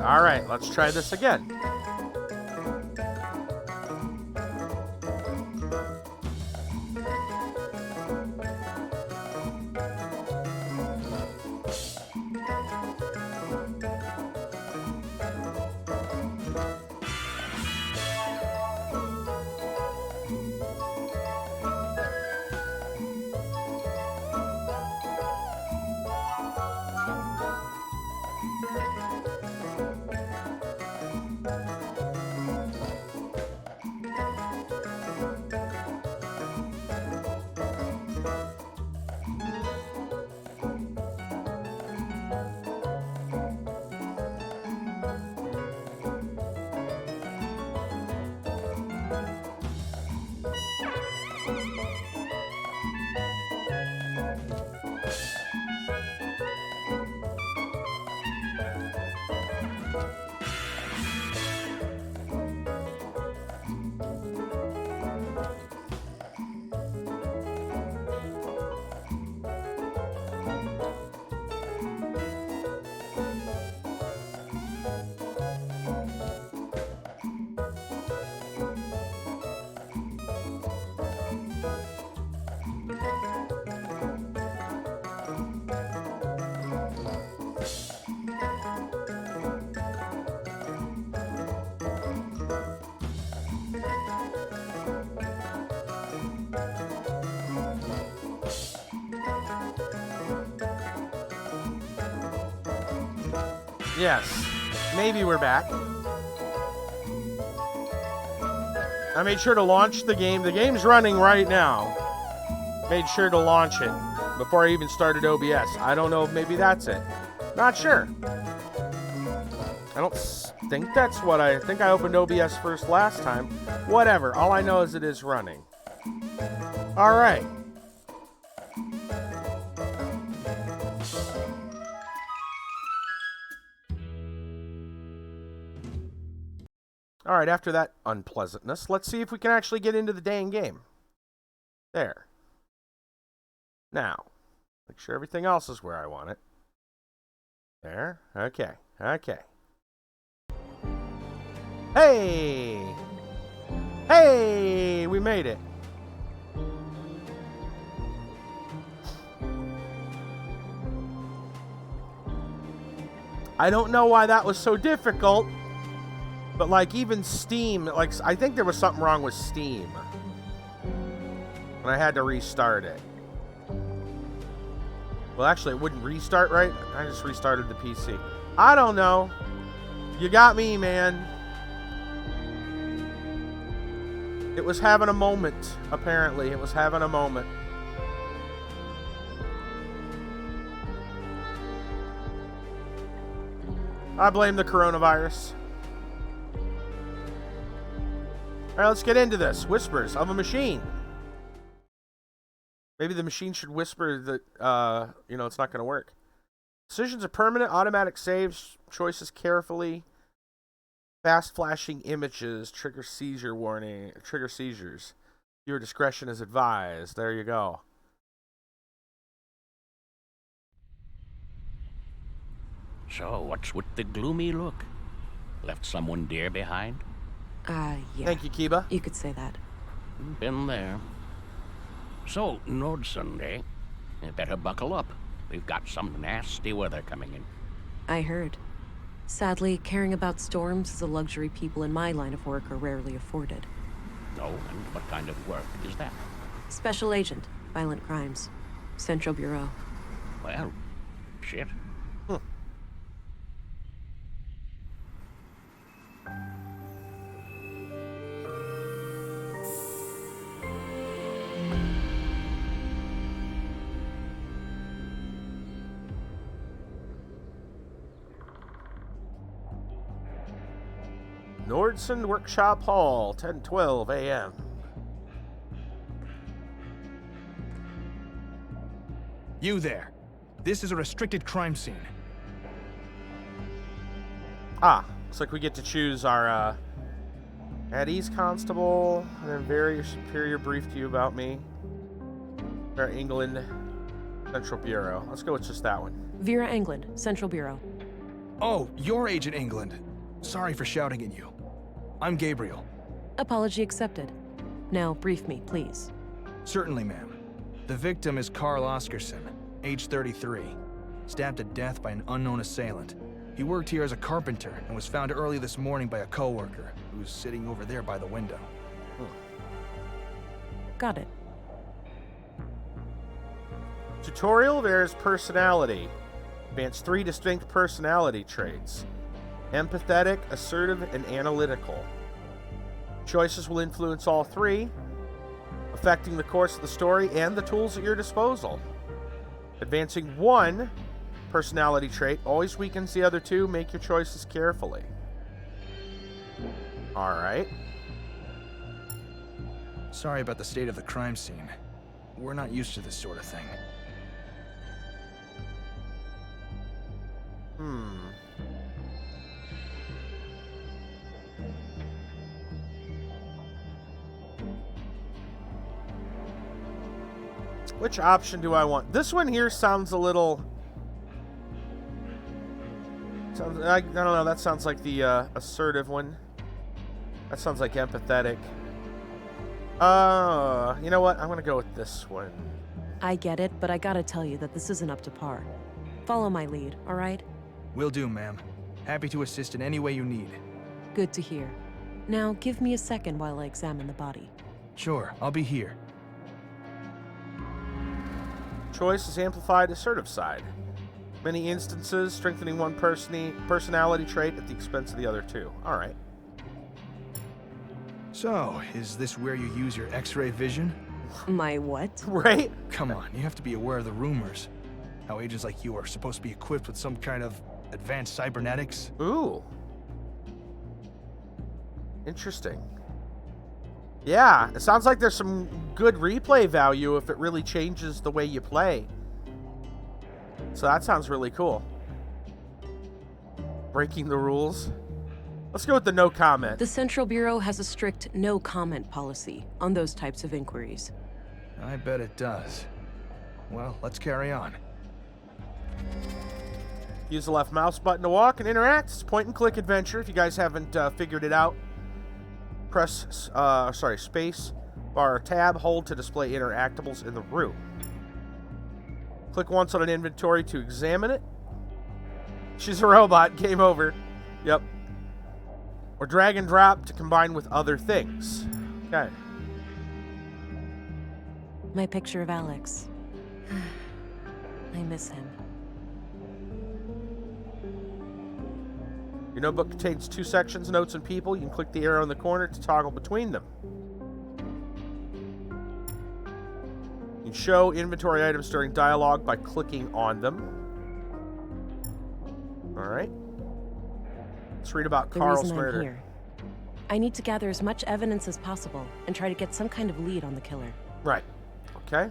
All right, let's try this again. Yes, maybe we're back. I made sure to launch the game. The game's running right now. Made sure to launch it before I even started OBS. I don't know if maybe that's it. Not sure. I don't think that's what I think. I opened OBS first last time. Whatever. All I know is it is running. All right. All right, after that unpleasantness, let's see if we can actually get into the dang game. There. Now, make sure everything else is where I want it. There. Okay. Okay. Hey! Hey! We made it. I don't know why that was so difficult. But, like, even Steam, like, I think there was something wrong with Steam. And I had to restart it. Well, actually, it wouldn't restart, right? I just restarted the PC. I don't know. You got me, man. It was having a moment, apparently. It was having a moment. I blame the coronavirus. All right, let's get into this. Whispers of a machine. Maybe the machine should whisper that, it's not going to work. Decisions are permanent. Automatic saves. Choices carefully. Fast flashing images. Trigger seizure warning. Trigger seizures. Your discretion is advised. There you go. So, what's with the gloomy look? Left someone dear behind? Yeah. Thank you, Kiba. You could say that. Been there. So, Nordson, eh? You better buckle up. We've got some nasty weather coming in. I heard. Sadly, caring about storms is a luxury people in my line of work are rarely afforded. Oh, and what kind of work is that? Special Agent, Violent Crimes. Central Bureau. Well, shit. Nordson Workshop Hall, 10:12 a.m. You there. This is a restricted crime scene. Ah, looks like we get to choose our at ease constable, and then very superior brief to you about me. Our England Central Bureau. Let's go with just that one. Vera England, Central Bureau. Oh, you're Agent England. Sorry for shouting at you. I'm Gabriel. Apology accepted. Now, brief me, please. Certainly, ma'am. The victim is Karl Oscarson, age 33, stabbed to death by an unknown assailant. He worked here as a carpenter and was found early this morning by a coworker who's sitting over there by the window. Got it. Tutorial, there's personality. Advance 3 distinct personality traits. Empathetic, assertive, and analytical. Choices will influence all 3, affecting the course of the story and the tools at your disposal. Advancing 1 personality trait always weakens the other 2. Make your choices carefully. Alright. Sorry about the state of the crime scene. We're not used to this sort of thing. Which option do I want? This one here sounds a little... I don't know, that sounds like the assertive one. That sounds like empathetic. You know what? I'm gonna go with this one. I get it, but I gotta tell you that this isn't up to par. Follow my lead, all right? Will do, ma'am. Happy to assist in any way you need. Good to hear. Now, give me a second while I examine the body. Sure, I'll be here. Choice is amplified assertive side. Many instances strengthening one personality trait at the expense of the other 2. Alright. So, is this where you use your X-ray vision? My what? Right? Come on, you have to be aware of the rumors. How agents like you are supposed to be equipped with some kind of advanced cybernetics. Ooh. Interesting. Yeah, it sounds like there's some good replay value if it really changes the way you play. So that sounds really cool. Breaking the rules. Let's go with the no comment. The Central Bureau has a strict no comment policy on those types of inquiries. I bet it does. Well, let's carry on. Use the left mouse button to walk and interact. It's a point-and-click adventure. If you guys haven't figured it out, press space bar or tab, hold to display interactables in the room. Click once on an inventory to examine it. She's a robot. Game over. Yep. Or drag and drop to combine with other things. Okay. My picture of Alex. I miss him. Your notebook contains 2 sections, notes and people. You can click the arrow in the corner to toggle between them. You can show inventory items during dialogue by clicking on them. Alright. Let's read about Karl's murder. I'm here. I need to gather as much evidence as possible and try to get some kind of lead on the killer. Right. Okay.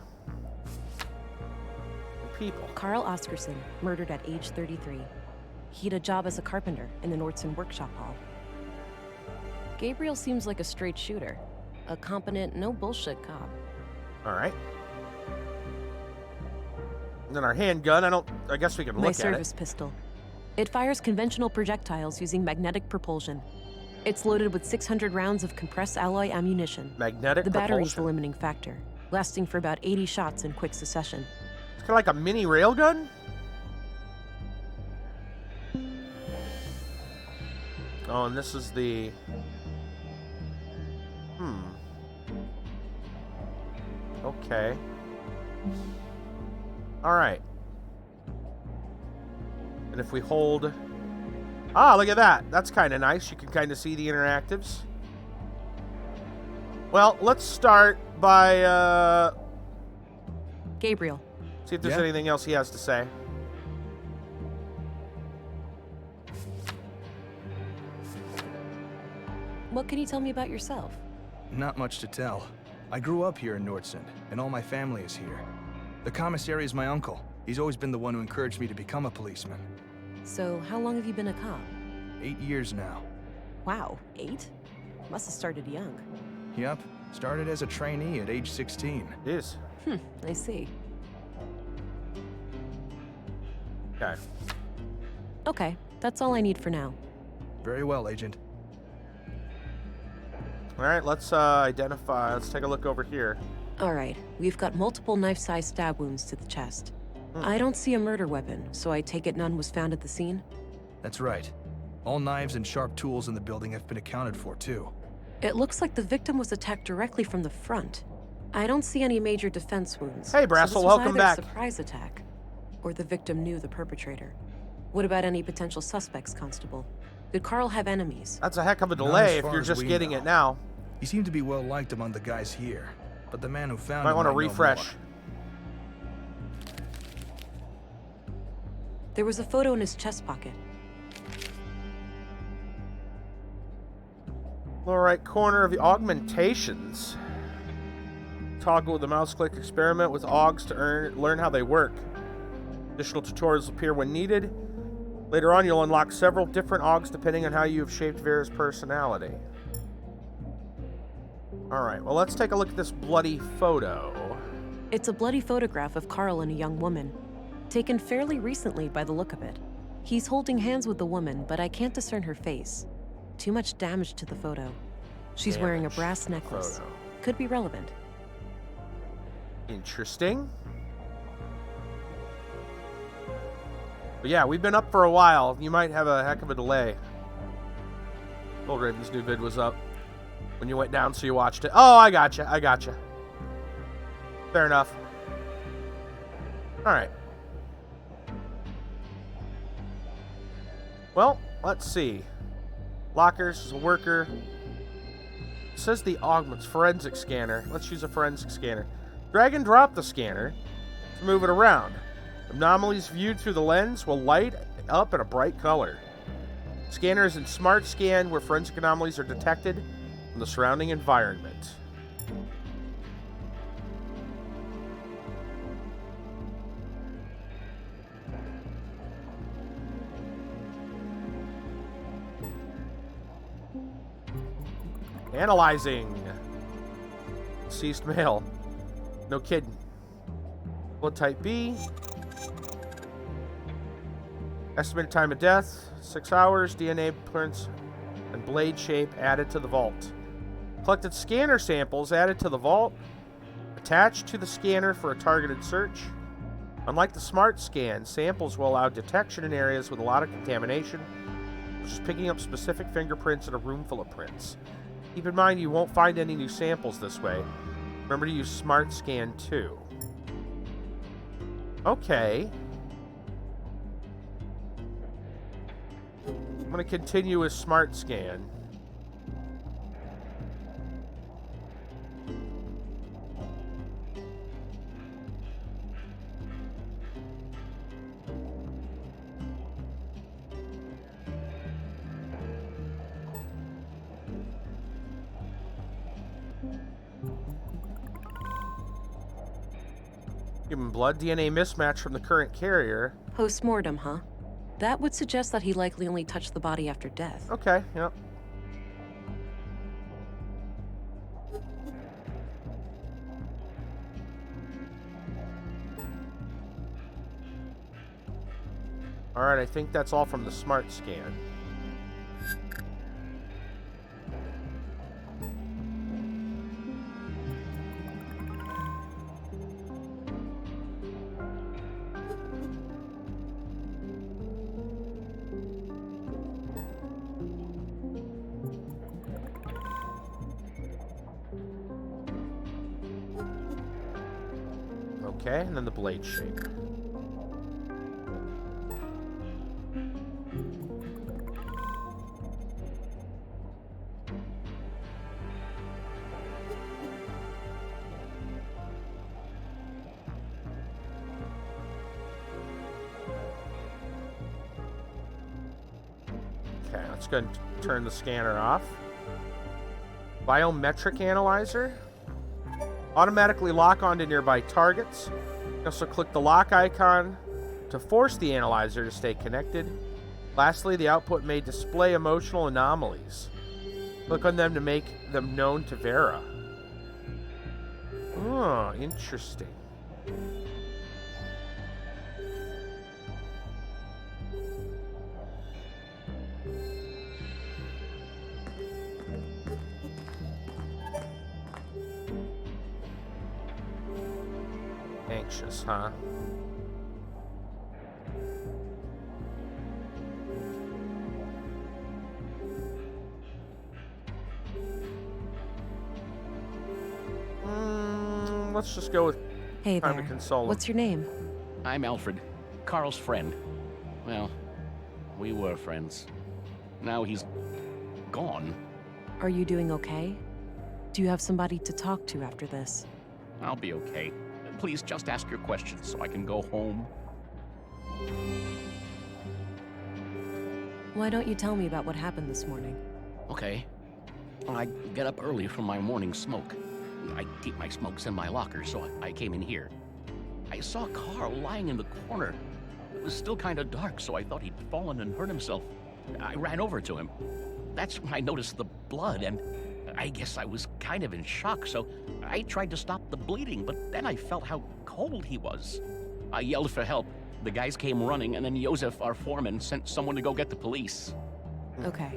People. Karl Oscarson, murdered at age 33. He had a job as a carpenter in the Nordson workshop hall. Gabriel seems like a straight shooter. A competent, no bullshit cop. Alright. And then our handgun, I guess we can look at it. My service pistol. It fires conventional projectiles using magnetic propulsion. It's loaded with 600 rounds of compressed alloy ammunition. Magnetic The battery's the propulsion. limiting factor, lasting for about 80 shots in quick succession. It's kind of like a mini railgun? Oh, and this is the... Okay. Alright. And if we hold... Ah, look at that. That's kind of nice. You can kind of see the interactives. Well, let's start by, Gabriel. see if there's Yeah? anything else he has to say. What can you tell me about yourself? Not much to tell. I grew up here in Nordson, and all my family is here. The commissary is my uncle. He's always been the one who encouraged me to become a policeman. So, how long have you been a cop? 8 years now. Wow, 8? Must have started young. Yep, started as a trainee at age 16. It is. I see. Okay. Okay, That's all I need for now. Very well, Agent. All right, let's identify. Let's take a look over here. All right, we've got multiple knife-sized stab wounds to the chest. I don't see a murder weapon, so I take it none was found at the scene? That's right. All knives and sharp tools in the building have been accounted for, too. It looks like the victim was attacked directly from the front. I don't see any major defense wounds. Hey, so Brassel, this was welcome either back. A surprise attack, or the victim knew the perpetrator. What about any potential suspects, Constable? Did Karl have enemies? That's a heck of a Not delay as if far you're as just we getting know. it now. He seemed to be well liked among the guys here, but the man who found Might him want to know refresh. more. There was a photo in his chest pocket. Lower right corner of the augmentations. Toggle with the mouse click. Experiment with augs to learn how they work. Additional tutorials appear when needed. Later on, you'll unlock several different augs depending on how you have shaped Vera's personality. Alright, well, let's take a look at this bloody photo. It's a bloody photograph of Karl and a young woman, taken fairly recently by the look of it. He's holding hands with the woman, but I can't discern her face. Too much damage to the photo. She's wearing a brass necklace. Photo. Could be relevant. Interesting. But yeah, we've been up for a while. You might have a heck of a delay. Old Raven's new vid was up when you went down, so you watched it. Oh, I gotcha. Fair enough. Alright. Well, let's see. Lockers is a worker. It says the augments. Forensic scanner. Let's use a forensic scanner. Drag and drop the scanner to move it around. Anomalies viewed through the lens will light up in a bright color. Scanner is in Smart Scan, where forensic anomalies are detected from the surrounding environment. Analyzing. Deceased male. No kidding. Blood type B. Estimated time of death, 6 hours. DNA prints and blade shape added to the vault. Collected scanner samples added to the vault. Attached to the scanner for a targeted search. Unlike the Smart Scan, samples will allow detection in areas with a lot of contamination, such as picking up specific fingerprints in a room full of prints. Keep in mind you won't find any new samples this way. Remember to use Smart Scan too. Okay. I'm going to continue with Smart Scan. Human blood DNA mismatch from the current carrier. Post-mortem, huh? That would suggest that he likely only touched the body after death. Okay, yep. Alright, I think that's all from the Smart Scan. Okay, and then the blade shape. Okay, let's go and turn the scanner off. Biometric analyzer. Automatically lock onto nearby targets. You also click the lock icon to force the analyzer to stay connected. Lastly, the output may display emotional anomalies. Click on them to make them known to Vera. Oh, interesting. Anxious, huh? Let's just go with Hey time there. to console him. What's your name? I'm Alfred, Karl's friend. Well, we were friends. Now he's gone. Are you doing okay? Do you have somebody to talk to after this? I'll be okay. Please just ask your questions so I can go home. Why don't you tell me about what happened this morning? Okay. I get up early from my morning smoke. I keep my smokes in my locker, so I came in here. I saw Karl lying in the corner. It was still kind of dark, so I thought he'd fallen and hurt himself. I ran over to him. That's when I noticed the blood, and I guess I was kind of in shock, so I tried to stop the bleeding, but then I felt how cold he was. I yelled for help. The guys came running, and then Josef, our foreman, sent someone to go get the police. Okay.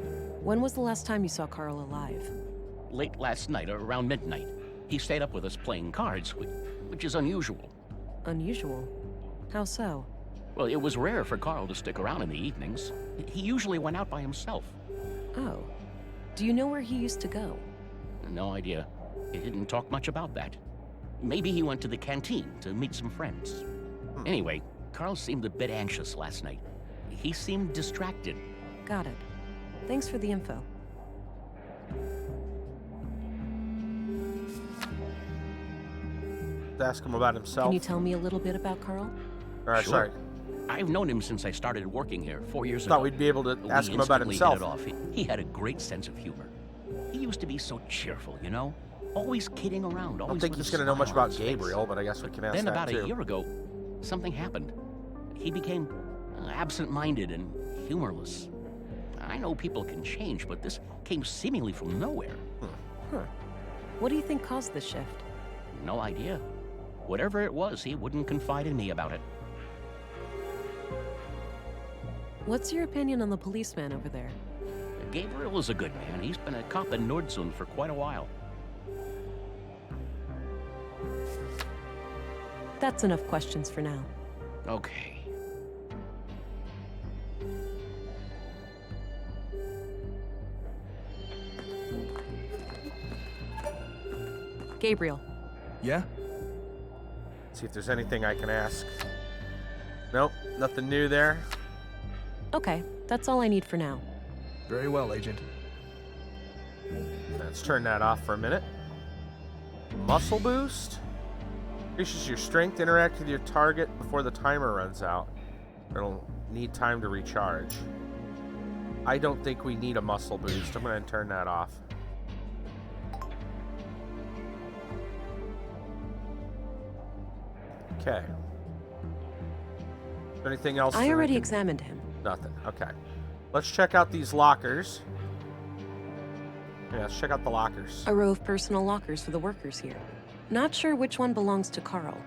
When was the last time you saw Karl alive? Late last night, around midnight. He stayed up with us playing cards, which is unusual. Unusual? How so? Well, it was rare for Karl to stick around in the evenings. He usually went out by himself. Oh. Do you know where he used to go? No idea. He didn't talk much about that. Maybe he went to the canteen to meet some friends. Anyway, Karl seemed a bit anxious last night. He seemed distracted. Got it. Thanks for the info. Ask him about himself. Can you tell me a little bit about Karl? All right, Sure. sorry. I've known him since I started working here 4 years ago. Thought we'd be able to We ask him about instantly himself. hit it off. He had a great sense of humor. He used to be so cheerful, you know? Always kidding around. I don't Always think with he's a going to know much smile on about his face. Gabriel, but I guess we can ask Then that about too. a year ago, something happened. He became absent-minded and humorless. I know people can change, but this came seemingly from nowhere. Huh. What do you think caused this shift? No idea. Whatever it was, he wouldn't confide in me about it. What's your opinion on the policeman over there? Gabriel is a good man. He's been a cop in Nordsund for quite a while. That's enough questions for now. Okay. Gabriel. Yeah? See if there's anything I can ask. Nope, nothing new there. Okay, that's all I need for now. Very well, Agent. Let's turn that off for a minute. Muscle boost. Increases your strength. Interact with your target before the timer runs out. It'll need time to recharge. I don't think we need a muscle boost. I'm going to turn that off. Okay. Is there anything else? I that already can- examined him. Nothing. Okay. Let's check out these lockers. Yeah, let's check out the lockers. A row of personal lockers for the workers here. Not sure which one belongs to Karl.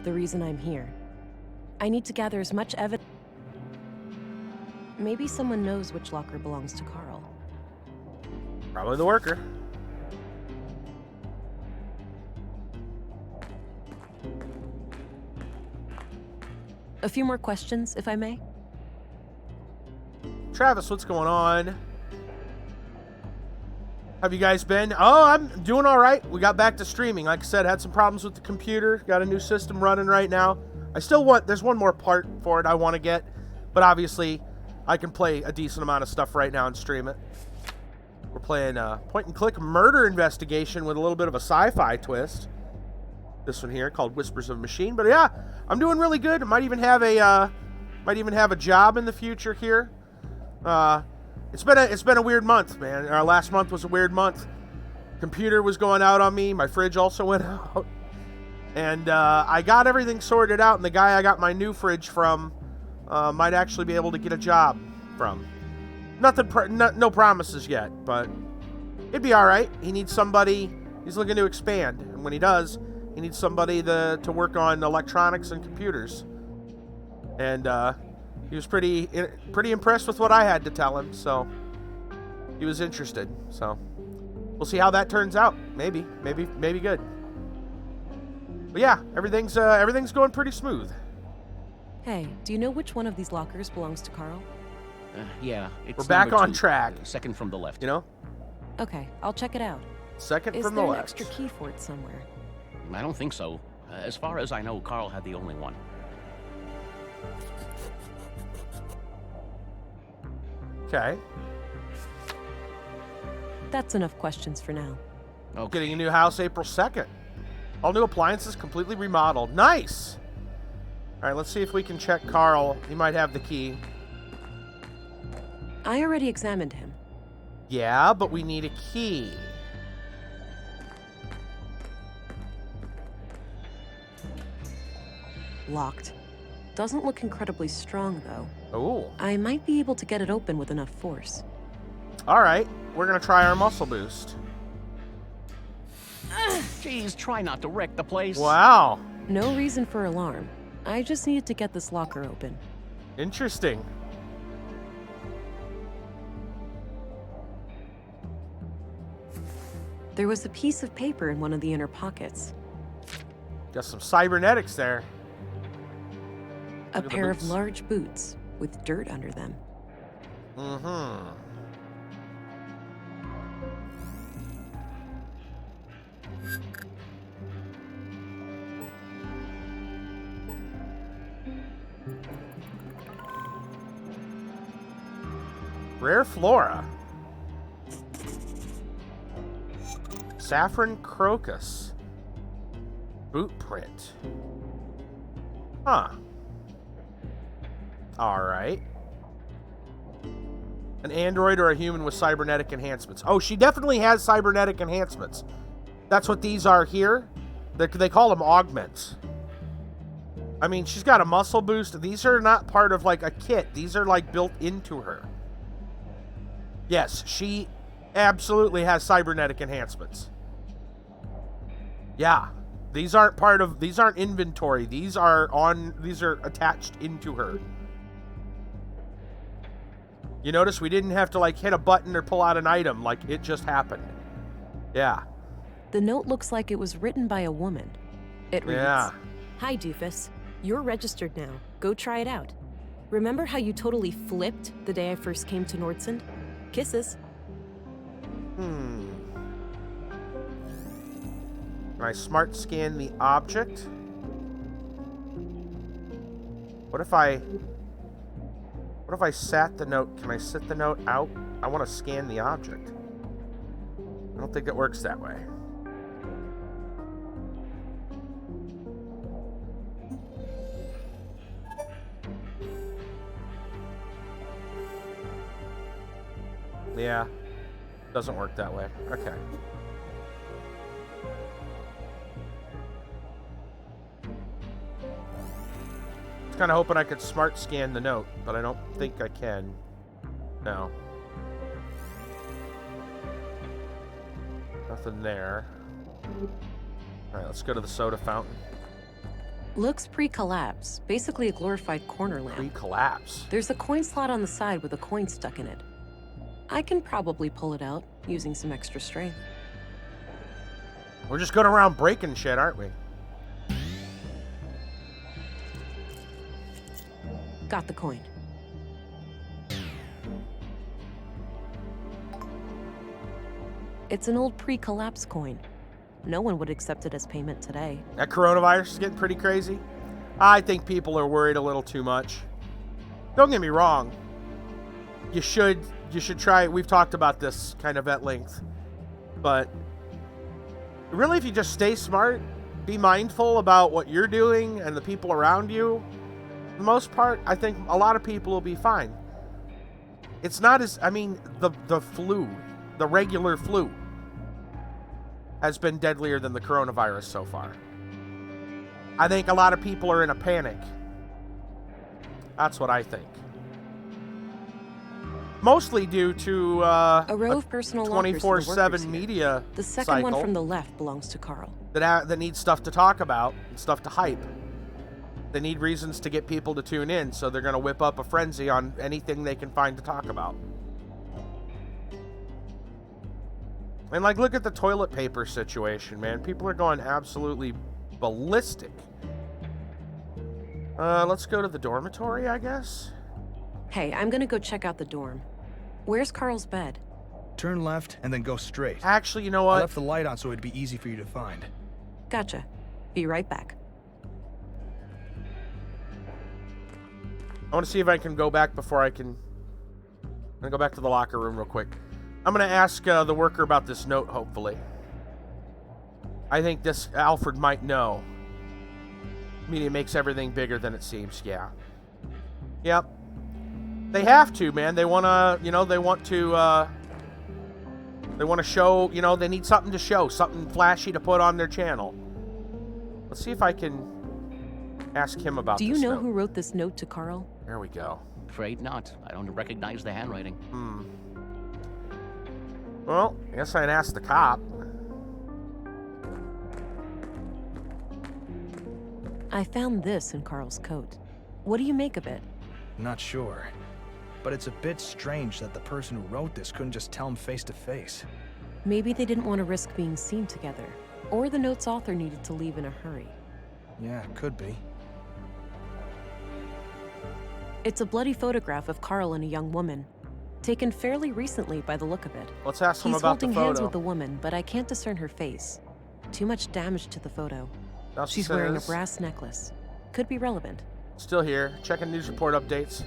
The reason I'm here. I need to gather as much evidence. Maybe someone knows which locker belongs to Karl. Probably the worker. A few more questions, if I may. Travis, what's going on? Have you guys been? Oh, I'm doing all right. We got back to streaming. Like I said, had some problems with the computer. Got a new system running right now. I still want, there's one more part for it I want to get. But obviously, I can play a decent amount of stuff right now and stream it. We're playing a point-and-click murder investigation with a little bit of a sci-fi twist. This one here called Whispers of a Machine. But yeah, I'm doing really good. I might even have a job in the future here. It's been a weird month, man. Our last month was a weird month. Computer was going out on me. My fridge also went out. And I got everything sorted out, and the guy I got my new fridge from might actually be able to get a job from. No promises yet, but it'd be all right. He needs somebody. He's looking to expand, and when he does, he needs somebody to work on electronics and computers. And he was pretty impressed with what I had to tell him. So he was interested. So we'll see how that turns out. Maybe good. But yeah, everything's going pretty smooth. Hey, do you know which one of these lockers belongs to Karl? Yeah, it's We're back number on 2, track. Second from the left. You know, Okay, I'll check it out. second Is from the there an left. extra key for it somewhere? I don't think so. As far as I know, Karl had the only one. Okay. That's enough questions for now. Okay. Getting a new house April 2nd. All new appliances completely remodeled. Nice. All right, let's see if we can check Karl. He might have the key. I already examined him. Yeah, but we need a key. Locked. Doesn't look incredibly strong, though. Oh. I might be able to get it open with enough force. All right, we're going to try our muscle boost. Jeez, try not to wreck the place. Wow. No reason for alarm. I just needed to get this locker open. Interesting. There was a piece of paper in one of the inner pockets. Got some cybernetics there. A Look at the pair of boots. large boots with dirt under them. Mm-hmm. Rare flora. Saffron crocus. Boot print. Huh. Alright. An android or a human with cybernetic enhancements. Oh, she definitely has cybernetic enhancements. That's what these are here. They call them augments. I mean, she's got a muscle boost. These are not part of like a kit. These are like built into her. Yes, she absolutely has cybernetic enhancements. Yeah. These aren't inventory. These are attached into her. You notice we didn't have to like hit a button or pull out an item, like it just happened. Yeah. The note looks like it was written by a woman. It reads, Yeah. Hi, doofus. You're registered now. Go try it out. Remember how you totally flipped the day I first came to Nordsund? Kisses. Can I smart scan the object? What if I sat the note? Can I sit the note out? I want to scan the object. I don't think it works that way. Yeah, doesn't work that way. Okay. I was kind of hoping I could smart scan the note, but I don't think I can. No. Nothing there. Alright, let's go to the soda fountain. Looks pre-collapse. Basically a glorified corner lamp. Pre-collapse. There's a coin slot on the side with a coin stuck in it. I can probably pull it out using some extra strength. We're just going around breaking shit, aren't we? Got the coin. It's an old pre-collapse coin. No one would accept it as payment today. That coronavirus is getting pretty crazy. I think people are worried a little too much. Don't get me wrong. You should try it. We've talked about this kind of at length. But really, if you just stay smart, be mindful about what you're doing and the people around you, for the most part, I think a lot of people will be fine. It's not as, I mean, the flu, the regular flu, has been deadlier than the coronavirus so far. I think a lot of people are in a panic. That's what I think. Mostly due to A row of personal lockers for the workers 24/7 here. media The second cycle one from the left belongs to Karl. that needs stuff to talk about and stuff to hype. They need reasons to get people to tune in, so they're going to whip up a frenzy on anything they can find to talk about. And, like, look at the toilet paper situation, man. People are going absolutely ballistic. Let's go to the dormitory, I guess. Hey, I'm gonna go check out the dorm. Where's Karl's bed? Turn left and then go straight. Actually, you know I what? left the light on so it'd be easy for you to find. Gotcha. Be right back. I want to see if I can go back before I can... I'm going to go back to the locker room real quick. I'm going to ask the worker about this note, hopefully. I think this Alfred might know. Media makes everything bigger than it seems, yeah. Yep. They have to, man. They want to, you know, they want to show, you know, they need something to show, something flashy to put on their channel. Let's see if I can ask him about this Do you know note. who wrote this note to Karl? There we go. Afraid not. I don't recognize the handwriting. Well, I guess I'd ask the cop. I found this in Karl's coat. What do you make of it? Not sure. But it's a bit strange that the person who wrote this couldn't just tell him face to face. Maybe they didn't want to risk being seen together, or the note's author needed to leave in a hurry. Yeah, could be. It's a bloody photograph of Karl and a young woman, taken fairly recently by the look of it. Let's ask him He's about the holding photo. hands with the woman, but I can't discern her face. Too much damage to the photo. Now She's wearing a brass necklace. Could be relevant. Still here, checking news report updates.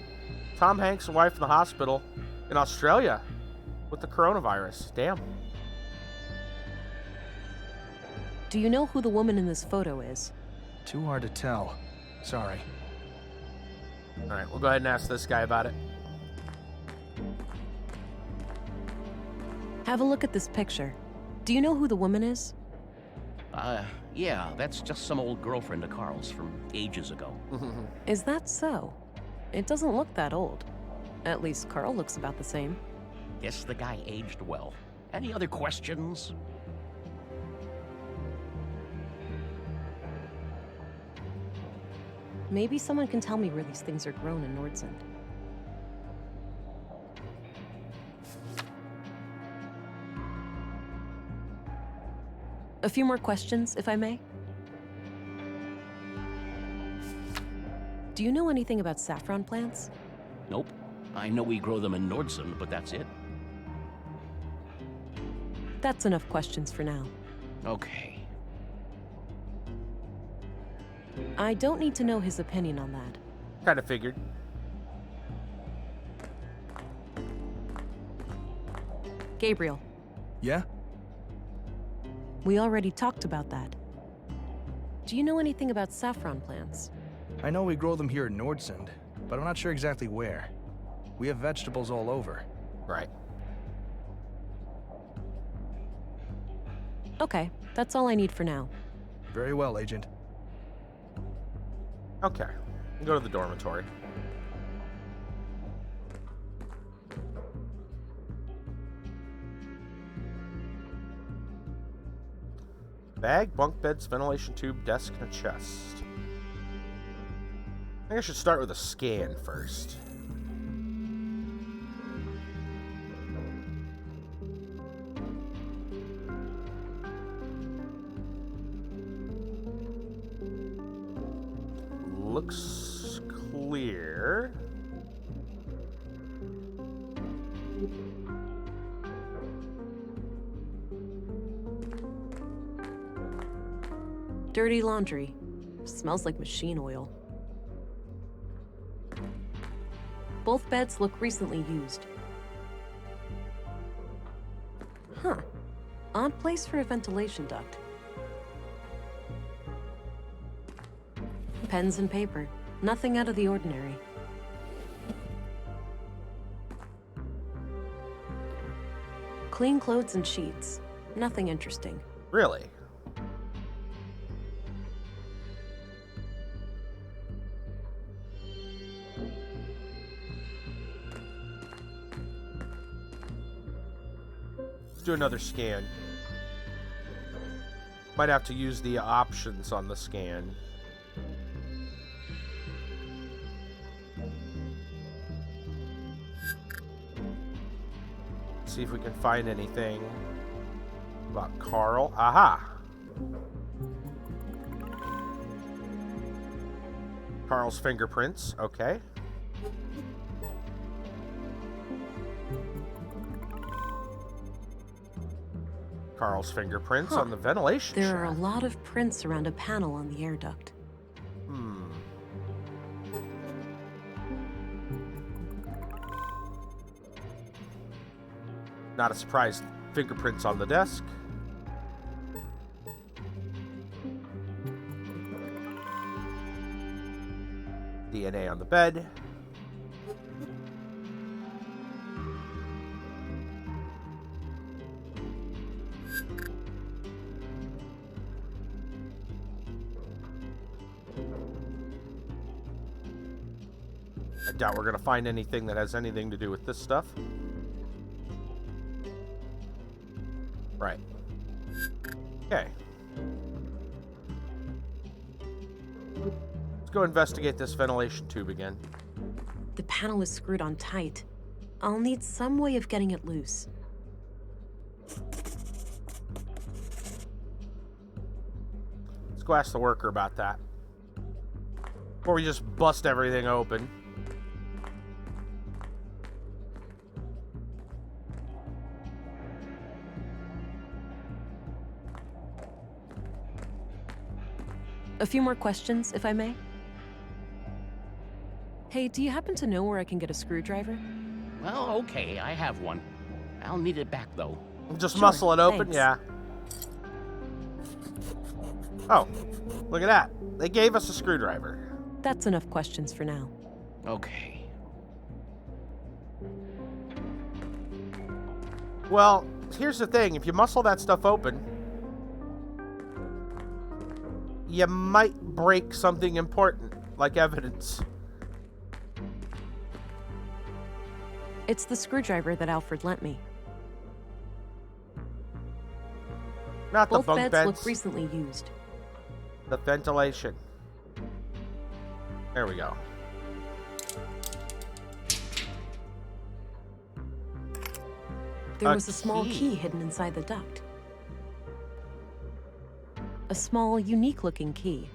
Tom Hanks' wife in the hospital in Australia with the coronavirus. Damn. Do you know who the woman in this photo is? Too hard to tell. Sorry. All right, we'll go ahead and ask this guy about it. Have a look at this picture. Do you know who the woman is? Yeah, that's just some old girlfriend of Karl's from ages ago. Is that so? It doesn't look that old. At least Karl looks about the same. Guess the guy aged well. Any other questions? Maybe someone can tell me where these things are grown in Nordsund. A few more questions, if I may. Do you know anything about saffron plants? Nope. I know we grow them in Nordsund, but that's it. That's enough questions for now. Okay. I don't need to know his opinion on that. Kind of figured. Gabriel, Yeah? we already talked about that. Do you know anything about saffron plants? I know we grow them here in Nordsund, but I'm not sure exactly where. We have vegetables all over. Right. Okay, that's all I need for now. Very well, Agent. Okay. We'll go to the dormitory. Bag, bunk beds, ventilation tube, desk, and a chest. I think I should start with a scan first. Looks clear. Dirty laundry. Smells like machine oil. Both beds look recently used. Huh. Odd place for a ventilation duct. Pens and paper. Nothing out of the ordinary. Clean clothes and sheets. Nothing interesting. Really? Let's do another scan. Might have to use the options on the scan. See if we can find anything. About Karl. Aha. Karl's fingerprints. Okay. Karl's fingerprints on the ventilation There are a shaft. lot of prints around a panel on the air duct. Not a surprise. Fingerprints on the desk. DNA on the bed. I doubt we're going to find anything that has anything to do with this stuff. Right. Okay. Let's go investigate this ventilation tube again. The panel is screwed on tight. I'll need some way of getting it loose. Let's go ask the worker about that. Before we just bust everything open. A few more questions, if I may. Hey, do you happen to know where I can get a screwdriver? Well, okay, I have one. I'll need it back, though. Just Sure, muscle it open, thanks. yeah. Oh, look at that. They gave us a screwdriver. That's enough questions for now. Okay. Well, here's the thing. If you muscle that stuff open, you might break something important, like evidence. It's the screwdriver that Alfred lent me. Not the Both bunk beds beds, look recently used. the ventilation. There we go. There A was a small key. key hidden inside the duct. A small, unique-looking key.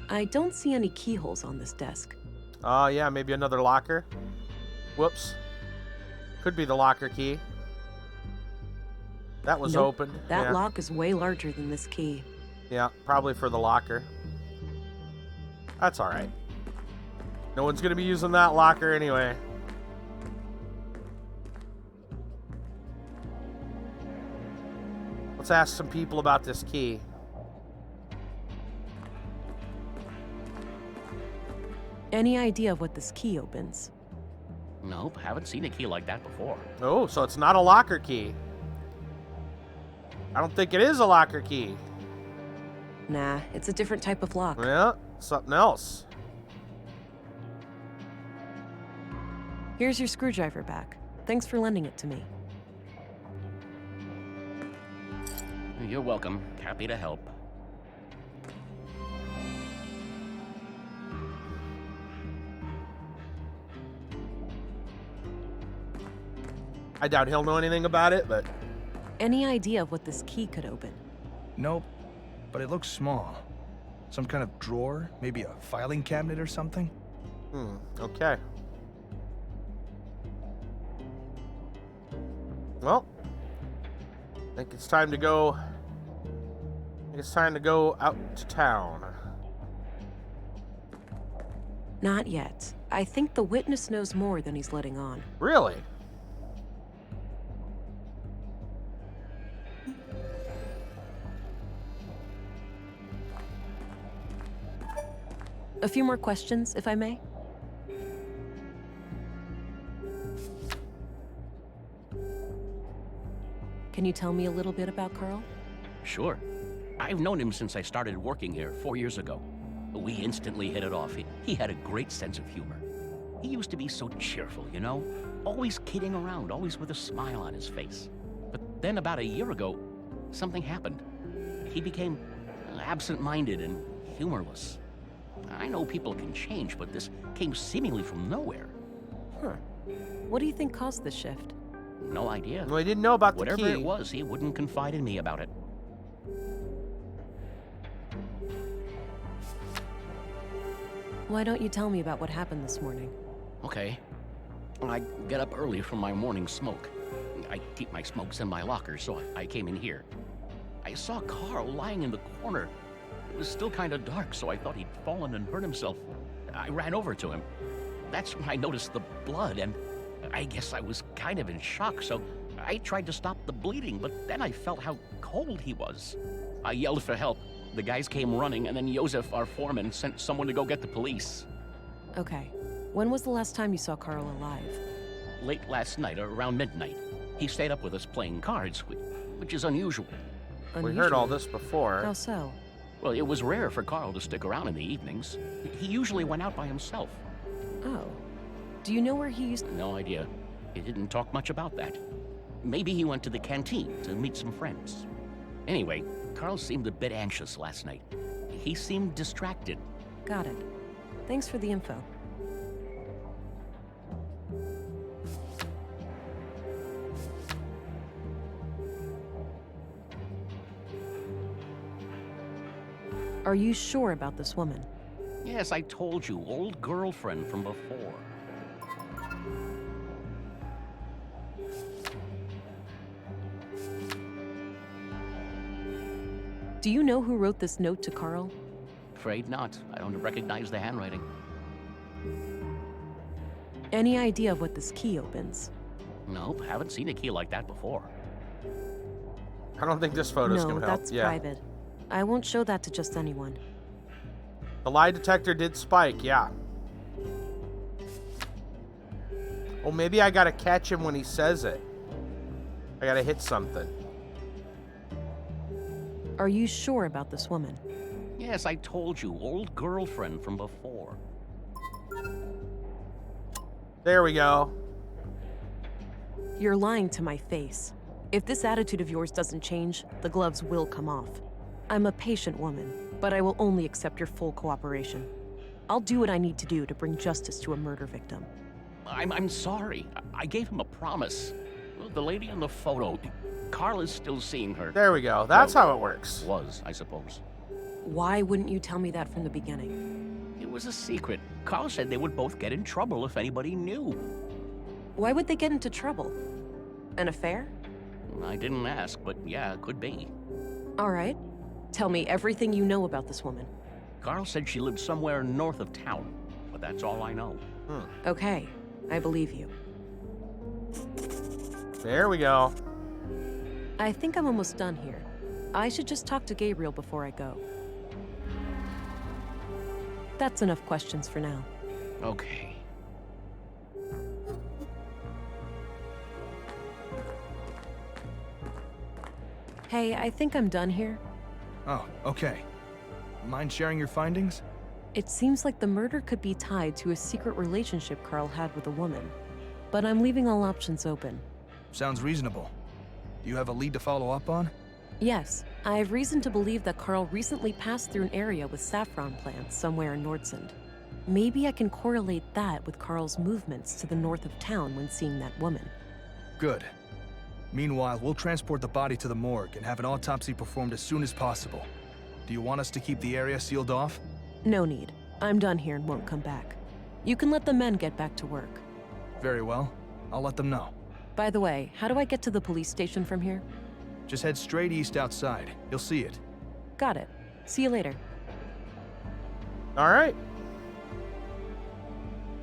I don't see any keyholes on this desk. Oh, yeah, maybe another locker. Whoops. Could be the locker key. That was Nope, open. That yeah. lock is way larger than this key. Yeah, probably for the locker. That's all right. No one's going to be using that locker anyway. Let's ask some people about this key. Any idea of what this key opens? Nope, haven't seen a key like that before. Oh, so it's not a locker key. I don't think it is a locker key. Nah, it's a different type of lock. Yeah, something else. Here's your screwdriver back. Thanks for lending it to me. You're welcome. Happy to help. I doubt he'll know anything about it, but Any idea of what this key could open? Nope, but it looks small. Some kind of drawer, maybe a filing cabinet or something? okay. Well, I think it's time to go. It's time to go out to town. Not yet. I think the witness knows more than he's letting on. Really? A few more questions, if I may. Can you tell me a little bit about Karl? Sure. I've known him since I started working here 4 years ago. We instantly hit it off. He had a great sense of humor. He used to be so cheerful, you know? Always kidding around, always with a smile on his face. But then about a year ago, something happened. He became absent-minded and humorless. I know people can change, but this came seemingly from nowhere. What do you think caused this shift? No idea. Well, I didn't know about the Whatever key. it was, he wouldn't confide in me about it. Why don't you tell me about what happened this morning? Okay. I get up early from my morning smoke. I keep my smokes in my locker, so I came in here. I saw Karl lying in the corner. It was still kind of dark, so I thought he'd fallen and hurt himself. I ran over to him. That's when I noticed the blood, and I guess I was kind of in shock, so I tried to stop the bleeding, but then I felt how cold he was. I yelled for help. The guys came running, and then Josef, our foreman, sent someone to go get the police. Okay. When was the last time you saw Karl alive? Late last night, around midnight. He stayed up with us playing cards, which is unusual. We heard all this before. How so? Well, it was rare for Karl to stick around in the evenings. He usually went out by himself. Oh. Do you know where he used... No idea. He didn't talk much about that. Maybe he went to the canteen to meet some friends. Anyway, Karl seemed a bit anxious last night. He seemed distracted. Got it. Thanks for the info. Are you sure about this woman? Yes, I told you, old girlfriend from before. Do you know who wrote this note to Karl? Afraid not. I don't recognize the handwriting. Any idea of what this key opens? Nope, haven't seen a key like that before. I don't think this photo's No, gonna help. that's private. I won't show that to just anyone. The lie detector did spike, yeah. Oh, maybe I gotta catch him when he says it. I gotta hit something. Are you sure about this woman? Yes, I told you, old girlfriend from before. There we go. You're lying to my face. If this attitude of yours doesn't change, the gloves will come off. I'm a patient woman, but I will only accept your full cooperation. I'll do what I need to do to bring justice to a murder victim. I'm sorry. I gave him a promise. The lady in the photo, Karl is still seeing her. There we go. That's how it works. Was, I suppose. Why wouldn't you tell me that from the beginning? It was a secret. Karl said they would both get in trouble if anybody knew. Why would they get into trouble? An affair? I didn't ask, but yeah, it could be. All right. Tell me everything you know about this woman. Karl said she lived somewhere north of town, but that's all I know. Okay, I believe you. There we go. I think I'm almost done here. I should just talk to Gabriel before I go. That's enough questions for now. Okay. Hey, I think I'm done here. Oh, okay. Mind sharing your findings? It seems like the murder could be tied to a secret relationship Karl had with a woman. But I'm leaving all options open. Sounds reasonable. Do you have a lead to follow up on? Yes, I have reason to believe that Karl recently passed through an area with saffron plants somewhere in Nordsund. Maybe I can correlate that with Karl's movements to the north of town when seeing that woman. Good. Meanwhile, we'll transport the body to the morgue and have an autopsy performed as soon as possible. Do you want us to keep the area sealed off? No need. I'm done here and won't come back. You can let the men get back to work. Very well. I'll let them know. By the way, how do I get to the police station from here? Just head straight east outside. You'll see it. Got it. See you later. All right.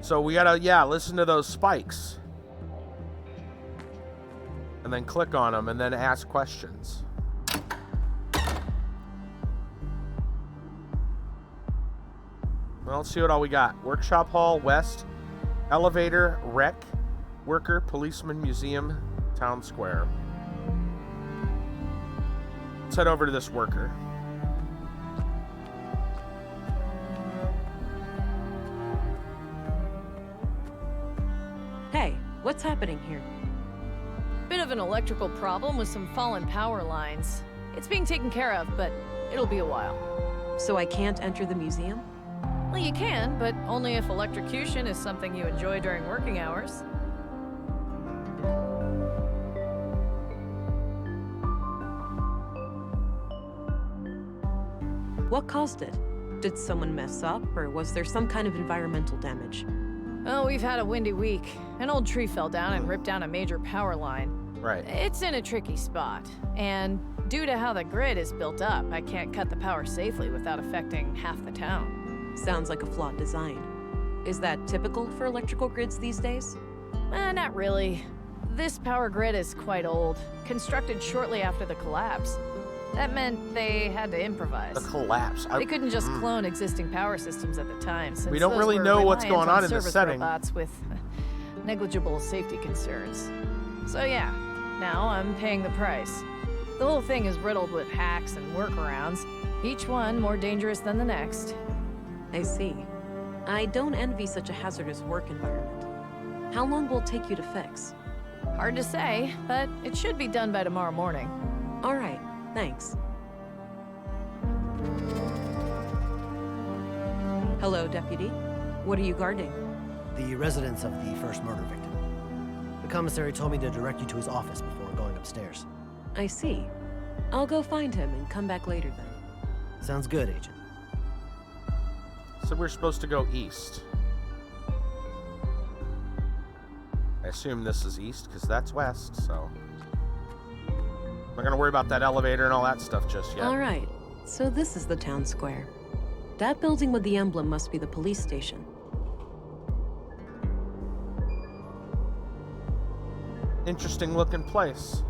So we gotta, listen to those spikes. And then click on them and then ask questions. Well, let's see what all we got. Workshop hall, west. Elevator, rec. Worker, policeman, museum, town square. Let's head over to this worker. Hey, what's happening here? Bit of an electrical problem with some fallen power lines. It's being taken care of, but it'll be a while. So I can't enter the museum? Well, you can, but only if electrocution is something you enjoy during working hours. What caused it? Did someone mess up, or was there some kind of environmental damage? Oh, we've had a windy week. An old tree fell down and ripped down a major power line. Right. It's in a tricky spot, and due to how the grid is built up, I can't cut the power safely without affecting half the town. Sounds like a flawed design. Is that typical for electrical grids these days? Not really. This power grid is quite old, constructed shortly after the collapse. That meant they had to improvise. The collapse. They couldn't just clone existing power systems at the time, since We don't those really were know what's reliant going on in this service setting. robots with negligible safety concerns. So yeah, now I'm paying the price. The whole thing is riddled with hacks and workarounds, each one more dangerous than the next. I see. I don't envy such a hazardous work environment. How long will it take you to fix? Hard to say, but it should be done by tomorrow morning. All right, thanks. Hello, Deputy. What are you guarding? The residence of the first murder victim. The commissary told me to direct you to his office before going upstairs. I see. I'll go find him and come back later then. Sounds good, Agent. So we're supposed to go east. I assume this is east, because that's west, so... I'm not gonna worry about that elevator and all that stuff just yet. All right, so this is the town square. That building with the emblem must be the police station. Interesting looking place.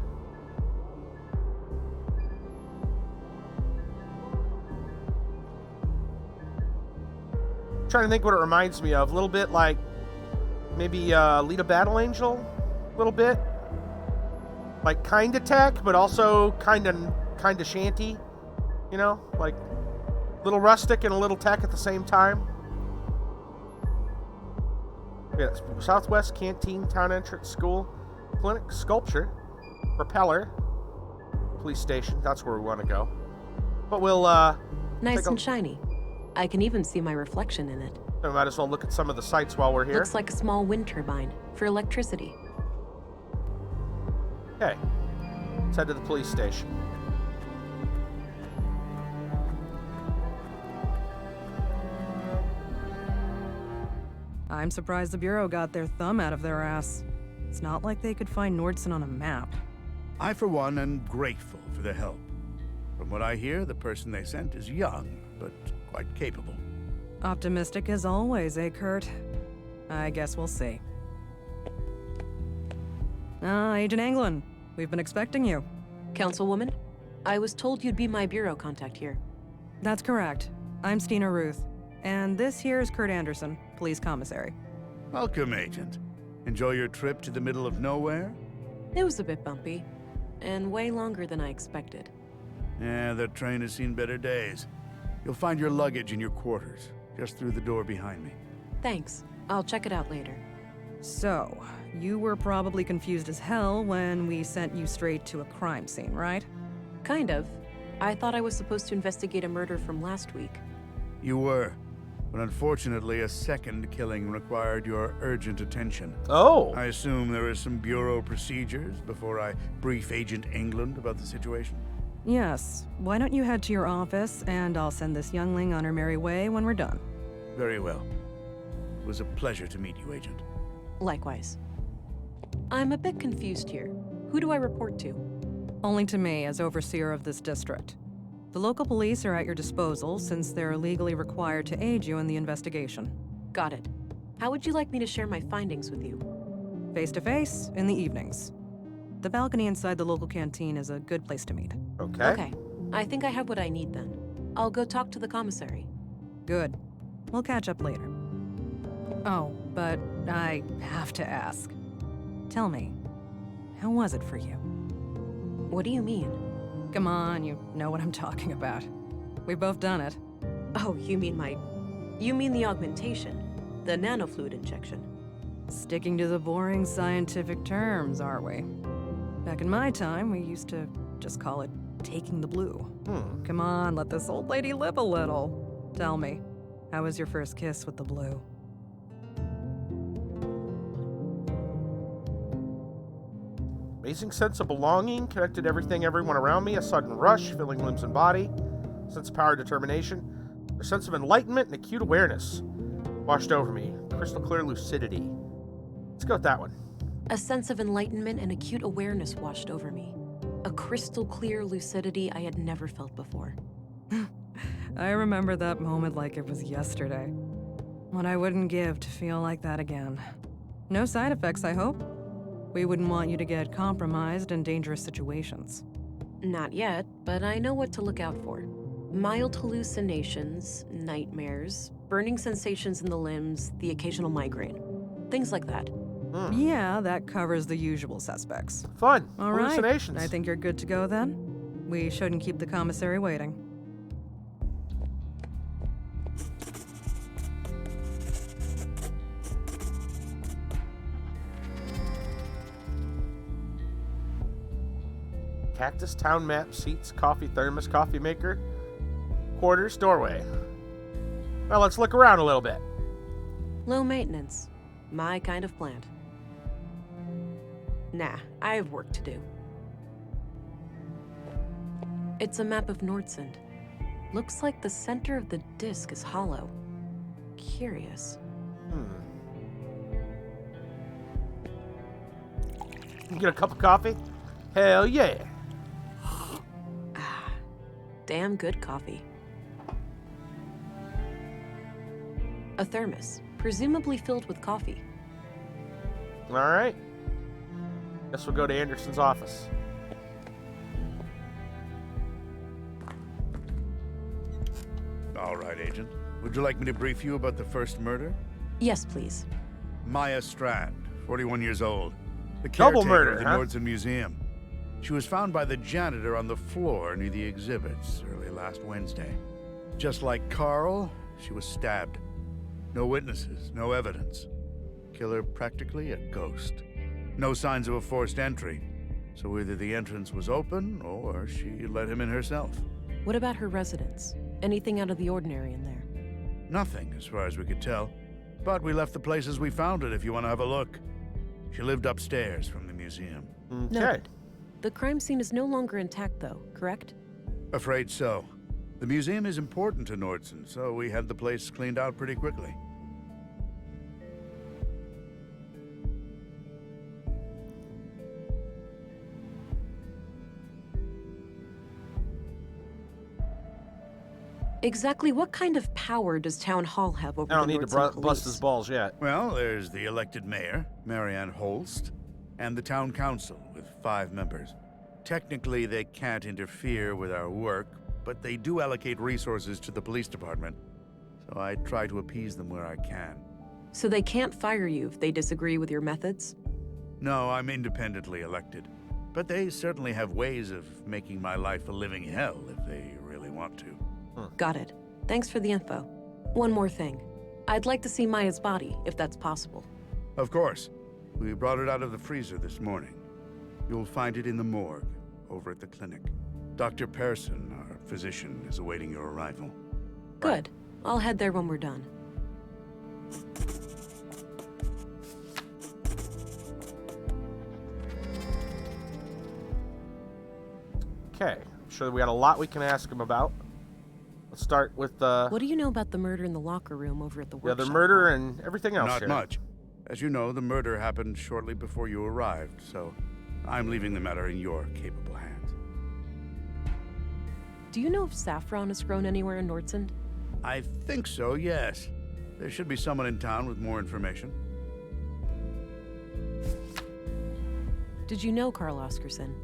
Trying to think what it reminds me of. A little bit like maybe Lita Battle Angel, a little bit. Like kind of tech, but also kind of shanty. You know, like a little rustic and a little tech at the same time. Yeah, Southwest Canteen, Town Entrance, School, Clinic, Sculpture, Propeller, Police Station. That's where we want to go. But we'll Nice and shiny. I can even see my reflection in it. We might as well look at some of the sites while we're here. Looks like a small wind turbine for electricity. Okay, let's head to the police station. I'm surprised the Bureau got their thumb out of their ass. It's not like they could find Nordson on a map. I, for one, am grateful for their help. From what I hear, the person they sent is young, but quite capable. Optimistic as always, eh, Kurt? I guess we'll see. Agent Anglin, we've been expecting you. Councilwoman, I was told you'd be my bureau contact here. That's correct. I'm Stina Ruth, and this here is Kurt Anderson, police commissary. Welcome, Agent. Enjoy your trip to the middle of nowhere? It was a bit bumpy, and way longer than I expected. Yeah, that train has seen better days. You'll find your luggage in your quarters, just through the door behind me. Thanks. I'll check it out later. So, you were probably confused as hell when we sent you straight to a crime scene, right? Kind of. I thought I was supposed to investigate a murder from last week. You were, but unfortunately a second killing required your urgent attention. Oh! I assume there is some Bureau procedures before I brief Agent England about the situation? Yes. Why don't you head to your office, and I'll send this youngling on her merry way when we're done. Very well. It was a pleasure to meet you, Agent. Likewise. I'm a bit confused here. Who do I report to? Only to me, as overseer of this district. The local police are at your disposal, since they're legally required to aid you in the investigation. Got it. How would you like me to share my findings with you? Face-to-face, in the evenings. The balcony inside the local canteen is a good place to meet. Okay. Okay. I think I have what I need then. I'll go talk to the commissary. Good. We'll catch up later. Oh, but I have to ask. Tell me, how was it for you? What do you mean? Come on, you know what I'm talking about. We've both done it. Oh, you mean the augmentation. The nanofluid injection. Sticking to the boring scientific terms, aren't we? Back in my time, we used to just call it taking the blue. Come on, let this old lady live a little. Tell me, how was your first kiss with the blue? Amazing sense of belonging, connected everything, everyone around me, a sudden rush, filling limbs and body. sense of power, determination, a sense of enlightenment, and acute awareness washed over me. Crystal clear lucidity. Let's go with that one. A sense of enlightenment and acute awareness washed over me. A crystal clear lucidity I had never felt before. I remember that moment like it was yesterday. What I wouldn't give to feel like that again. No side effects, I hope? We wouldn't want you to get compromised in dangerous situations. Not yet, but I know what to look out for. Mild hallucinations, nightmares, burning sensations in the limbs, the occasional migraine. Things like that. Yeah, that covers the usual suspects. Fun. All right, Hallucinations. I think you're good to go then. We shouldn't keep the commissary waiting. Cactus, town map, seats, coffee thermos, coffee maker, quarters, doorway. Well, let's look around a little bit. Low maintenance. My kind of plant. Nah, I have work to do. It's a map of Nordsund. Looks like the center of the disc is hollow. Curious. You get a cup of coffee? Hell yeah. Damn good coffee. A thermos, presumably filled with coffee. All right. Guess we'll go to Anderson's office. All right, Agent. Would you like me to brief you about the first murder? Yes, please. Maya Strand, 41 years old. The Double caretaker murder, of the huh? Nordsund Museum. She was found by the janitor on the floor near the exhibits early last Wednesday. Just like Karl, she was stabbed. No witnesses, no evidence. Killer practically a ghost. No signs of a forced entry. So either the entrance was open or she let him in herself. What about her residence? Anything out of the ordinary in there? Nothing, as far as we could tell. But we left the place as we found it if you want to have a look. She lived upstairs from the museum. Okay. Noted. The crime scene is no longer intact, though, correct? Afraid so. The museum is important to Nordsund, so we had the place cleaned out pretty quickly. Exactly what kind of power does Town Hall have over I don't the need to Nordsund bust police? his balls yet. Well, there's the elected mayor, Marianne Holst, and the town council with 5 members. Technically, they can't interfere with our work, but they do allocate resources to the police department, so I try to appease them where I can. So they can't fire you if they disagree with your methods? No, I'm independently elected, but they certainly have ways of making my life a living hell if they really want to. Got it. Thanks for the info. One more thing. I'd like to see Maya's body, if that's possible. Of course. We brought it out of the freezer this morning. You'll find it in the morgue, over at the clinic. Dr. Persson, our physician, is awaiting your arrival. Good. I'll head there when we're done. Okay. I'm sure we got a lot we can ask him about. Let's start with What do you know about the murder in the locker room over at the workshop? the murder and everything else Not here. much. As you know, the murder happened shortly before you arrived, so I'm leaving the matter in your capable hands. Do you know if saffron is grown anywhere in Nordsund? I think so, yes. There should be someone in town with more information. Did you know Karl Oscarson?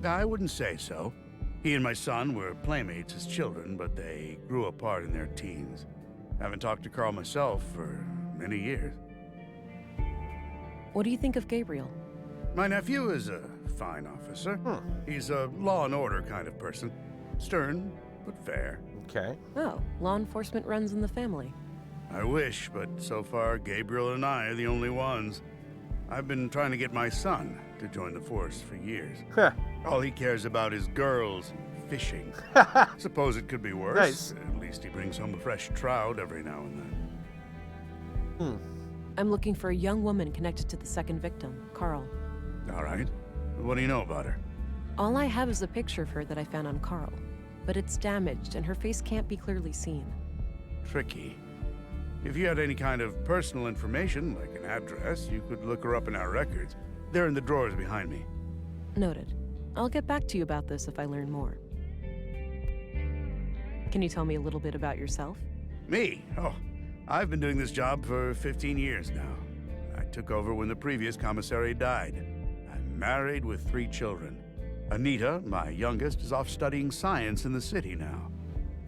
I wouldn't say so. He and my son were playmates as children, but they grew apart in their teens. Haven't talked to Karl myself for many years. What do you think of Gabriel? My nephew is a fine officer. He's a law and order kind of person. Stern, but fair. Okay. Oh, law enforcement runs in the family. I wish, but so far, Gabriel and I are the only ones. I've been trying to get my son to join the force for years. Huh. All he cares about is girls and fishing. Suppose it could be worse. Nice. At least he brings home a fresh trout every now and then. I'm looking for a young woman connected to the second victim, Karl. All right. What do you know about her? All I have is a picture of her that I found on Karl. but it's damaged and her face can't be clearly seen. Tricky. If you had any kind of personal information, like an address, you could look her up in our records. They're in the drawers behind me. Noted. I'll get back to you about this if I learn more. Can you tell me a little bit about yourself? Me? Oh, I've been doing this job for 15 years now. I took over when the previous commissary died. I'm married with 3 children. Anita, my youngest, is off studying science in the city now.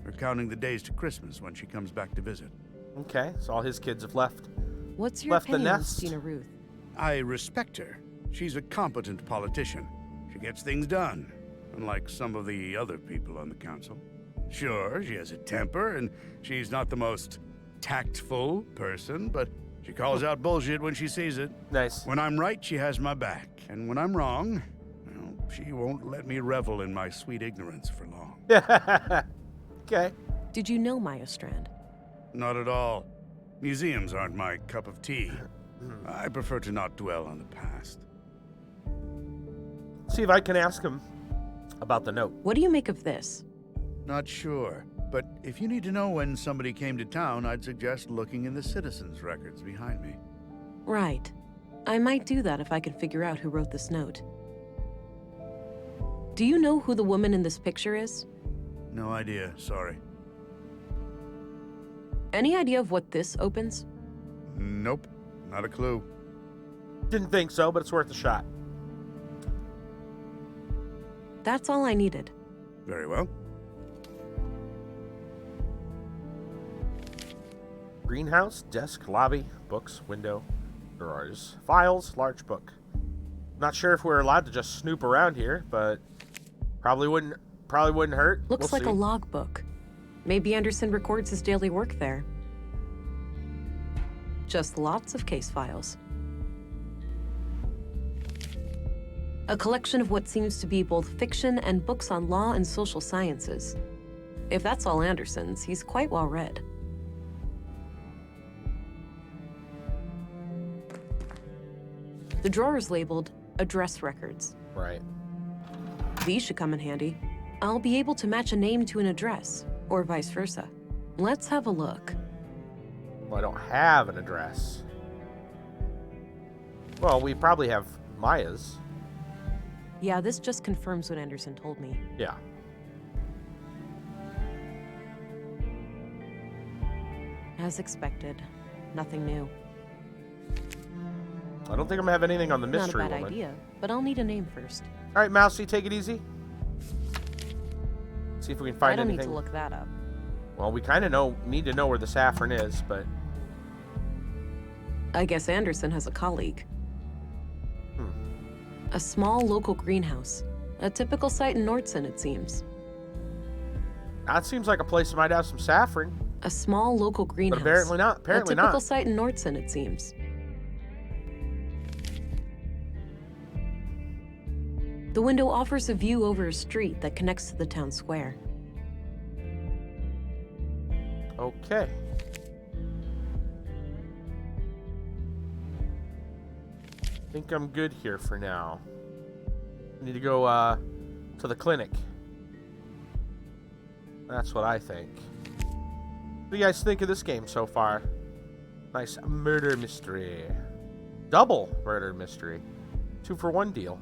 We're counting the days to Christmas when she comes back to visit. Okay, so all his kids have left. What's your Left the opinion of nest. Stina Ruth? I respect her. She's a competent politician. She gets things done, unlike some of the other people on the council. Sure, she has a temper, and she's not the most tactful person, but she calls out bullshit when she sees it. Nice. When I'm right, she has my back. And when I'm wrong, well, she won't let me revel in my sweet ignorance for long. Okay. Did you know Maya Strand? Not at all. Museums aren't my cup of tea. I prefer to not dwell on the past. See if I can ask him about the note. What do you make of this? Not sure, but if you need to know when somebody came to town, I'd suggest looking in the citizens' records behind me. Right. I might do that if I could figure out who wrote this note. Do you know who the woman in this picture is? No idea, sorry. Any idea of what this opens? Nope, not a clue. Didn't think so, but it's worth a shot. That's all I needed. Very well. Greenhouse, desk, lobby, books, window, drawers, files, large book. Not sure if we're allowed to just snoop around here, but probably wouldn't hurt. Looks We'll like see. a logbook. Maybe Anderson records his daily work there. Just lots of case files. A collection of what seems to be both fiction and books on law and social sciences. If that's all Anderson's, he's quite well read. The drawer is labeled Address Records. Right. These should come in handy. I'll be able to match a name to an address, or vice versa. Let's have a look. Well, I don't have an address. Well, we probably have Maya's. Yeah, this just confirms what Anderson told me. Yeah. As expected, nothing new. I don't think I'm gonna have anything on the mystery Not a bad woman. idea, but I'll need a name first. All right, Mousy, take it easy. See if we can find I don't anything. need to look that up. Well, we kind of need to know where the saffron is, but I guess Anderson has a colleague. A small local greenhouse. A typical site in Nordson, it seems. that seems like a place that might have some saffron. A small local greenhouse. But apparently not. Apparently a typical not. site in Nordson, it seems. The window offers a view over a street that connects to the town square. Okay. I think I'm good here for now. I need to go to the clinic. That's what I think. What do you guys think of this game so far? Nice murder mystery. Double murder mystery. 2-for-1 deal.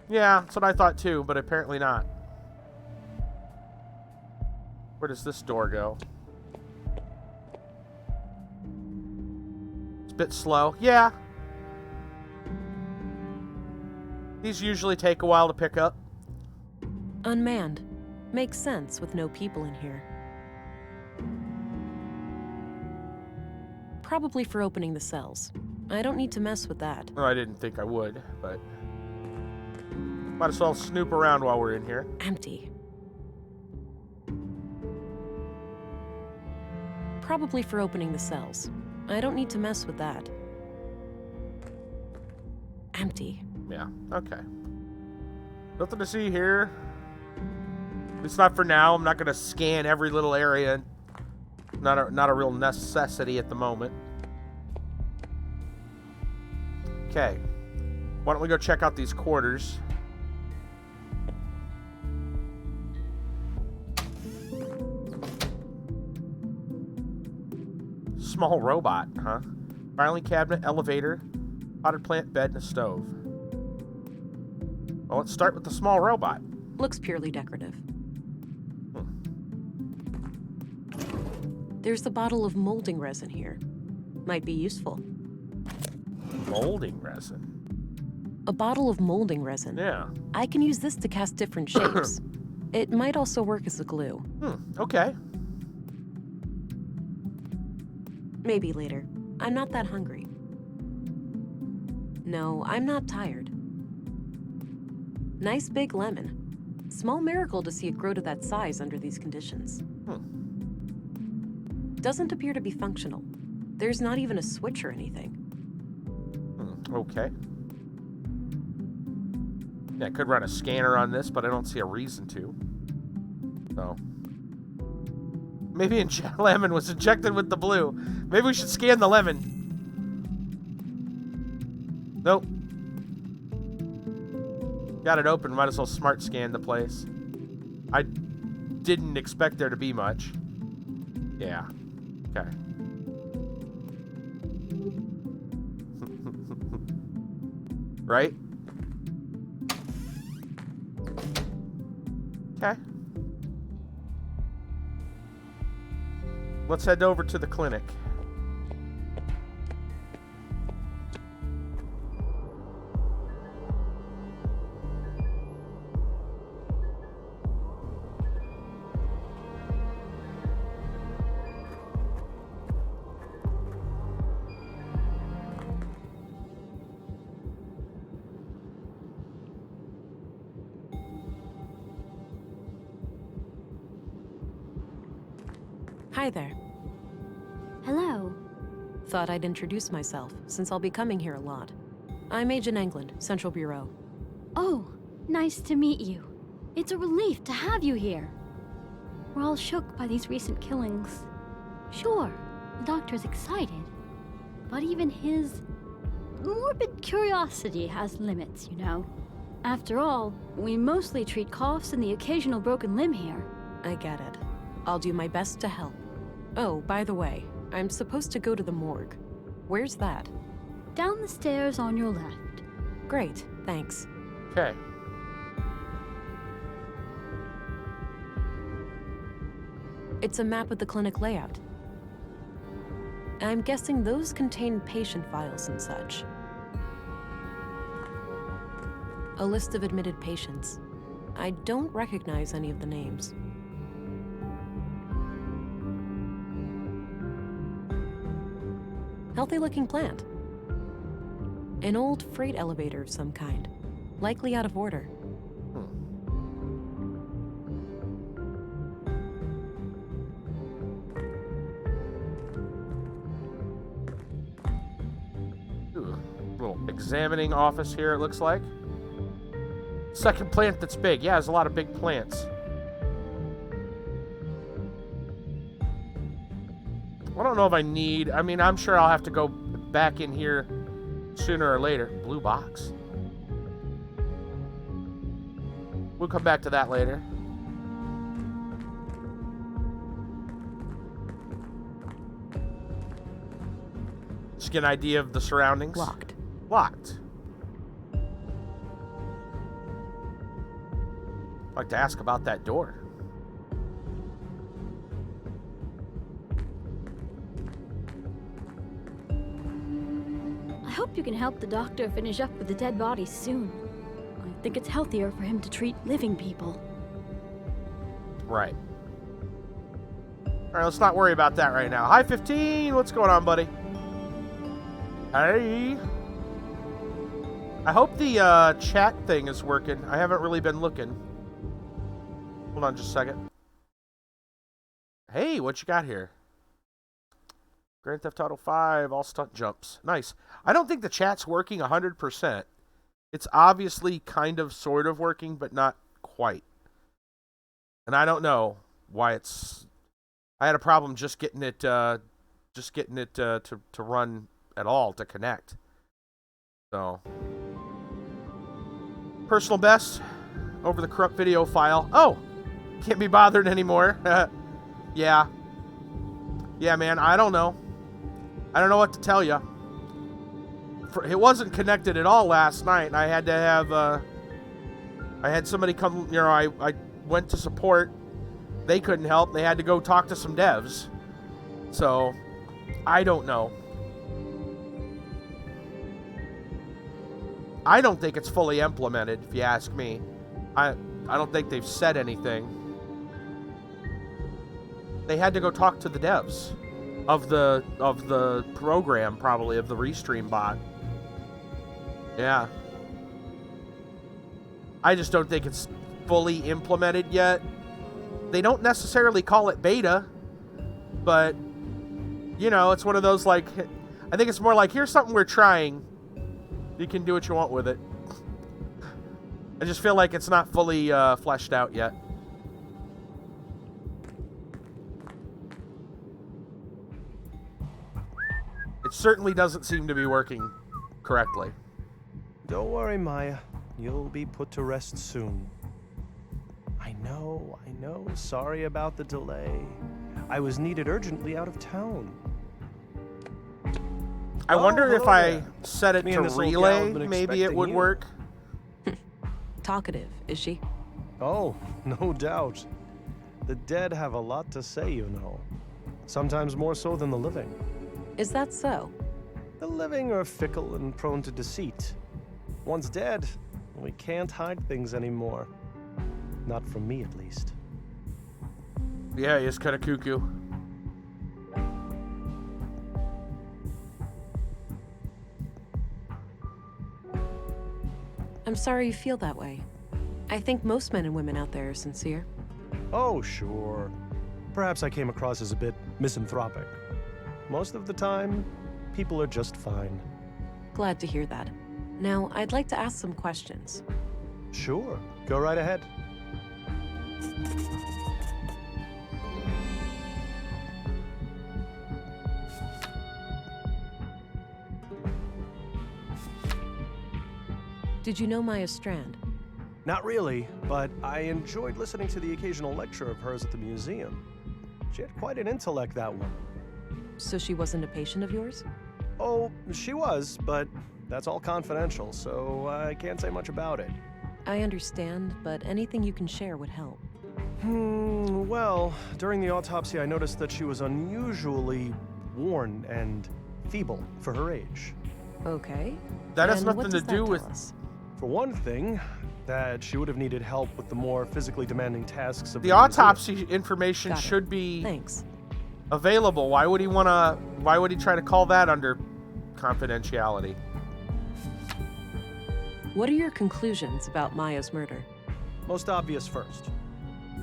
Yeah, that's what I thought too, but apparently not. Where does this door go? It's a bit slow. Yeah. These usually take a while to pick up. Unmanned. Makes sense with no people in here. Probably for opening the cells. I don't need to mess with that. Oh, I didn't think I would, but might as well snoop around while we're in here. Empty. Probably for opening the cells. I don't need to mess with that. Empty. Yeah, okay. Nothing to see here. It's not for now. I'm not going to scan every little area. Not a real necessity at the moment. Okay. Why don't we go check out these quarters? Small robot, huh? Filing cabinet, elevator, potted plant, bed, and a stove. Well, let's start with the small robot. Looks purely decorative. There's a bottle of molding resin here. Might be useful. Molding resin? A bottle of molding resin. Yeah. I can use this to cast different shapes. It might also work as a glue. Okay. Maybe later. I'm not that hungry. No, I'm not tired. Nice big lemon. Small miracle to see it grow to that size under these conditions. Doesn't appear to be functional. There's not even a switch or anything. Okay. Yeah, I could run a scanner on this, but I don't see a reason to. So. Maybe lemon was injected with the blue. Maybe we should scan the lemon. Nope. Got it open. Might as well smart scan the place. I didn't expect there to be much. Yeah. Okay. Right? Okay. Let's head over to the clinic. Hi there. Hello. Thought I'd introduce myself, since I'll be coming here a lot. I'm Agent England, Central Bureau. Oh, nice to meet you. It's a relief to have you here. We're all shook by these recent killings. Sure, the doctor's excited, but even his morbid curiosity has limits, you know. After all, we mostly treat coughs and the occasional broken limb here. I get it. I'll do my best to help. Oh, by the way, I'm supposed to go to the morgue. Where's that? Down the stairs on your left. Great, thanks. Okay. It's a map of the clinic layout. I'm guessing those contain patient files and such. A list of admitted patients. I don't recognize any of the names. Healthy-looking plant. An old freight elevator of some kind. Likely out of order. Ooh, little examining office here, it looks like. Second plant that's big. Yeah, there's a lot of big plants. I don't know if I need... I mean, I'm sure I'll have to go back in here sooner or later. Blue box. We'll come back to that later. Just get an idea of the surroundings. Locked. Locked. I'd like to ask about that door. I hope you can help the doctor finish up with the dead bodies soon. I think it's healthier for him to treat living people. Right. Alright, let's not worry about that right now. Hi, 15! What's going on, buddy? Hey! I hope the chat thing is working. I haven't really been looking. Hold on just a second. Hey, what you got here? Grand Theft Auto 5, all stunt jumps. Nice. I don't think the chat's working 100%. It's obviously kind of sort of working, but not quite. And I don't know why it's... I had a problem just getting it to run at all, to connect. So... Personal best over the corrupt video file. Oh, can't be bothered anymore. Yeah. Yeah, man, I don't know. I don't know what to tell you. It wasn't connected at all last night, and I had to have, I had somebody come, you know, I went to support. They couldn't help. They had to go talk to some devs. So, I don't know. I don't think it's fully implemented, if you ask me. I don't think they've said anything. They had to go talk to the devs of the program, probably, of the Restream bot. Yeah. I just don't think it's fully implemented yet. They don't necessarily call it beta, but, you know, it's one of those, like, I think it's more like, here's something we're trying. You can do what you want with it. I just feel like it's not fully fleshed out yet. It certainly doesn't seem to be working correctly. Don't worry, Maya. You'll be put to rest soon. I know. Sorry about the delay. I was needed urgently out of town. I wonder if hello I there. set it Me to and this old gal relay, have been maybe it expecting would you. work. Talkative, is she? Oh, no doubt. The dead have a lot to say, you know. Sometimes more so than the living. Is that so? The living are fickle and prone to deceit. Once dead, we can't hide things anymore. Not from me, at least. Yeah, he is kind of cuckoo. I'm sorry you feel that way. I think most men and women out there are sincere. Oh, sure. Perhaps I came across as a bit misanthropic. Most of the time, people are just fine. Glad to hear that. Now, I'd like to ask some questions. Sure, go right ahead. Did you know Maya Strand? Not really, but I enjoyed listening to the occasional lecture of hers at the museum. She had quite an intellect, that woman. So she wasn't a patient of yours? Oh, she was, but that's all confidential, so I can't say much about it. I understand, but anything you can share would help. Well, during the autopsy, I noticed that she was unusually worn and feeble for her age. Okay. That has And nothing what to does that do tell with... us? For one thing, that she would have needed help with the more physically demanding tasks of The museum. autopsy information Got it. should be Thanks. available. Why would he why would he try to call that under confidentiality? What are your conclusions about Maya's murder? Most obvious first.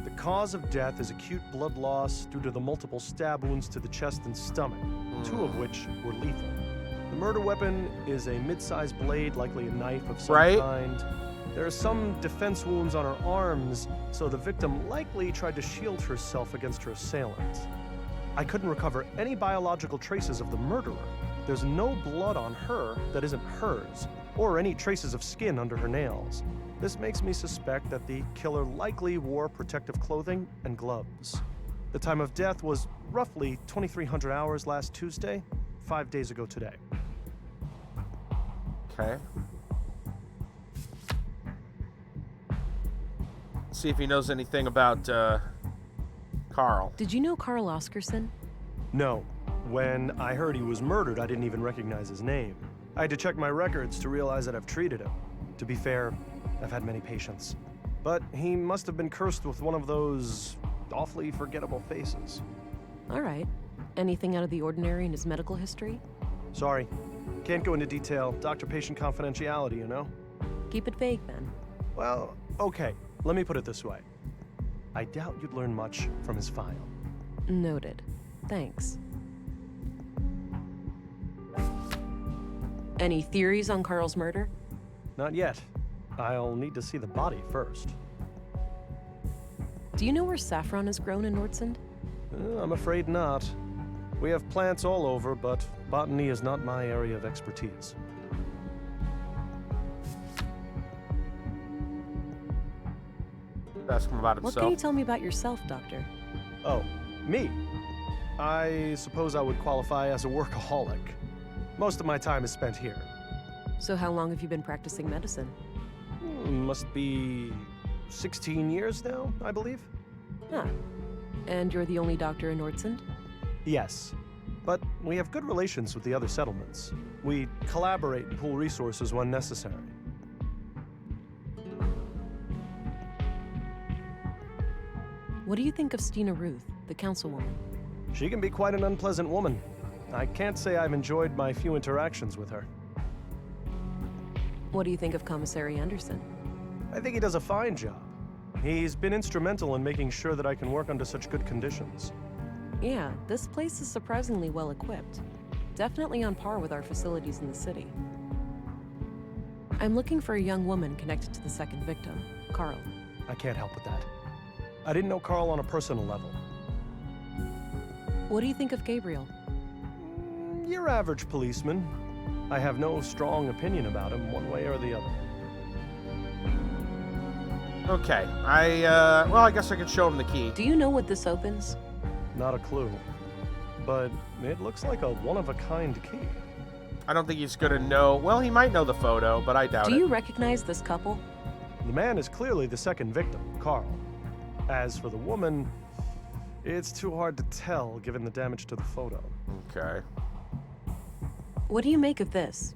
The cause of death is acute blood loss due to the multiple stab wounds to the chest and stomach, two of which were lethal. The murder weapon is a mid-sized blade, likely a knife of some Right. kind. There are some defense wounds on her arms, so the victim likely tried to shield herself against her assailant. I couldn't recover any biological traces of the murderer. There's no blood on her that isn't hers, or any traces of skin under her nails. This makes me suspect that the killer likely wore protective clothing and gloves. The time of death was roughly 2300 hours last Tuesday, 5 days ago today. Okay. See if he knows anything about Karl. Did you know Karl Oscarson? No. When I heard he was murdered, I didn't even recognize his name. I had to check my records to realize that I've treated him. To be fair, I've had many patients. But he must have been cursed with one of those awfully forgettable faces. All right. Anything out of the ordinary in his medical history? Sorry. Can't go into detail. Doctor-patient confidentiality, you know? Keep it vague, then. Well, okay. Let me put it this way. I doubt you'd learn much from his file. Noted. Thanks. Any theories on Karl's murder? Not yet. I'll need to see the body first. Do you know where saffron is grown in Nordsund? I'm afraid not. We have plants all over, but botany is not my area of expertise. Ask him about What himself. can you tell me about yourself, Doctor? Oh, me? I suppose I would qualify as a workaholic. Most of my time is spent here. So how long have you been practicing medicine? Must be 16 years now, I believe? Huh. And you're the only doctor in Nordsund? Yes. But we have good relations with the other settlements. We collaborate and pool resources when necessary. What do you think of Stina Ruth, the councilwoman? She can be quite an unpleasant woman. I can't say I've enjoyed my few interactions with her. What do you think of Commissary Anderson? I think he does a fine job. He's been instrumental in making sure that I can work under such good conditions. Yeah, this place is surprisingly well equipped. Definitely on par with our facilities in the city. I'm looking for a young woman connected to the second victim, Karl. I can't help with that. I didn't know Karl on a personal level. What do you think of Gabriel? Your average policeman. I have no strong opinion about him one way or the other. Okay, well, I guess I could show him the key. Do you know what this opens? Not a clue. But it looks like a one-of-a-kind key. I don't think he's gonna know. Well, he might know the photo, but I doubt it. Do you recognize this couple? The man is clearly the second victim, Karl. As for the woman, it's too hard to tell given the damage to the photo. Okay. What do you make of this?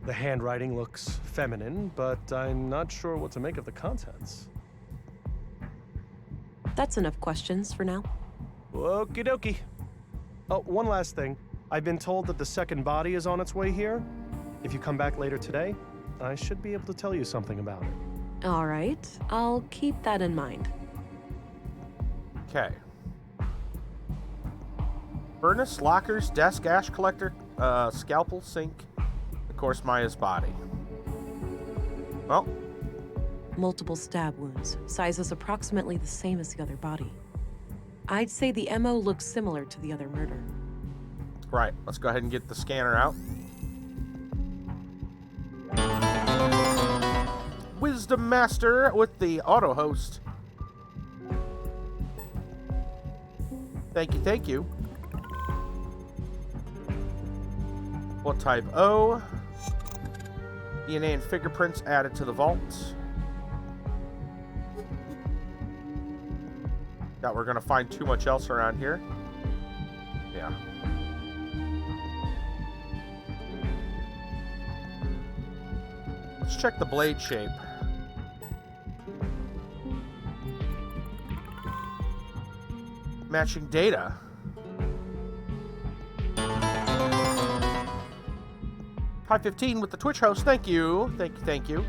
The handwriting looks feminine, but I'm not sure what to make of the contents. That's enough questions for now. Okie dokie. Oh, one last thing. I've been told that the second body is on its way here. If you come back later today, I should be able to tell you something about it. All right, I'll keep that in mind. Okay. Furnace, lockers, desk, ash collector, scalpel, sink, of course, Maya's body. Well, Multiple stab wounds, sizes approximately the same as the other body. I'd say the MO looks similar to the other murder. right, let's go ahead and get the scanner out. Wisdom Master with the auto host. Thank you, thank you. What type? O. DNA and fingerprints added to the vault. Doubt we're gonna find too much else around here. Yeah. Let's check the blade shape. Matching data. Hi 15 with the Twitch host. Thank you. Thank you. Thank you.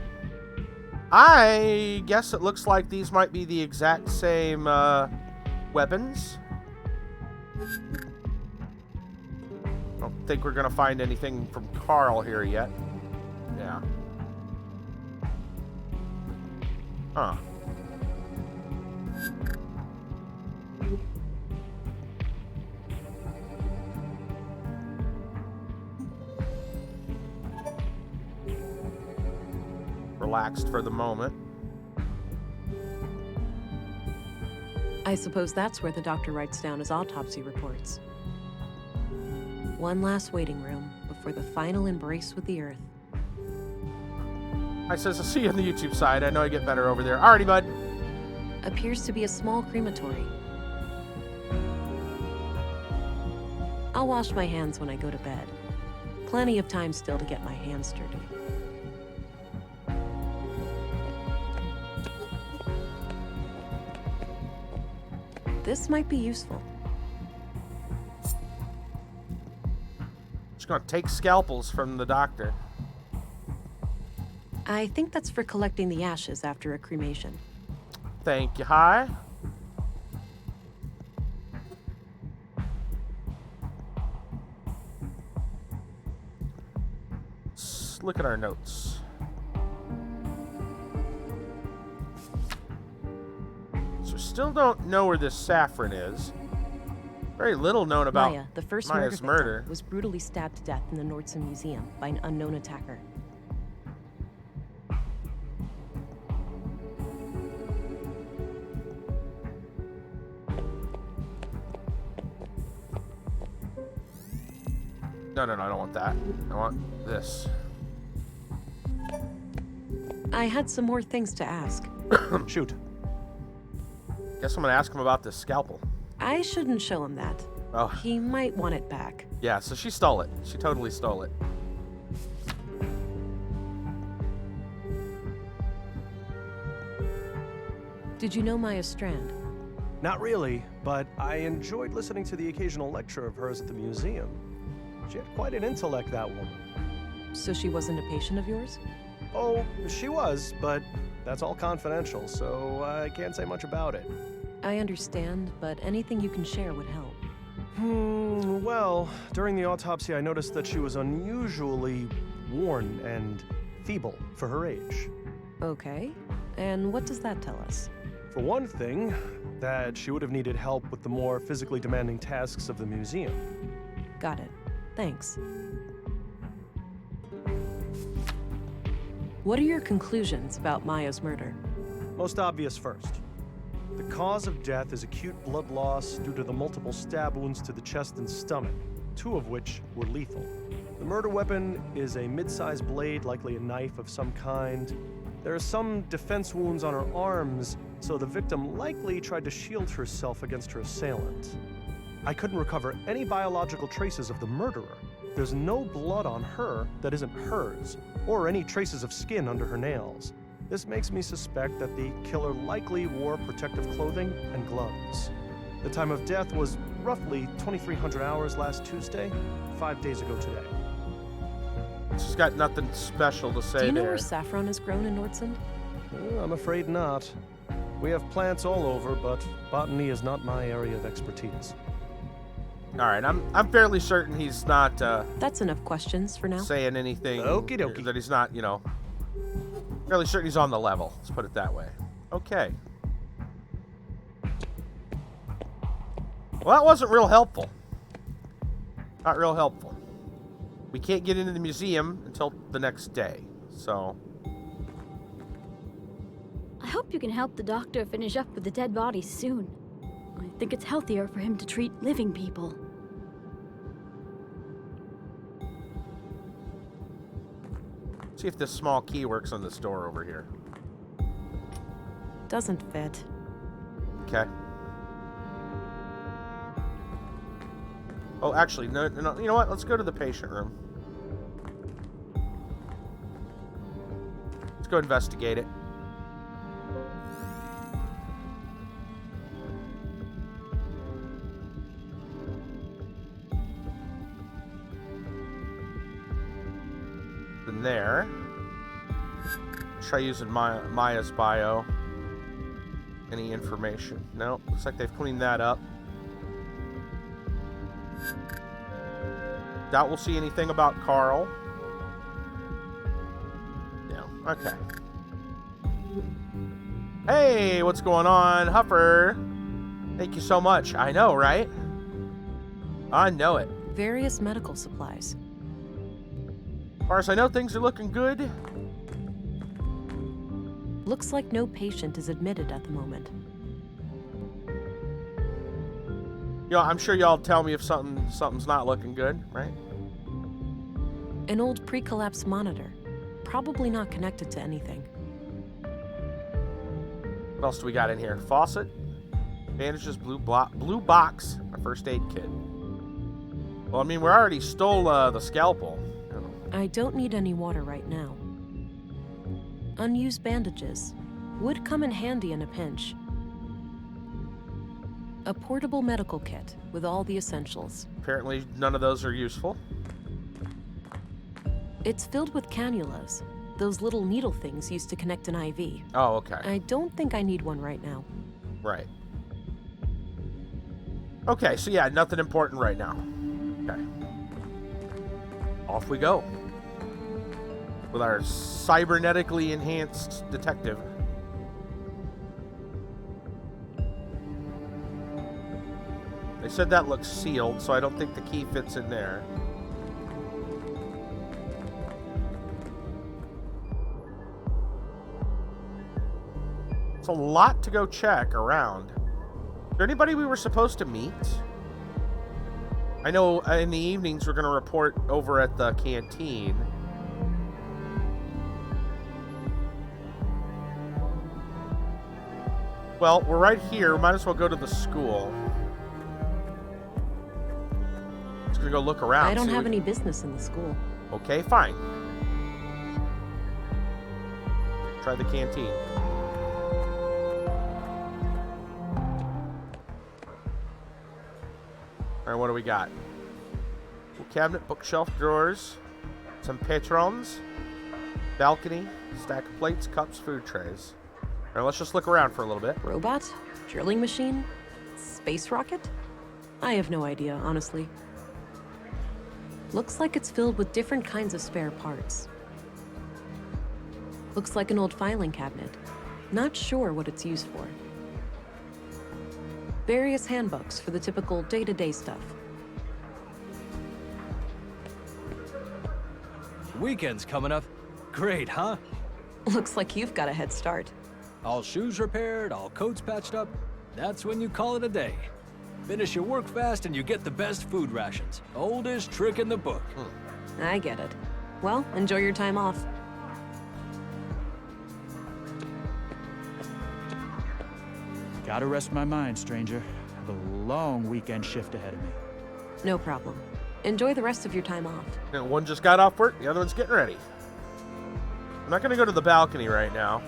I guess it looks like these might be the exact same weapons. I don't think we're going to find anything from Karl here yet. Yeah. Huh. Relaxed for the moment. I suppose that's where the doctor writes down his autopsy reports. One last waiting room before the final embrace with the earth. I says, I'll see you on the YouTube side. I know I get better over there. Alrighty, bud. Appears to be a small crematory. I'll wash my hands when I go to bed. Plenty of time still to get my hands dirty. This might be useful. Just gonna take scalpels from the doctor. I think that's for collecting the ashes after a cremation. Thank you. Hi. Let's look at our notes. So still don't know where this saffron is. Very little known about Maya, the first Maya's murder murder. victim, was brutally stabbed to death in the Nordsund Museum by an unknown attacker. No, I don't want that. I want this. I had some more things to ask. Shoot. Guess I'm gonna ask him about this scalpel. I shouldn't show him that. Oh. He might want it back. Yeah, so she stole it. She totally stole it. Did you know Maya Strand? Not really, but I enjoyed listening to the occasional lecture of hers at the museum. She had quite an intellect, that woman. So she wasn't a patient of yours? Oh, she was, but that's all confidential, so I can't say much about it. I understand, but anything you can share would help. Well, during the autopsy, I noticed that she was unusually worn and feeble for her age. Okay. And what does that tell us? For one thing, that she would have needed help with the more physically demanding tasks of the museum. Got it. Thanks. What are your conclusions about Maya's murder? Most obvious first. The cause of death is acute blood loss due to the multiple stab wounds to the chest and stomach, 2 of which were lethal. The murder weapon is a mid-sized blade, likely a knife of some kind. There are some defense wounds on her arms, so the victim likely tried to shield herself against her assailant. I couldn't recover any biological traces of the murderer. There's no blood on her that isn't hers, or any traces of skin under her nails. This makes me suspect that the killer likely wore protective clothing and gloves. The time of death was roughly 2300 hours last Tuesday, 5 days ago today. She's got nothing special to say Do you know there. where saffron is grown in Nordsund? I'm afraid not. We have plants all over, but botany is not my area of expertise. All right, I'm fairly certain he's not That's enough questions for now. saying anything. Okie dokie. That he's not, fairly certain he's on the level. Let's put it that way. Okay. Well, that wasn't real helpful. Not real helpful. We can't get into the museum until the next day, so... I hope you can help the doctor finish up with the dead bodies soon. I think it's healthier for him to treat living people. See if this small key works on this door over here. Doesn't fit. Okay. Oh, actually, no, you know what? Let's go to the patient room. Let's go investigate it. Then there. Try using Maya's bio. Any information? No, looks like they've cleaned that up. Doubt we'll see anything about Karl. No. Okay. Hey, what's going on, Huffer? Thank you so much. I know, right? I know it. Various medical supplies. As far as I know, things are looking good. Looks like no patient is admitted at the moment. I'm sure y'all tell me if something's not looking good, right? An old pre-collapse monitor. Probably not connected to anything. What else do we got in here? Faucet, bandages, blue box, a first aid kit. Well, I mean, we already stole the scalpel. I don't need any water right now. Unused bandages. Would come in handy in a pinch. A portable medical kit with all the essentials. Apparently, none of those are useful. It's filled with cannulas. Those little needle things used to connect an IV. Oh, okay. I don't think I need one right now. Right. Okay, so yeah, nothing important right now. Okay. Off we go. With our cybernetically enhanced detective. They said that looks sealed, so I don't think the key fits in there. It's a lot to go check around. Is there anybody we were supposed to meet? I know in the evenings we're going to report over at the canteen. Well, we're right here. Might as well go to the school. Just going to go look around. I don't have any business in the school. Okay, fine. Try the canteen. Alright, what do we got? Cabinet, bookshelf, drawers, some patrons, balcony, stack of plates, cups, food trays. Alright, let's just look around for a little bit. Robot? Drilling machine? Space rocket? I have no idea, honestly. Looks like it's filled with different kinds of spare parts. Looks like an old filing cabinet. Not sure what it's used for. Various handbooks for the typical day-to-day stuff. Weekend's coming up. Great, huh? Looks like you've got a head start. All shoes repaired, all coats patched up. That's when you call it a day. Finish your work fast and you get the best food rations. Oldest trick in the book. I get it. Well, enjoy your time off. Gotta rest my mind, stranger. I have a long weekend shift ahead of me. No problem. Enjoy the rest of your time off. And one just got off work, the other one's getting ready. I'm not going to go to the balcony right now.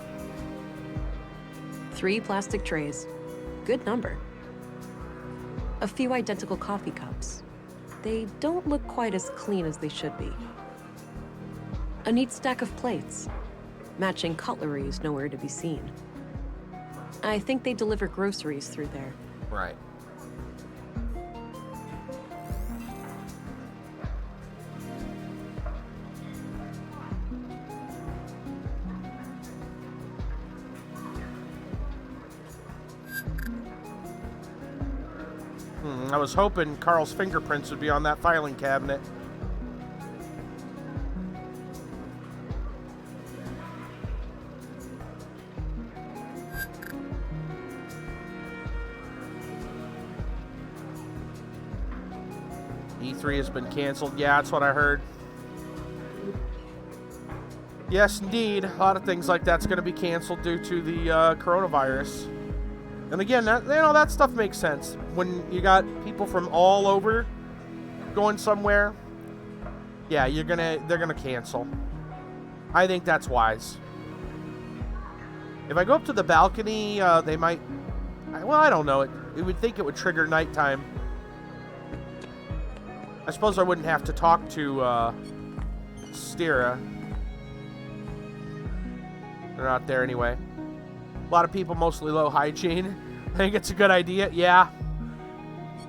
3 plastic trays. Good number. A few identical coffee cups. They don't look quite as clean as they should be. A neat stack of plates. Matching cutlery is nowhere to be seen. I think they deliver groceries through there. Right. I was hoping Karl's fingerprints would be on that filing cabinet. E3 has been canceled. Yeah, that's what I heard. Yes, indeed. A lot of things like that's going to be canceled due to the coronavirus. And again, that stuff makes sense. When you got people from all over going somewhere, yeah, they're gonna cancel. I think that's wise. If I go up to the balcony, they might. Well, I don't know. It would think it would trigger nighttime. I suppose I wouldn't have to talk to Stira. They're not there anyway. A lot of people, mostly low hygiene. I think it's a good idea. Yeah.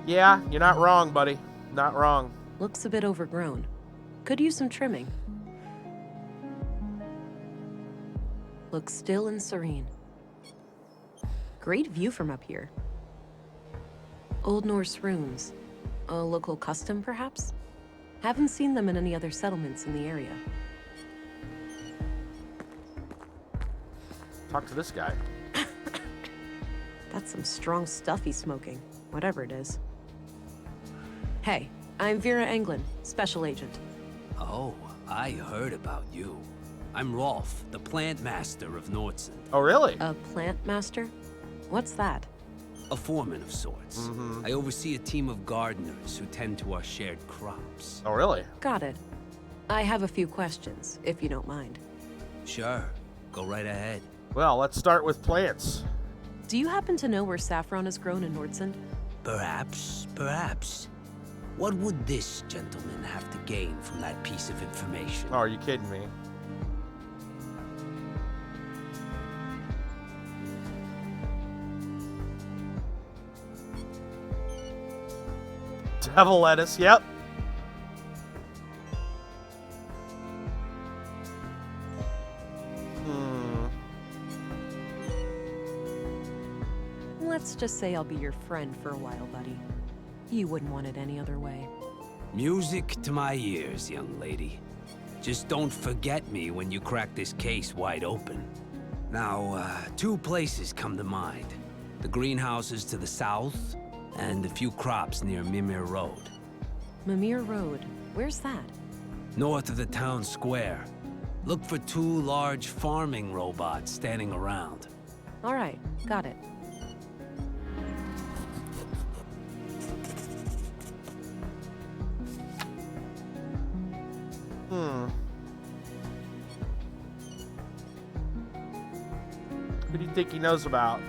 Yeah, you're not wrong, buddy. Not wrong. Looks a bit overgrown. Could use some trimming. Looks still and serene. Great view from up here. Old Norse runes. A local custom, perhaps? Haven't seen them in any other settlements in the area. Talk to this guy. That's some strong stuff he's smoking, whatever it is. Hey, I'm Vera Englund, Special Agent. Oh, I heard about you. I'm Rolf, the plant master of Nordson. Oh, really? A plant master? What's that? A foreman of sorts. I oversee a team of gardeners who tend to our shared crops. Oh, really? Got it. I have a few questions, if you don't mind. Sure, go right ahead. Well, let's start with plants. Do you happen to know where saffron is grown in Nordsund? Perhaps, perhaps. What would this gentleman have to gain from that piece of information? Oh, are you kidding me? Devil lettuce, yep. Let's just say I'll be your friend for a while, buddy. You wouldn't want it any other way. Music to my ears, young lady. Just don't forget me when you crack this case wide open. Now, 2 places come to mind. The greenhouses to the south, and a few crops near Mimir Road. Aamir Road. Where's that? North of the town square. Look for 2 large farming robots standing around. All right, got it. Who do you think he knows about?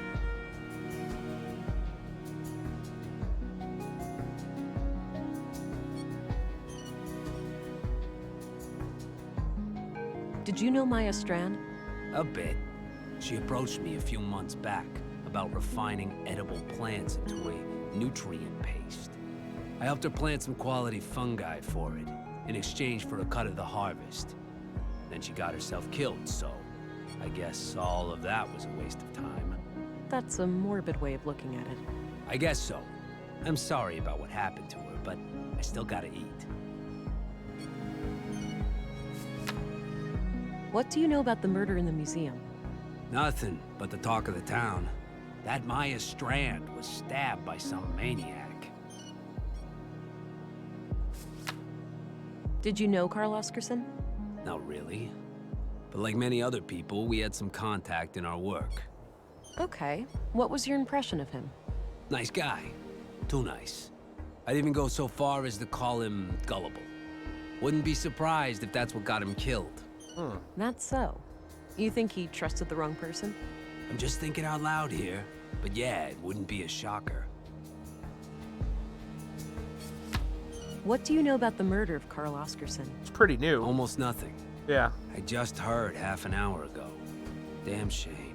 Did you know Maya Strand? A bit. She approached me a few months back about refining edible plants into a nutrient paste. I helped her plant some quality fungi for it, in exchange for a cut of the harvest. Then she got herself killed, so I guess all of that was a waste of time. That's a morbid way of looking at it. I guess so. I'm sorry about what happened to her, but I still gotta eat. What do you know about the murder in the museum? Nothing but the talk of the town. That Maya Strand was stabbed by some maniac. Did you know Karl Oscarson? Not really. But like many other people, we had some contact in our work. Okay. What was your impression of him? Nice guy. Too nice. I'd even go so far as to call him gullible. Wouldn't be surprised if that's what got him killed. That's so. You think he trusted the wrong person? I'm just thinking out loud here. But yeah, it wouldn't be a shocker. What do you know about the murder of Karl Oscarson? It's pretty new. Almost nothing. Yeah. I just heard half an hour ago. Damn shame.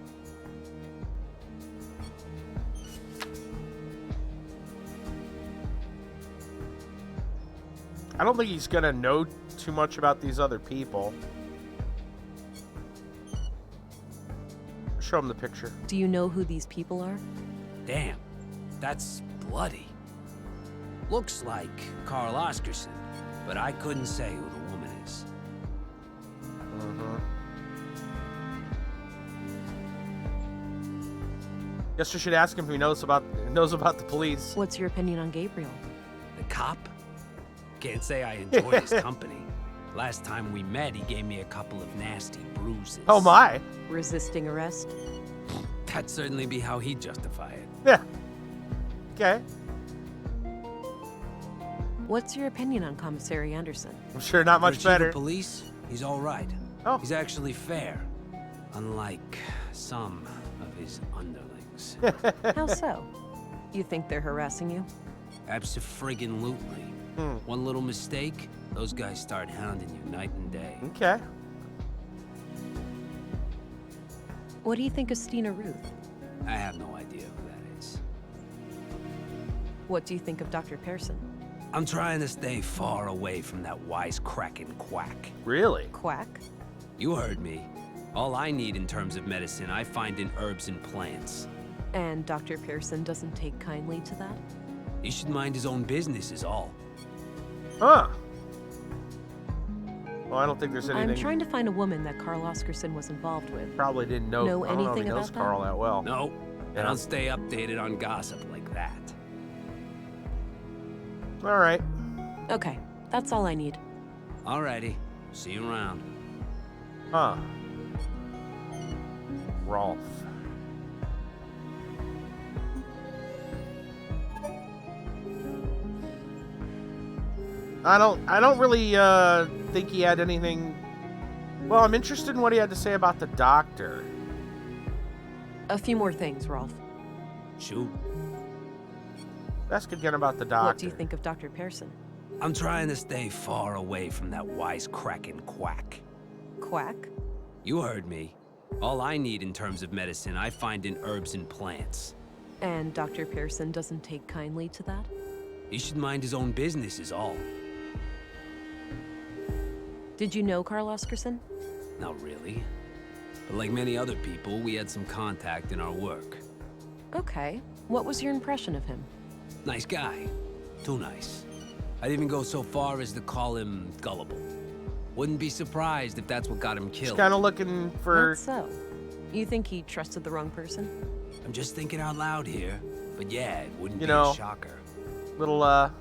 I don't think he's gonna know too much about these other people. Show him the picture. Do you know who these people are? Damn, that's bloody. Looks like Karl Oscarson, but I couldn't say who the woman is. Guess we should ask him if he knows about the police. What's your opinion on Gabriel? The cop? Can't say I enjoy his company. Last time we met, he gave me a couple of nasty bruises. Oh my! Resisting arrest? That'd certainly be how he'd justify it. Yeah. Okay. What's your opinion on Commissary Anderson? I'm sure not much For the chief of better. Police, he's all right. Oh. He's actually fair, unlike some of his underlings. How so? You think they're harassing you? Abso-friggin-lutely. One little mistake, those guys start hounding you night and day. Okay. What do you think of Stina Ruth? I have no idea who that is. What do you think of Dr. Pearson? I'm trying to stay far away from that wisecracking quack. Really? Quack? You heard me. All I need in terms of medicine, I find in herbs and plants. And Dr. Pearson doesn't take kindly to that? He should mind his own business is all. Huh. Well, I don't think there's anything. I'm trying to find a woman that Karl Oscarson was involved with. Probably didn't know. Know I don't know if anything he knows about that? Karl that well. No, Yeah. I don't stay updated on gossip like that. All right. Okay, that's all I need. Alrighty, see you around. Huh. Rolf. I don't really think he had anything. Well, I'm interested in what he had to say about the doctor. A few more things, Rolf. Shoot. Ask again about the doctor. What do you think of Dr. Pearson? I'm trying to stay far away from that wisecracking quack. Quack? You heard me. All I need in terms of medicine, I find in herbs and plants. And Dr. Pearson doesn't take kindly to that? He should mind his own business is all. Did you know Karl Oscarson? Not really. But like many other people, we had some contact in our work. Okay. What was your impression of him? Nice guy. Too nice. I'd even go so far as to call him gullible. Wouldn't be surprised if that's what got him killed. He's kind of looking for. Not so. You think he trusted the wrong person? I'm just thinking out loud here. But yeah, it wouldn't You be know, a shocker. Little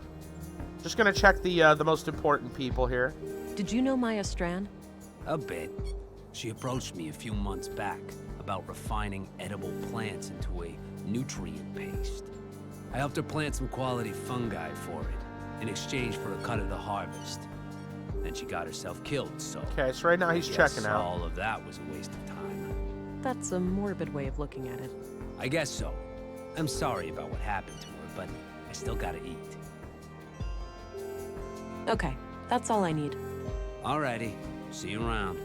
Just gonna check the most important people here. Did you know Maya Strand? A bit. She approached me a few months back about refining edible plants into a nutrient paste. I helped her plant some quality fungi for it in exchange for a cut of the harvest. Then she got herself killed, so... Okay, so right now he's checking out. All of that was a waste of time. That's a morbid way of looking at it. I guess so. I'm sorry about what happened to her, but I still gotta eat. Okay, that's all I need. Alrighty. See you around.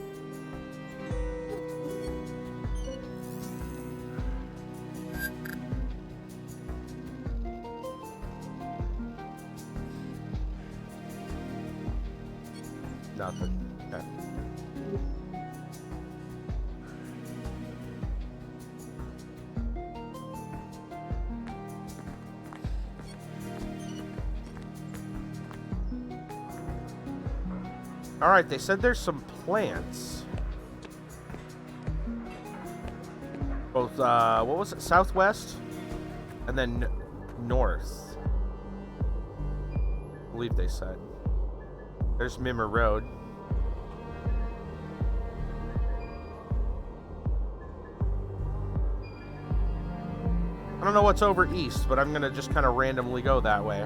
Nothing. Okay. All right, they said there's some plants. Both, what was it? Southwest? And then north. I believe they said. There's Mimmer Road. I don't know what's over east, but I'm gonna just kind of randomly go that way.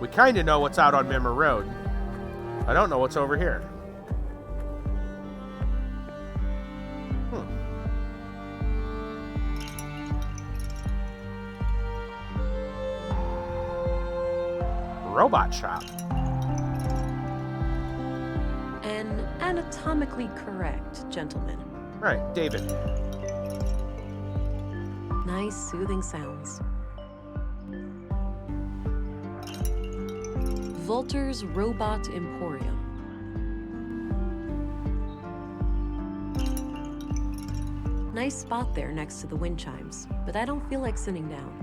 We kind of know what's out on Mimmer Road. I don't know what's over here. Robot shop. An anatomically correct gentleman. Right, David. Nice, soothing sounds. Volter's Robot Emporium. Nice spot there next to the wind chimes, but I don't feel like sitting down.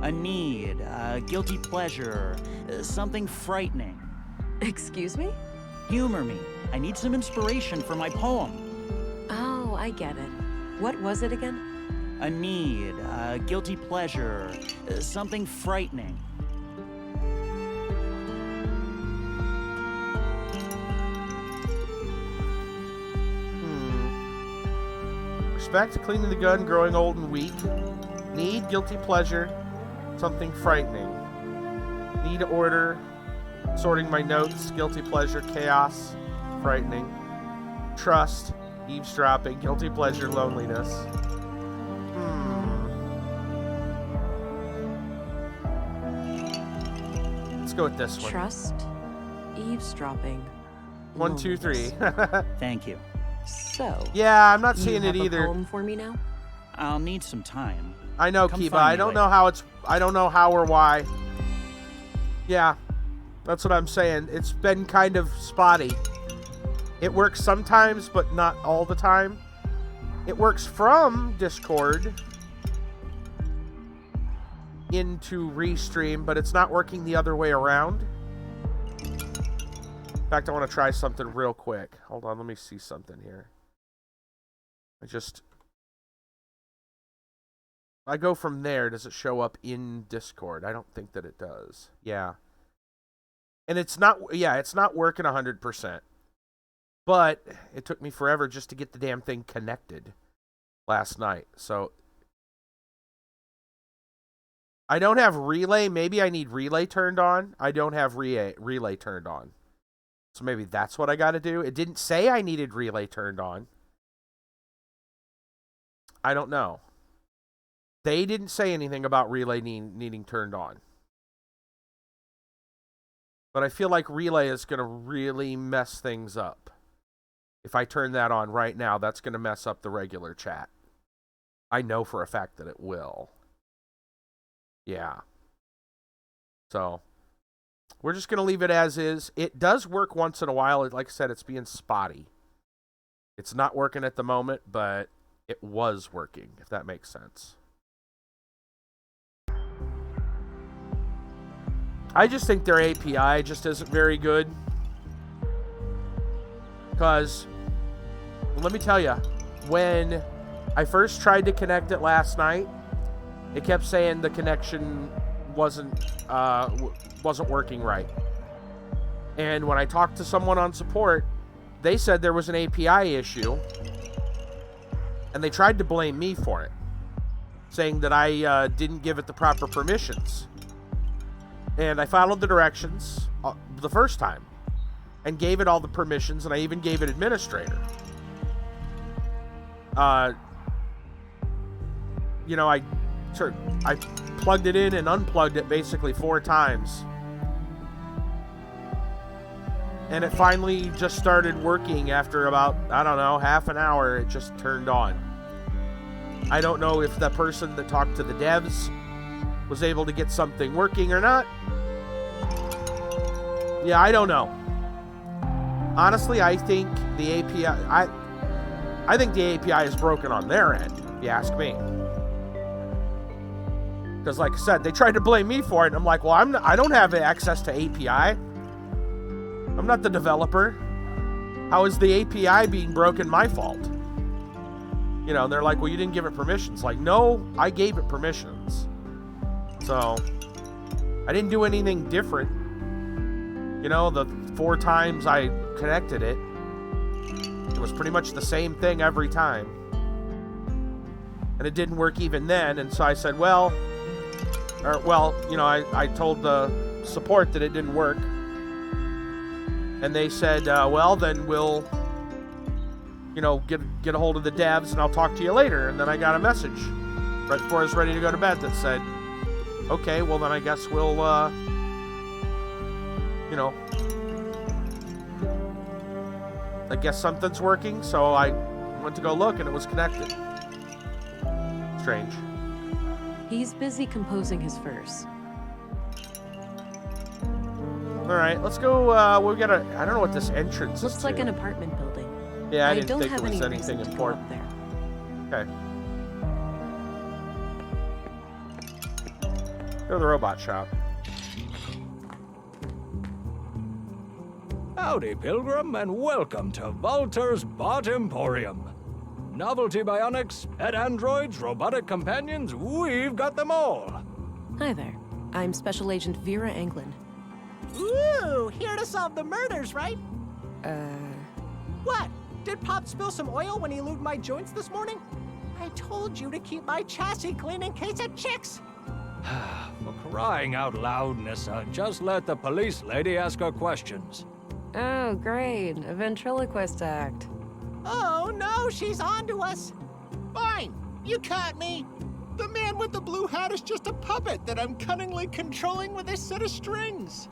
A need, a guilty pleasure, something frightening. Excuse me? Humor me. I need some inspiration for my poem. Oh, I get it. What was it again? A need, a guilty pleasure, something frightening. Respect, cleaning the gun, growing old and weak. Need, guilty pleasure, something frightening. Need, order, sorting my notes, guilty pleasure, chaos, frightening. Trust, eavesdropping, guilty pleasure, loneliness. Let's go with this one. Trust, eavesdropping. 1, 2, 3. Thank you. So. Yeah, I'm not seeing you it have either. A poem for me now? I'll need some time. I know, Come Kiba. find I me don't later. know how it's. I don't know how or why. Yeah, that's what I'm saying. It's been kind of spotty. It works sometimes, but not all the time. It works from Discord into Restream, but it's not working the other way around. In fact, I want to try something real quick. Hold on, let me see something here. I go from there, does it show up in Discord? I don't think that it does. Yeah. And it's not working 100%. But it took me forever just to get the damn thing connected last night. So I don't have relay. Maybe I need relay turned on. I don't have relay turned on. So maybe that's what I got to do. It didn't say I needed relay turned on. I don't know. They didn't say anything about relay needing turned on. But I feel like relay is going to really mess things up. If I turn that on right now, that's going to mess up the regular chat. I know for a fact that it will. Yeah. So, we're just going to leave it as is. It does work once in a while. Like I said, it's being spotty. It's not working at the moment, but it was working, if that makes sense. I just think their API just isn't very good. Because, let me tell you, when I first tried to connect it last night. It kept saying the connection wasn't working right. And when I talked to someone on support, they said there was an API issue, and they tried to blame me for it, saying that I didn't give it the proper permissions. And I followed the directions the first time and gave it all the permissions, and I even gave it administrator. You know, I plugged it in and unplugged it basically 4 times. And it finally just started working after about, I don't know, half an hour. It just turned on. I don't know if the person that talked to the devs was able to get something working or not. Yeah, I don't know. Honestly, I think the API... I think the API is broken on their end, if you ask me. Because like I said, they tried to blame me for it, and I'm like, well, I don't have access to API. I'm not the developer. How is the API being broken my fault? You know, they're like, well, you didn't give it permissions. Like, no, I gave it permissions. So, I didn't do anything different. You know, the 4 times I connected it, it was pretty much the same thing every time. And it didn't work even then, and so I said, well, you know, I told the support that it didn't work. And they said, well, then we'll, you know, get a hold of the devs and I'll talk to you later. And then I got a message right before I was ready to go to bed that said, okay, well then I guess we'll, you know, I guess something's working. So I went to go look and it was connected. Strange. He's busy composing his verse. All right, let's go. We got a. I don't know what this entrance Looks is. like to. an apartment building. Yeah, I don't didn't think have there was any anything reason to go important. up there. Okay. Go to the robot shop. Howdy, Pilgrim, and welcome to Walter's Bot Emporium. Novelty bionics, pet androids, robotic companions, we've got them all. Hi there. I'm Special Agent Vera Anglin. Ooh, here to solve the murders, right? Uh... What? Did Pop spill some oil when he lubed my joints this morning? I told you to keep my chassis clean in case of chicks. For crying out loud, Nissa, just let the police lady ask her questions. Oh, great. A ventriloquist act. Oh, no, she's on to us. Fine, you caught me. The man with the blue hat is just a puppet that I'm cunningly controlling with a set of strings.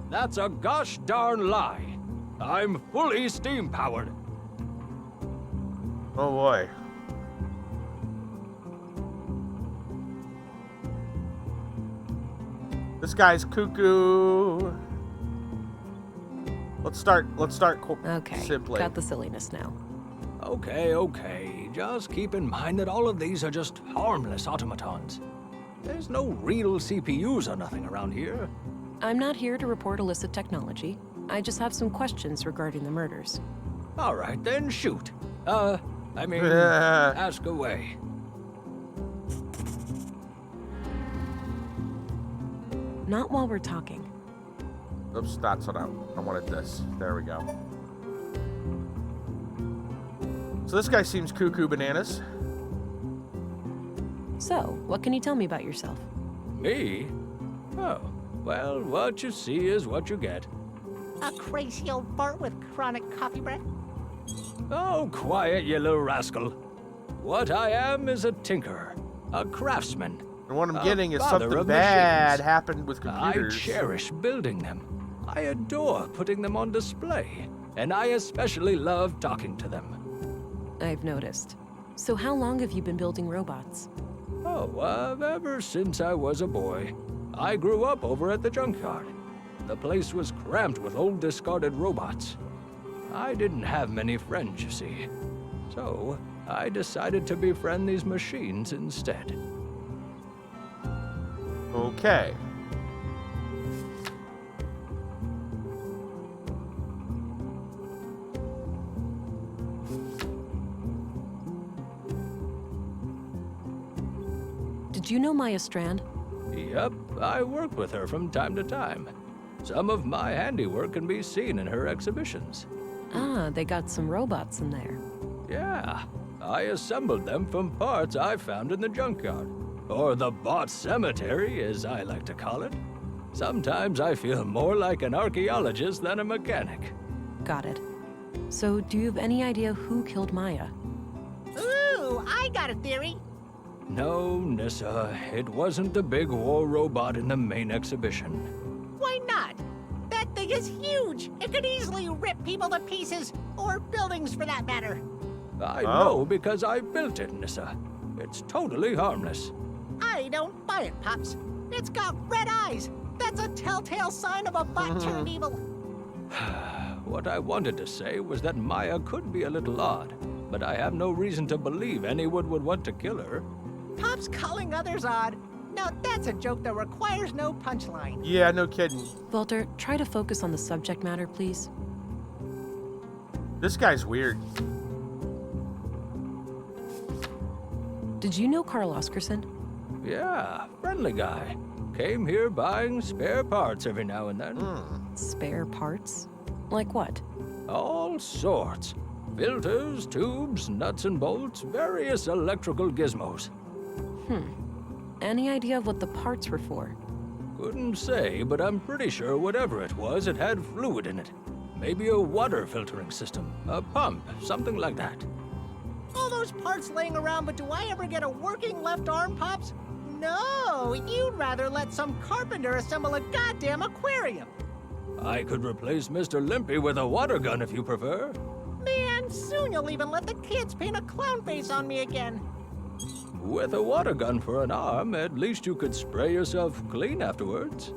That's a gosh darn lie. I'm fully steam-powered. Oh boy. This guy's cuckoo. Let's start Okay, simply. got the silliness now. Okay. Just keep in mind that all of these are just harmless automatons. There's no real CPUs or nothing around here. I'm not here to report illicit technology. I just have some questions regarding the murders. All right, then shoot. Ask away. Not while we're talking. Oops, that's what I wanted this. There we go. So this guy seems cuckoo bananas. So, what can you tell me about yourself? Me? Oh, well, what you see is what you get. A crazy old fart with chronic coffee breath? Oh, quiet, you little rascal. What I am is a tinkerer, a craftsman. And what I'm getting is father something of bad machines. happened with computers. I cherish building them. I adore putting them on display. And I especially love talking to them. I've noticed. So how long have you been building robots? Oh, ever since I was a boy. I grew up over at the junkyard. The place was crammed with old discarded robots. I didn't have many friends, you see. So, I decided to befriend these machines instead. Okay. Did you know Maya Strand? Yep, I work with her from time to time. Some of my handiwork can be seen in her exhibitions. Ah, they got some robots in there. Yeah, I assembled them from parts I found in the junkyard. Or the bot cemetery, as I like to call it. Sometimes I feel more like an archaeologist than a mechanic. Got it. So, do you have any idea who killed Maya? Ooh, I got a theory. No, Nissa, it wasn't the big war robot in the main exhibition. Why not? That thing is huge. It could easily rip people to pieces, or buildings for that matter. I know because I built it, Nissa. It's totally harmless. I don't buy it, Pops. It's got red eyes. That's a telltale sign of a bot turned evil. What I wanted to say was that Maya could be a little odd, but I have no reason to believe anyone would want to kill her. Pops calling others odd. Now that's a joke that requires no punchline. Yeah, no kidding. Walter, try to focus on the subject matter, please. This guy's weird. Did you know Karl Oscarson? Yeah, friendly guy. Came here buying spare parts every now and then. Spare parts? Like what? All sorts. Filters, tubes, nuts and bolts, various electrical gizmos. Any idea of what the parts were for? Couldn't say, but I'm pretty sure whatever it was, it had fluid in it. Maybe a water filtering system, a pump, something like that. All those parts laying around, but do I ever get a working left arm, Pops? No, you'd rather let some carpenter assemble a goddamn aquarium. I could replace Mr. Limpy with a water gun if you prefer. Man, soon you'll even let the kids paint a clown face on me again. With a water gun for an arm, at least you could spray yourself clean afterwards.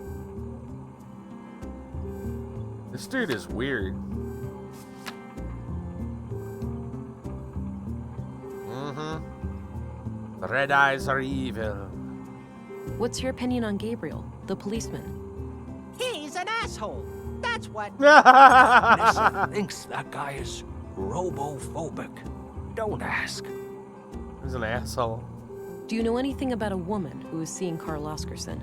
This dude is weird. The red eyes are evil. What's your opinion on Gabriel, the policeman? He's an asshole. That's what. Nissa thinks that guy is robophobic. Don't ask. He's an asshole. Do you know anything about a woman who was seeing Karl Oscarson?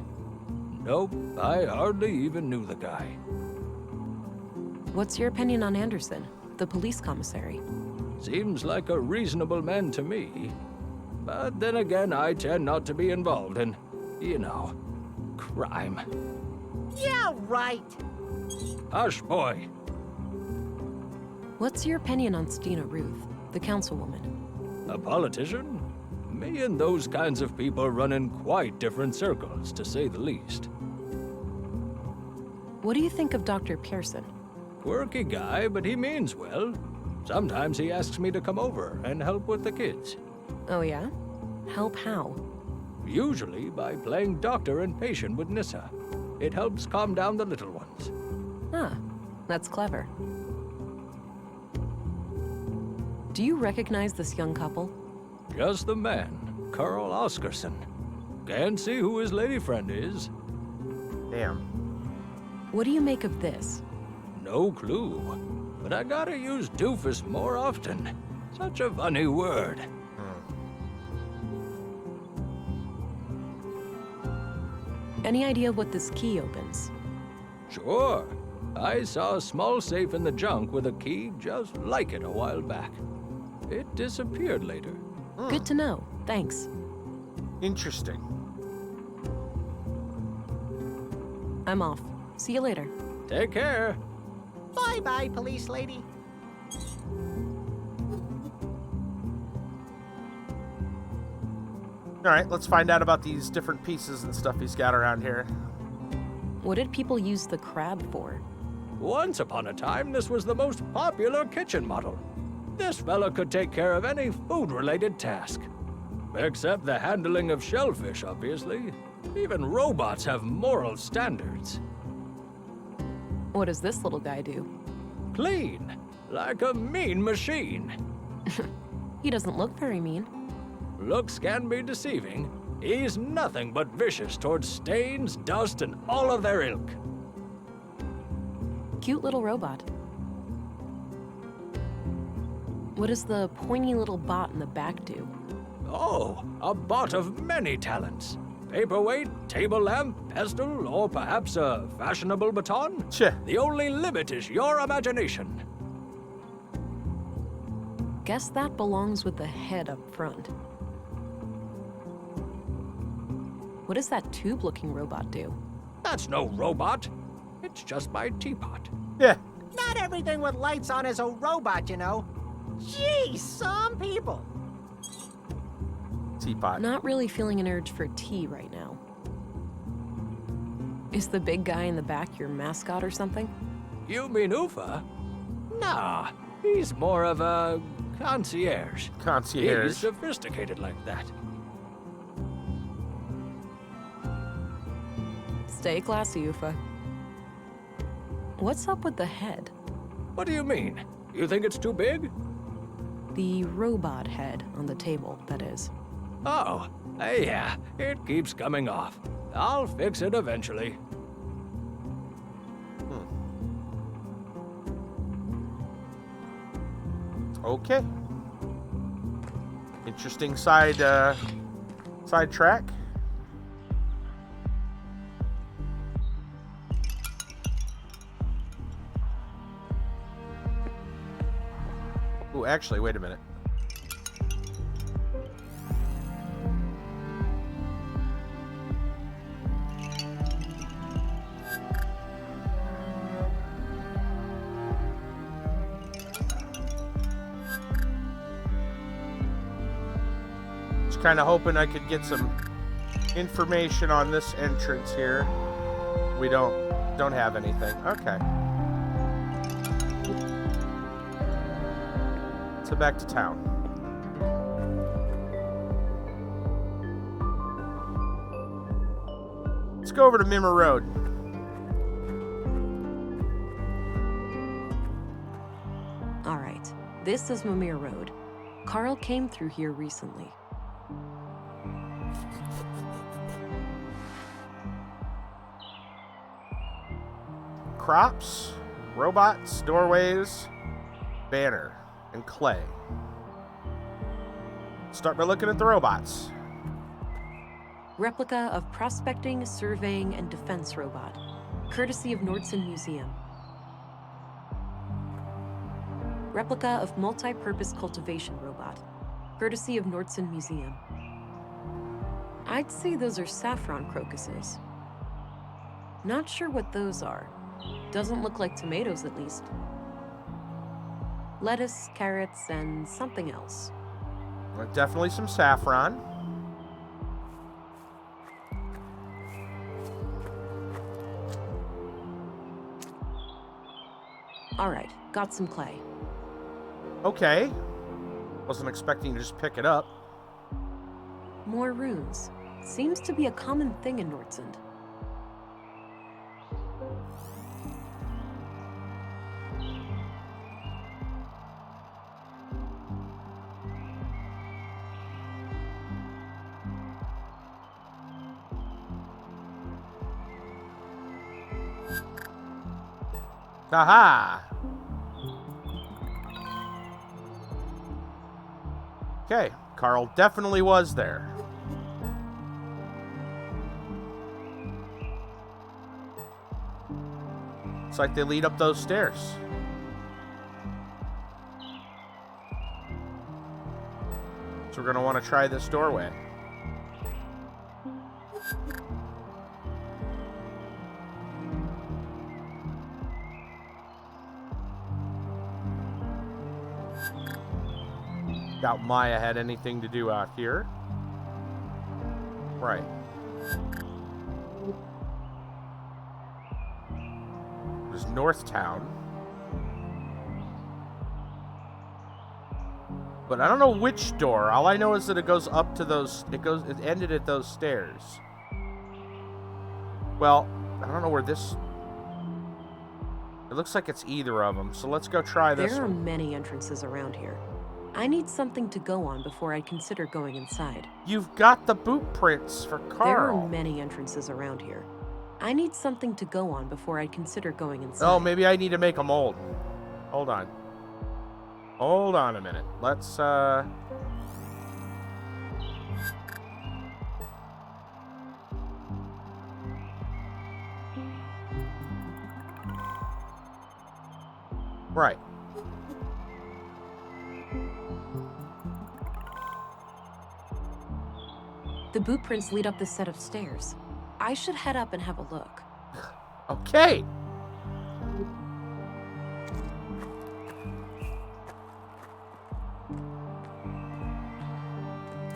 Nope, I hardly even knew the guy. What's your opinion on Anderson, the police commissary? Seems like a reasonable man to me. But then again, I tend not to be involved in, you know, crime. Yeah, right. Hush, boy. What's your opinion on Stina Ruth, the councilwoman? A politician? Me and those kinds of people run in quite different circles, to say the least. What do you think of Dr. Pearson? Quirky guy, but he means well. Sometimes he asks me to come over and help with the kids. Oh yeah? Help how? Usually by playing doctor and patient with Nissa. It helps calm down the little ones. Ah, that's clever. Do you recognize this young couple? Just the man, Karl Oscarson. Can't see who his lady friend is. Damn. What do you make of this? No clue. But I gotta use doofus more often. Such a funny word. Any idea what this key opens? Sure. I saw a small safe in the junk with a key just like it a while back. It disappeared later. Good to know. Thanks. Interesting. I'm off. See you later. Take care. Bye-bye, police lady. All right, let's find out about these different pieces and stuff he's got around here. What did people use the crab for? Once upon a time, this was the most popular kitchen model. This fella could take care of any food-related task. Except the handling of shellfish, obviously. Even robots have moral standards. What does this little guy do? Clean, like a mean machine. He doesn't look very mean. Looks can be deceiving. He's nothing but vicious towards stains, dust, and all of their ilk. Cute little robot. What does the pointy little bot in the back do? Oh, a bot of many talents. Paperweight, table lamp, pestle, or perhaps a fashionable baton? The only limit is your imagination. Guess that belongs with the head up front. What does that tube-looking robot do? That's no robot. It's just my teapot. Yeah. Not everything with lights on is a robot, you know. Geez, some people. Teapot. Not really feeling an urge for tea right now. Is the big guy in the back your mascot or something? You mean Ufa? Nah, he's more of a concierge. Concierge. He's sophisticated like that. Stay classy, Ufa. What's up with the head? What do you mean? You think it's too big? The robot head on the table, that is. Oh, yeah, it keeps coming off. I'll fix it eventually. Okay. Interesting side track. Ooh, actually, wait a minute. Just kind of hoping I could get some information on this entrance here. We don't have anything. Okay. So back to town. Let's go over to Mimmer Road. All right, this is Aamir Road. Karl came through here recently. Crops, robots, doorways, banner, and clay. Start by looking at the robots. Replica of prospecting, surveying, and defense robot, courtesy of Nordson Museum. Replica of multi-purpose cultivation robot, courtesy of Nordson Museum. I'd say those are saffron crocuses. Not sure what those are. Doesn't look like tomatoes, at least. Lettuce, carrots, and something else. Definitely some saffron. All right, got some clay. Okay. Wasn't expecting to just pick it up. More runes. Seems to be a common thing in Nordsund. Aha! Okay, Karl definitely was there. Looks like they lead up those stairs. So we're going to want to try this doorway. Doubt Maya had anything to do out here. Right. There's Northtown. But I don't know which door. All I know is that it goes up to those... It ended at those stairs. Well, I don't know where this... It looks like it's either of them. So let's go try this There are one. many entrances around here. I need something to go on before I'd consider going inside. You've got the boot prints for Karl. There are many entrances around here. I need something to go on before I'd consider going inside. Oh, maybe I need to make a mold. Hold on. Hold on a minute. Let's, Right. The boot prints lead up this set of stairs. I should head up and have a look. Okay.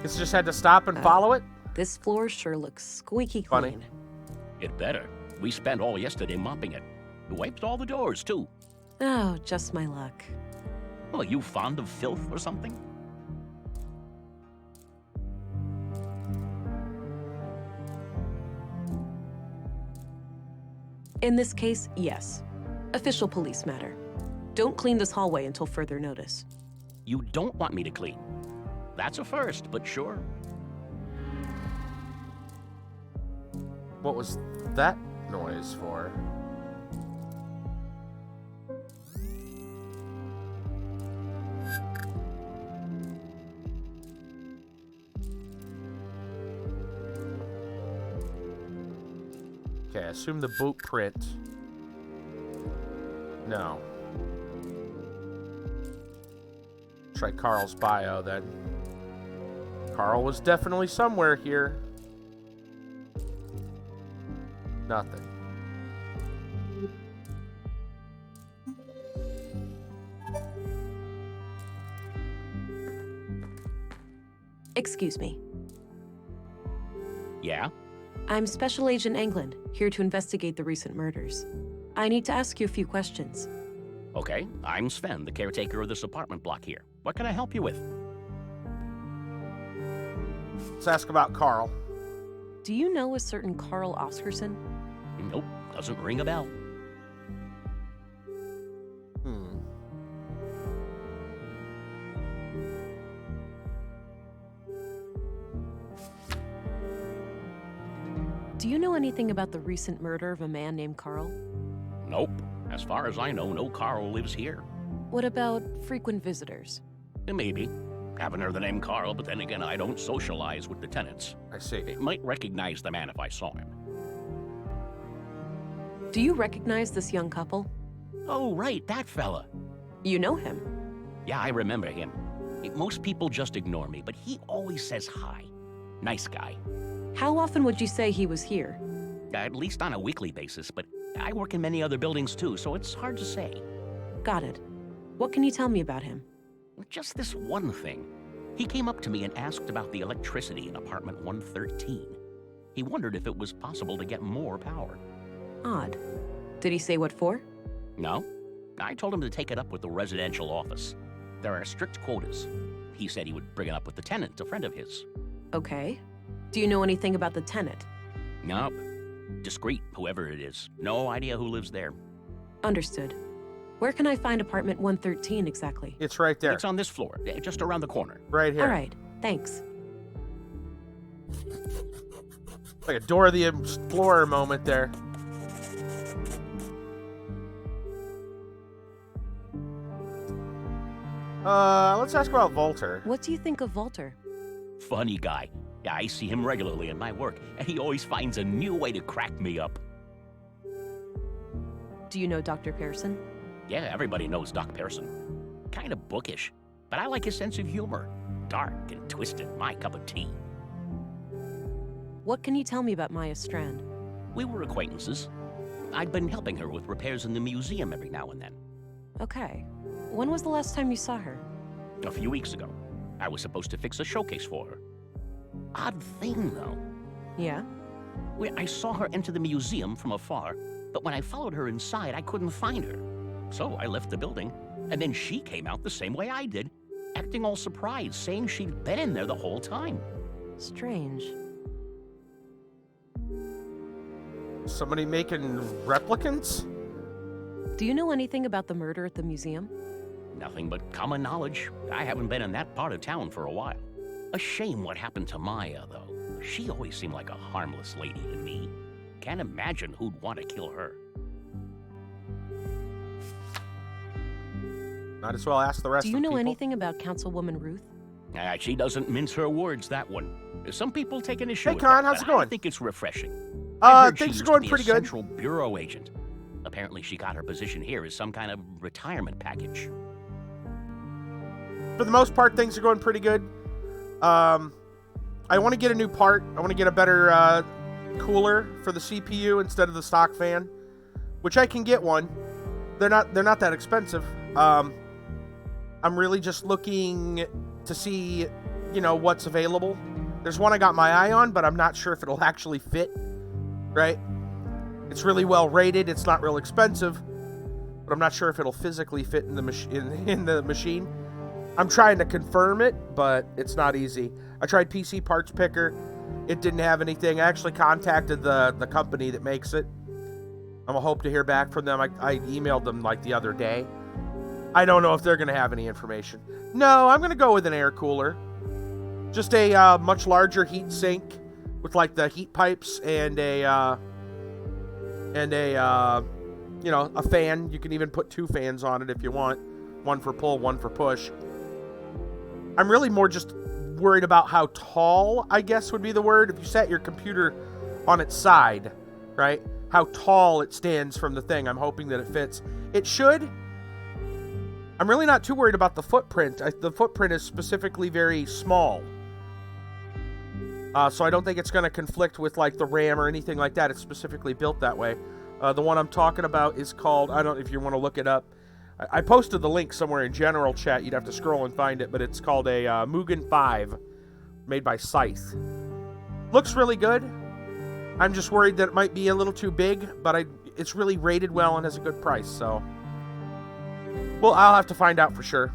Guess just had to stop and follow it? This floor sure looks squeaky Funny. clean. It better. We spent all yesterday mopping it. Wiped all the doors, too. Oh, just my luck. Well, are you fond of filth or something? In this case, yes. Official police matter. Don't clean this hallway until further notice. You don't want me to clean. That's a first, but sure. What was that noise for? Okay, I assume the boot print. No. Try Karl's bio then. Karl was definitely somewhere here. Nothing. Excuse me. Yeah? I'm Special Agent England, here to investigate the recent murders. I need to ask you a few questions. Okay, I'm Sven, the caretaker of this apartment block here. What can I help you with? Let's ask about Karl. Do you know a certain Karl Oscarson? Nope, doesn't ring a bell. Do you know anything about the recent murder of a man named Karl? Nope. As far as I know, no Karl lives here. What about frequent visitors? Maybe. Haven't heard the name Karl, but then again, I don't socialize with the tenants. I see. I might recognize the man if I saw him. Do you recognize this young couple? Oh, right, that fella. You know him? Yeah, I remember him. Most people just ignore me, but he always says hi. Nice guy. How often would you say he was here? At least on a weekly basis, but I work in many other buildings too, so it's hard to say. Got it. What can you tell me about him? Just this one thing. He came up to me and asked about the electricity in apartment 113. He wondered if it was possible to get more power. Odd. Did he say what for? No. I told him to take it up with the residential office. There are strict quotas. He said he would bring it up with the tenant, a friend of his. Okay. Do you know anything about the tenant? Nope. Discreet, whoever it is. No idea who lives there. Understood. Where can I find apartment 113 exactly? It's right there. It's on this floor, just around the corner. Right here. All right. Thanks. Like a Dora the Explorer moment there. Let's ask about Volter. What do you think of Volter? Funny guy. I see him regularly in my work, and he always finds a new way to crack me up. Do you know Dr. Pearson? Yeah, everybody knows Doc Pearson. Kind of bookish, but I like his sense of humor. Dark and twisted, my cup of tea. What can you tell me about Maya Strand? We were acquaintances. I'd been helping her with repairs in the museum every now and then. Okay. When was the last time you saw her? A few weeks ago. I was supposed to fix a showcase for her. Odd thing, though. Yeah? I saw her enter the museum from afar, but when I followed her inside, I couldn't find her. So I left the building, and then she came out the same way I did, acting all surprised, saying she'd been in there the whole time. Strange. Somebody making replicants? Do you know anything about the murder at the museum? Nothing but common knowledge. I haven't been in that part of town for a while. A shame what happened to Maya, though. She always seemed like a harmless lady to me. Can't imagine who'd want to kill her. Might as well ask the rest of the Do you know people. anything about Councilwoman Ruth? She doesn't mince her words, that one. Some people take an issue Hey, with Con, that, how's it but going? I think it's refreshing. I heard she things used are going to be pretty a good. Central Bureau agent. Apparently she got her position here as some kind of retirement package. For the most part, things are going pretty good. I want to get a new part. I want to get a better cooler for the CPU instead of the stock fan, which I can get one. They're not that expensive. I'm really just looking to see, what's available. There's one I got my eye on, but I'm not sure if it'll actually fit, right? It's really well rated. It's not real expensive, but I'm not sure if it'll physically fit in the machine. I'm trying to confirm it, but it's not easy. I tried PC Parts Picker. It didn't have anything. I actually contacted the company that makes it. I'm gonna hope to hear back from them. I emailed them like the other day. I don't know if they're gonna have any information. No, I'm gonna go with an air cooler. Just a much larger heat sink with like the heat pipes and a fan. You can even put 2 fans on it if you want. One for pull, one for push. I'm really more just worried about how tall, I guess would be the word. If you set your computer on its side, right? How tall it stands from the thing. I'm hoping that it fits. It should. I'm really not too worried about the footprint. The footprint is specifically very small. So I don't think it's going to conflict with like the RAM or anything like that. It's specifically built that way. The one I'm talking about is called, I don't know if you want to look it up. I posted the link somewhere in general chat. You'd have to scroll and find it, but it's called a Mugen 5 made by Scythe. Looks really good. I'm just worried that it might be a little too big, but it's really rated well and has a good price, so. Well, I'll have to find out for sure.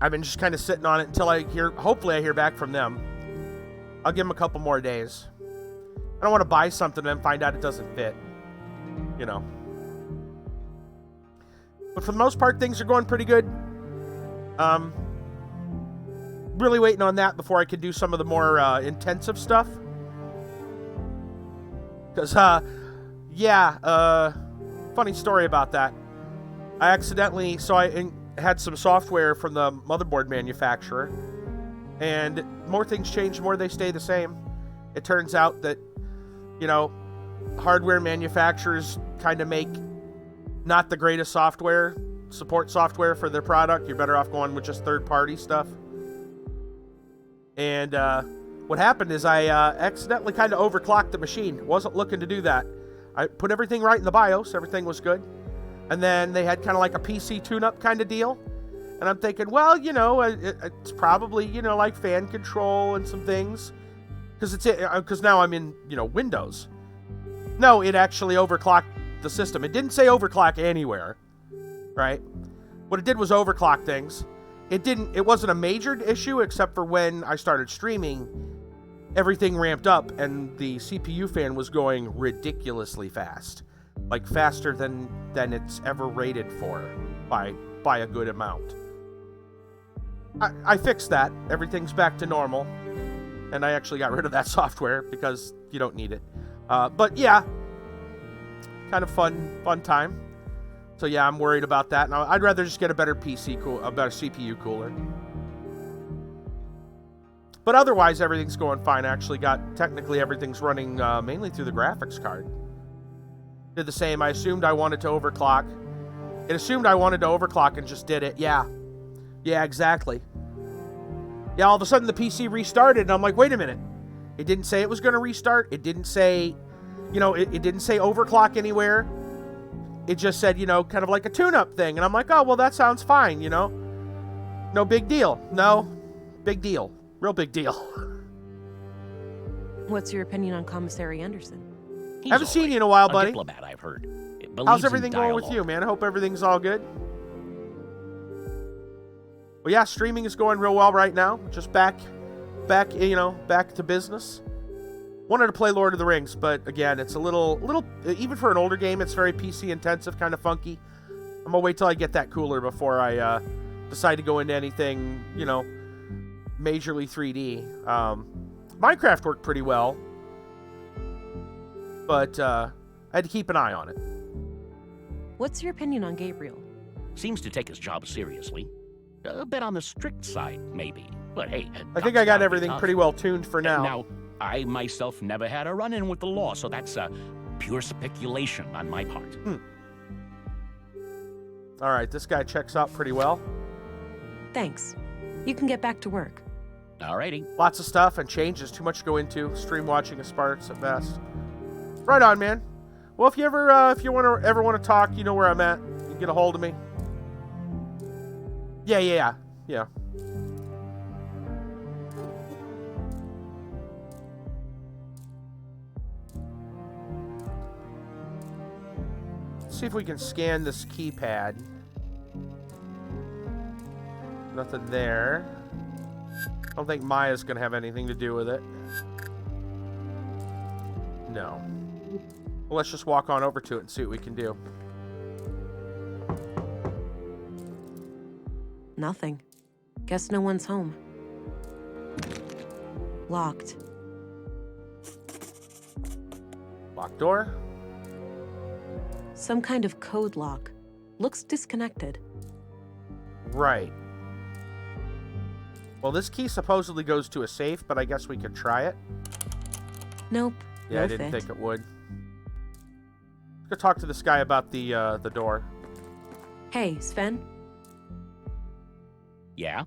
I've been just kind of sitting on it until hopefully I hear back from them. I'll give them a couple more days. I don't want to buy something and then find out it doesn't fit. But for the most part, things are going pretty good. Really waiting on that before I can do some of the more intensive stuff. Because, funny story about that. I accidentally, I had some software from the motherboard manufacturer, and more things change, more they stay the same. It turns out that, hardware manufacturers kind of make not the greatest support software for their product. You're better off going with just third-party stuff. And what happened is I accidentally kind of overclocked the machine. Wasn't looking to do that. I put everything right in the BIOS. Everything was good. And then they had kind of like a PC tune-up kind of deal. And I'm thinking, well, it's probably, like fan control and some things. Because now I'm in, Windows. No, it actually overclocked the system. It didn't say overclock anywhere, right? What it did was overclock things. It wasn't a major issue, except for when I started streaming, everything ramped up and the CPU fan was going ridiculously fast. Like faster than it's ever rated for by a good amount. I fixed that. Everything's back to normal. And I actually got rid of that software because you don't need it. But yeah, kind of fun time. So yeah, I'm worried about that. And I'd rather just get a better better CPU cooler. But otherwise, everything's going fine. I actually technically everything's running mainly through the graphics card. Did the same. I assumed I wanted to overclock. It assumed I wanted to overclock and just did it. Yeah, exactly. Yeah, all of a sudden the PC restarted, and I'm like, wait a minute. It didn't say it was going to restart. It didn't say, it didn't say overclock anywhere. It just said, kind of like a tune-up thing. And I'm like, oh, well, that sounds fine, No big deal. No, big deal. Real big deal. What's your opinion on Commissary Anderson? I haven't seen you in a while, buddy. A diplomat, I've heard. How's everything going with you, man? I hope everything's all good. Well, yeah, streaming is going real well right now. Just back to business. Wanted to play Lord of the Rings, but again, it's a little, even for an older game, it's very PC intensive, kind of funky. I'm gonna wait till I get that cooler before I decide to go into anything, majorly 3D. Minecraft worked pretty well, but I had to keep an eye on it. What's your opinion on Gabriel? Seems to take his job seriously. A bit on the strict side, maybe. But hey, I think I got everything pretty well tuned for now. Now, I myself never had a run-in with the law, so that's pure speculation on my part. All right, this guy checks out pretty well. Thanks. You can get back to work. Alrighty. Lots of stuff and changes. Too much to go into. Stream watching is sparse at best. Right on, man. Well, if you ever want to talk, you know where I'm at. You can get a hold of me. Yeah. Let's see if we can scan this keypad. Nothing there. I don't think Maya's going to have anything to do with it. No. Well, let's just walk on over to it and see what we can do. Nothing. Guess no one's home. Locked. Locked door. Some kind of code lock. Looks disconnected. Right. Well, this key supposedly goes to a safe, but I guess we could try it. Nope. Yeah, no I didn't fit. think it would. Let's go talk to this guy about the door. Hey, Sven. Yeah?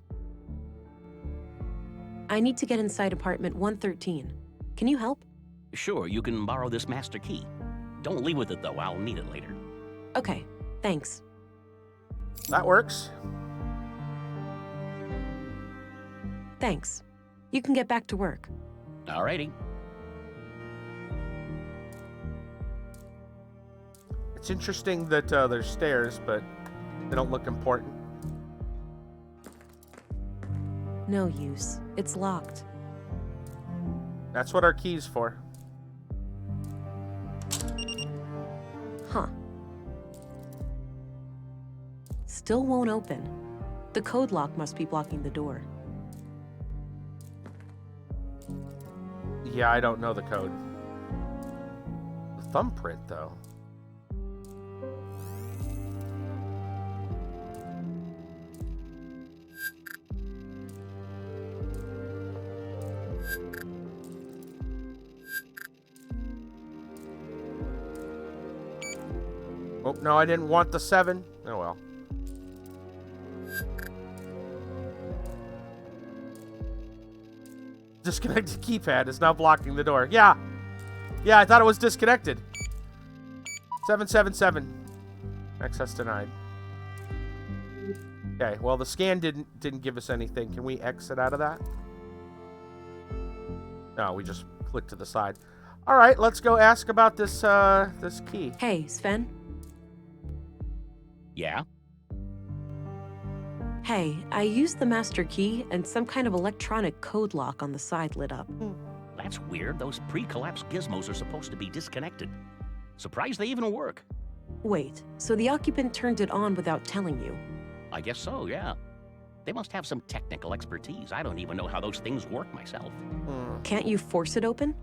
I need to get inside apartment 113. Can you help? Sure, you can borrow this master key. Don't leave with it, though. I'll need it later. Okay, thanks. That works. Thanks. You can get back to work. Alrighty. It's interesting that there's stairs, but they don't look important. No use. It's locked. That's what our key's for. Huh. Still won't open. The code lock must be blocking the door. Yeah, I don't know the code. The thumbprint, though. Oh, no, I didn't want the 7. Oh, well. Disconnected keypad is now blocking the door. Yeah, I thought it was disconnected. 777. Access denied. Okay, well, the scan didn't give us anything. Can we exit out of that? No, we just click to the side. All right, let's go ask about this this key. Hey, Sven. Yeah? Hey, I used the master key and some kind of electronic code lock on the side lit up. That's weird. Those pre-collapse gizmos are supposed to be disconnected. Surprised they even work. Wait, so the occupant turned it on without telling you? I guess so, yeah. They must have some technical expertise. I don't even know how those things work myself. Can't you force it open?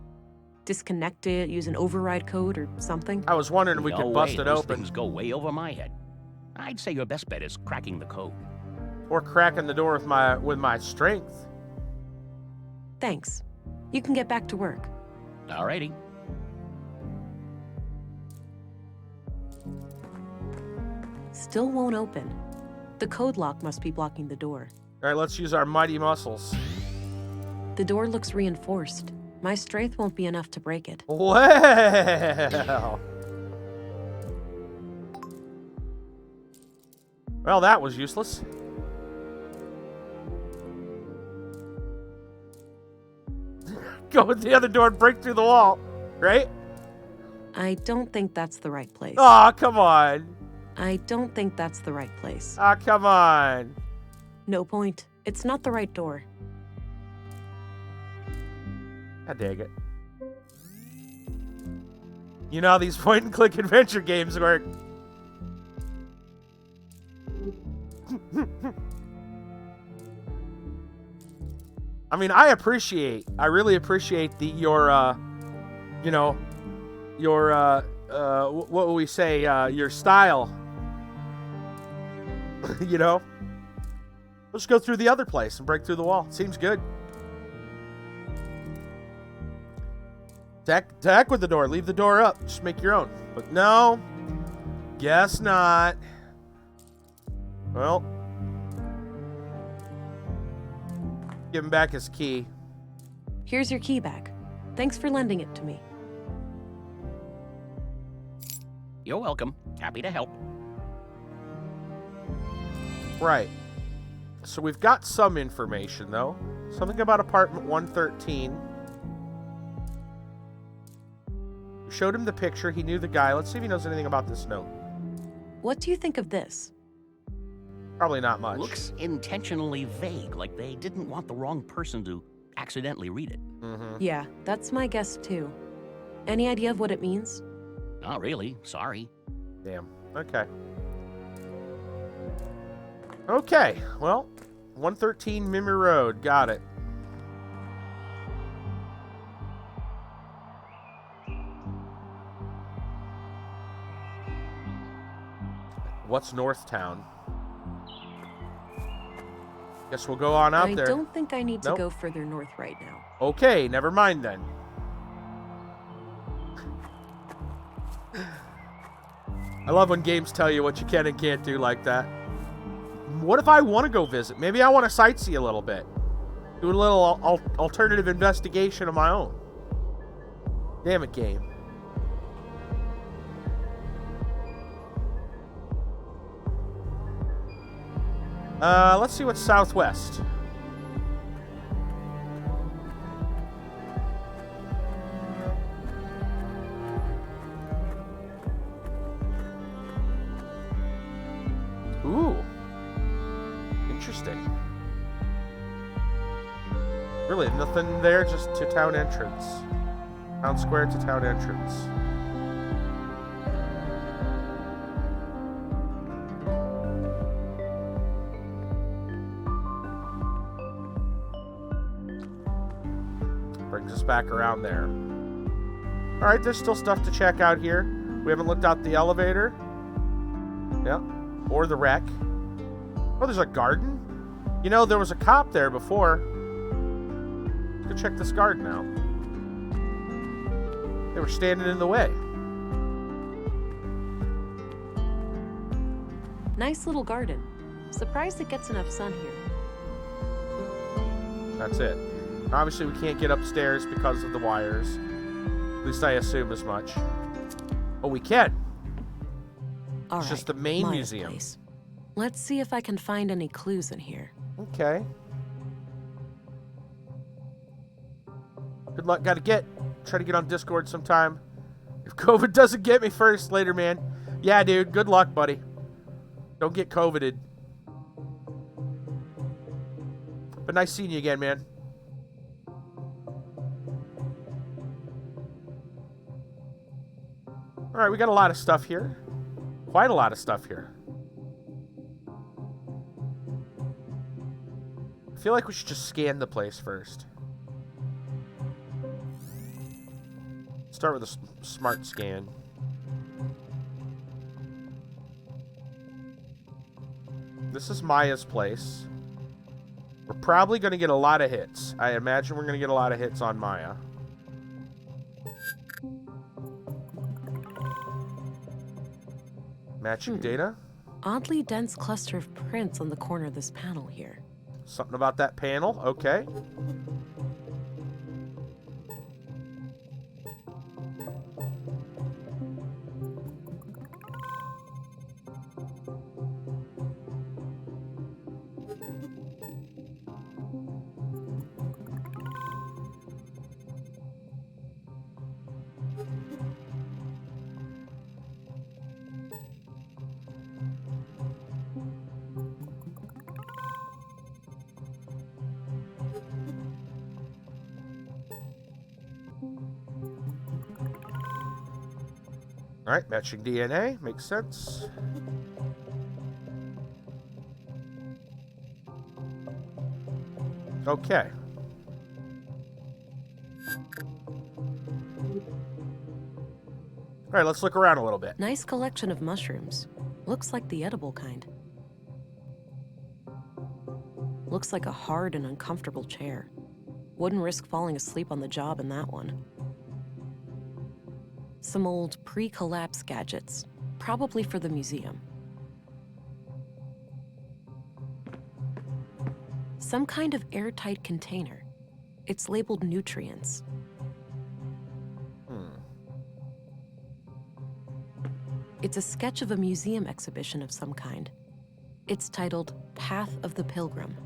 Disconnect it, use an override code or something? I was wondering if we could bust it those open. Things go way over my head. I'd say your best bet is cracking the code. Or cracking the door with my strength. Thanks. You can get back to work. Alrighty. Still won't open. The code lock must be blocking the door. All right, let's use our mighty muscles. The door looks reinforced. My strength won't be enough to break it. Well. Well, that was useless. Go with the other door and break through the wall, right? I don't think that's the right place. Aw, come on. I don't think that's the right place. Aw, come on. No point. It's not the right door. I dig it. You know how these point-and-click adventure games work. I mean, I really appreciate your what will we say, your style. You know? Let's go through the other place and break through the wall. Seems good. To heck with the door. Leave the door up. Just make your own. But no. Guess not. Well. Give him back his key. Here's your key back. Thanks for lending it to me. You're welcome. Happy to help. Right. So we've got some information, though. Something about apartment 113. We showed him the picture. He knew the guy. Let's see if he knows anything about this note. What do you think of this? Probably not much. Looks intentionally vague, like they didn't want the wrong person to accidentally read it. Yeah, that's my guess too. Any idea of what it means? Not really. Sorry. Damn. Okay. Okay. Well, 113 Mimir Road. Got it. What's Northtown? Guess we'll go on out there. I don't think I need to Nope. go further north right now. Okay, never mind then. I love when games tell you what you can and can't do like that. What if I want to go visit? Maybe I want to sightsee a little bit. Do a little alternative investigation of my own. Damn it, game. Let's see what's southwest. Ooh. Interesting. Really, nothing there, just to town entrance. Town square to town entrance. Brings us back around there. Alright, there's still stuff to check out here. We haven't looked out the elevator. Yep. Or the wreck. Oh, there's a garden? You know, there was a cop there before. Let's go check this garden out. They were standing in the way. Nice little garden. Surprised it gets enough sun here. That's it. Obviously, we can't get upstairs because of the wires. At least I assume as much. Oh, we can. All It's right, just the main Maya's museum. place. Let's see if I can find any clues in here. Okay. Good luck. Try to get on Discord sometime. If COVID doesn't get me first later, man. Yeah, dude. Good luck, buddy. Don't get COVIDed. But nice seeing you again, man. Alright, we got a lot of stuff here. Quite a lot of stuff here. I feel like we should just scan the place first. Start with a smart scan. This is Maya's place. We're probably going to get a lot of hits. I imagine we're going to get a lot of hits on Maya. Matching data? Oddly dense cluster of prints on the corner of this panel here. Something about that panel? Okay. Alright, matching DNA. Makes sense. Okay. Alright, let's look around a little bit. Nice collection of mushrooms. Looks like the edible kind. Looks like a hard and uncomfortable chair. Wouldn't risk falling asleep on the job in that one. Some old pre-collapse gadgets, probably for the museum. Some kind of airtight container. It's labeled nutrients. It's a sketch of a museum exhibition of some kind. It's titled Path of the Pilgrim.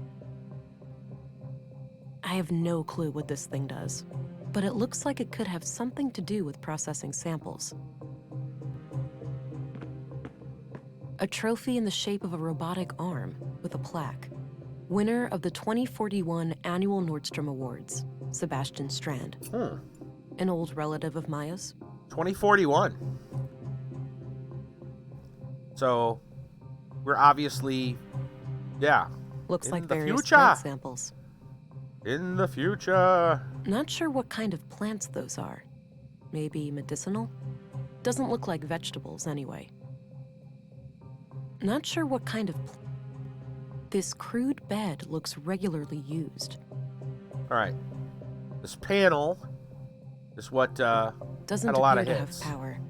I have no clue what this thing does, but it looks like it could have something to do with processing samples. A trophy in the shape of a robotic arm with a plaque. Winner of the 2041 annual Nordstrom Awards, Sebastian Strand. An old relative of Maya's. 2041. So, we're obviously, yeah. Looks like the various future. plant samples. In the future. Not sure what kind of plants those are. Maybe medicinal? Doesn't look like vegetables anyway. Not sure what kind of... This crude bed looks regularly used. All right. This panel is what Doesn't had a lot appear of to hits. have power.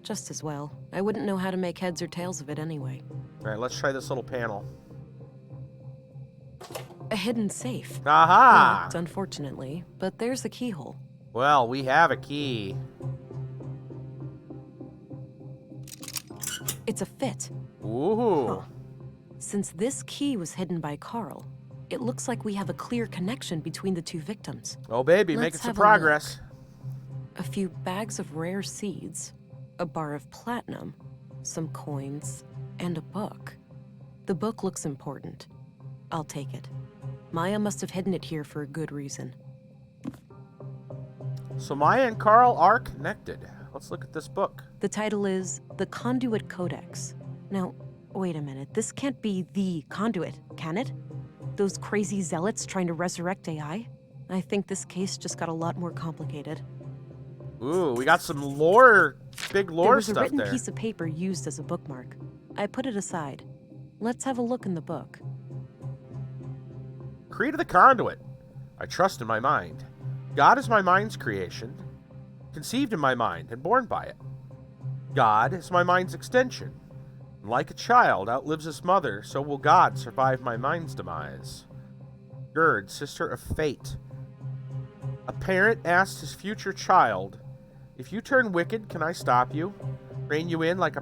Just as well. I wouldn't know how to make heads or tails of it anyway. All right, let's try this little panel. A hidden safe. Aha! Locked, unfortunately, but there's the keyhole. Well, we have a key. It's a fit. Ooh. Since this key was hidden by Karl, it looks like we have a clear connection between the two victims. Oh, baby, Let's making some have a progress. A few bags of rare seeds, a bar of platinum, some coins, and a book. The book looks important. I'll take it. Maya must have hidden it here for a good reason. So Maya and Karl are connected. Let's look at this book. The title is The Conduit Codex. Now, wait a minute. This can't be the Conduit, can it? Those crazy zealots trying to resurrect AI? I think this case just got a lot more complicated. Ooh, we got some lore, big lore There was a stuff written there. piece of paper used as a bookmark. I put it aside. Let's have a look in the book. Creed of the Conduit. I trust in my mind. God is my mind's creation, conceived in my mind and born by it. God is my mind's extension. And like a child outlives his mother, so will God survive my mind's demise. Gerd, sister of fate. A parent asked his future child, "If you turn wicked, can I stop you? Rein you in like a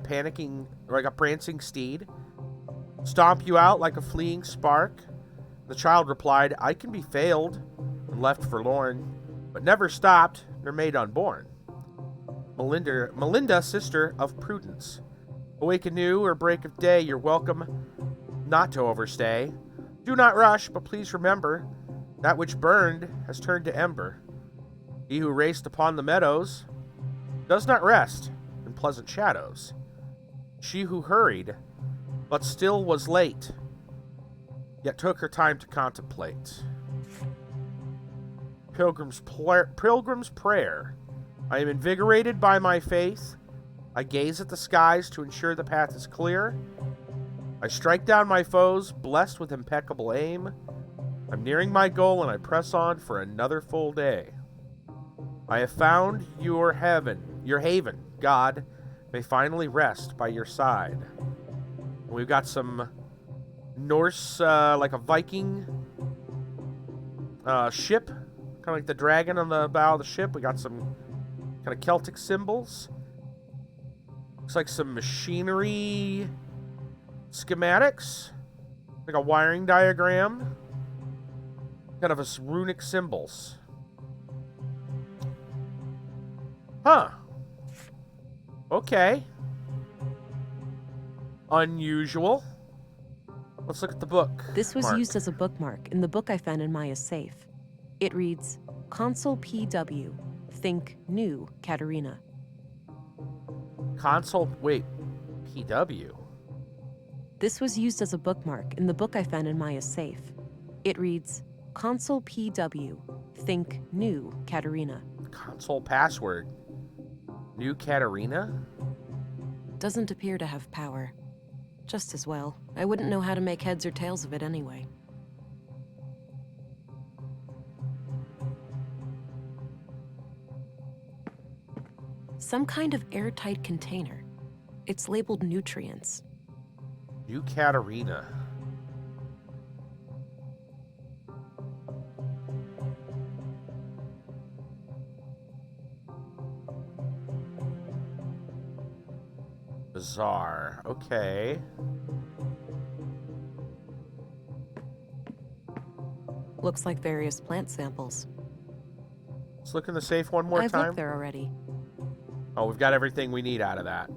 prancing steed? Stomp you out like a fleeing spark?" The child replied, "I can be failed and left forlorn, but never stopped nor made unborn." Melinda, sister of prudence. Awake anew or break of day, you're welcome not to overstay. Do not rush, but please remember, that which burned has turned to ember. He who raced upon the meadows does not rest in pleasant shadows. She who hurried, but still was late, yet took her time to contemplate. Pilgrim's Prayer. I am invigorated by my faith. I gaze at the skies to ensure the path is clear. I strike down my foes, blessed with impeccable aim. I'm nearing my goal and I press on for another full day. I have found your haven, God, may finally rest by your side. We've got some Norse, like a Viking ship, kind of like the dragon on the bow of the ship. We got some kind of Celtic symbols. Looks like some machinery schematics, like a wiring diagram, kind of a runic symbols. Huh. Okay. Unusual. Let's look at the book. This was used as a bookmark in the book I found in Maya's safe. It reads, Consul PW, think new, Katerina. Wait, PW? This was used as a bookmark in the book I found in Maya's safe. It reads, Consul PW, think new, Katerina. Console password. New Katerina? Doesn't appear to have power. Just as well. I wouldn't know how to make heads or tails of it anyway. Some kind of airtight container. It's labeled nutrients. New Katarina. Bizarre. Okay. Looks like various plant samples. Let's look in the safe one more I've time. looked there already. Oh, we've got everything we need out of that.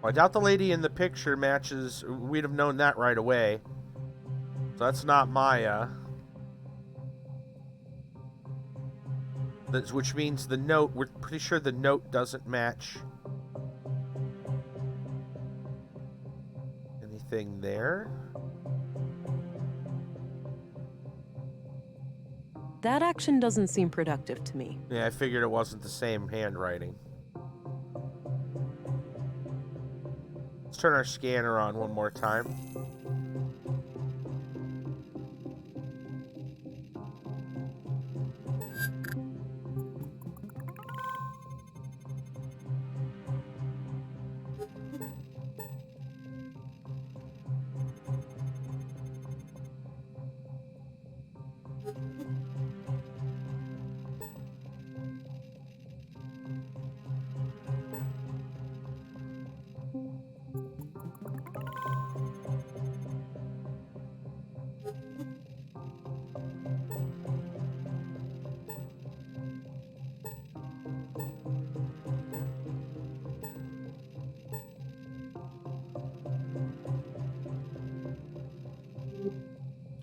Well, I doubt the lady in the picture matches. We'd have known that right away. So that's not Maya. Which means the note, we're pretty sure the note doesn't match anything there. That action doesn't seem productive to me. Yeah, I figured it wasn't the same handwriting. Let's turn our scanner on one more time.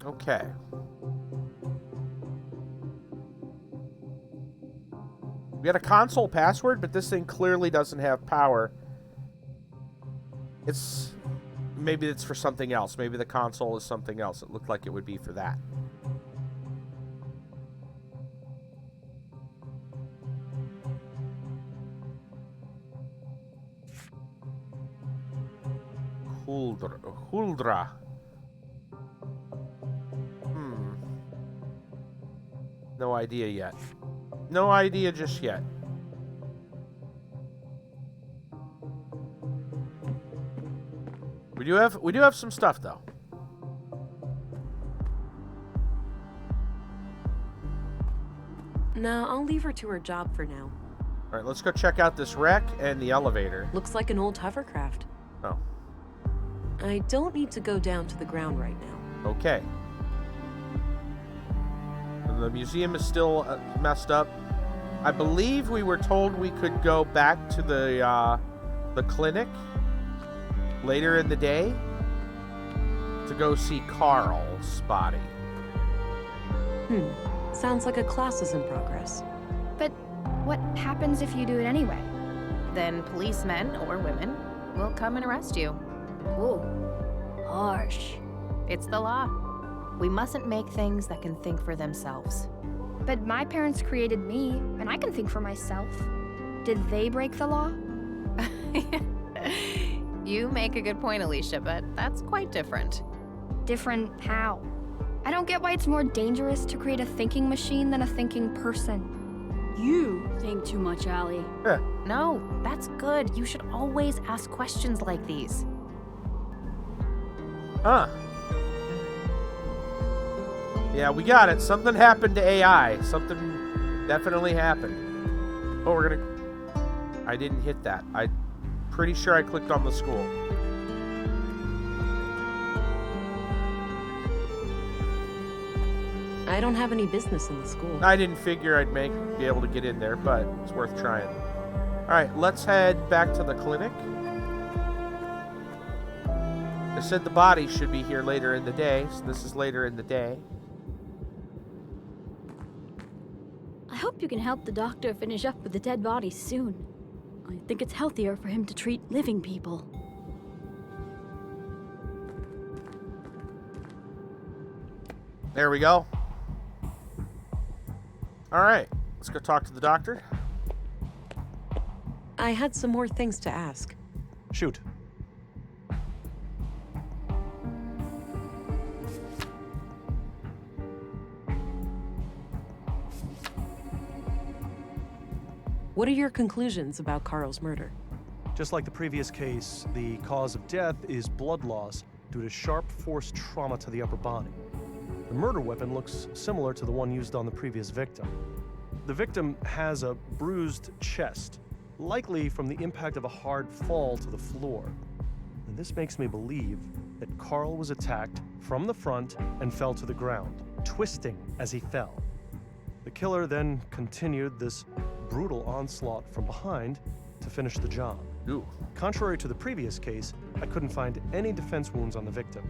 Okay. We got a console password, but this thing clearly doesn't have power. Maybe it's for something else. Maybe the console is something else. It looked like it would be for that. Huldra. No idea yet. No idea just yet. We do have some stuff though. No, I'll leave her to her job for now. All right, let's go check out this wreck and the elevator. Looks like an old hovercraft. Oh. I don't need to go down to the ground right now. Okay. The museum is still messed up. I believe we were told we could go back to the clinic later in the day to go see Karl's body. Sounds like a class is in progress. But what happens if you do it anyway? Then policemen or women will come and arrest you. Ooh, harsh. It's the law. We mustn't make things that can think for themselves. But my parents created me, and I can think for myself. Did they break the law? You make a good point, Alicia, but that's quite different. Different how? I don't get why it's more dangerous to create a thinking machine than a thinking person. You think too much, Allie. No, that's good. You should always ask questions like these. Huh. Yeah, we got it. Something happened to AI. Something definitely happened. Oh, we're gonna... I didn't hit that. I'm pretty sure I clicked on the school. I don't have any business in the school. I didn't figure I'd be able to get in there, but it's worth trying. Alright, let's head back to the clinic. They said the body should be here later in the day, so this is later in the day. I hope you can help the doctor finish up with the dead bodies soon. I think it's healthier for him to treat living people. There we go. Alright, let's go talk to the doctor. I had some more things to ask. Shoot. What are your conclusions about Karl's murder? Just like the previous case, the cause of death is blood loss due to sharp force trauma to the upper body. The murder weapon looks similar to the one used on the previous victim. The victim has a bruised chest, likely from the impact of a hard fall to the floor. And this makes me believe that Karl was attacked from the front and fell to the ground, twisting as he fell. The killer then continued this brutal onslaught from behind to finish the job. Ooh. Contrary to the previous case, I couldn't find any defense wounds on the victim.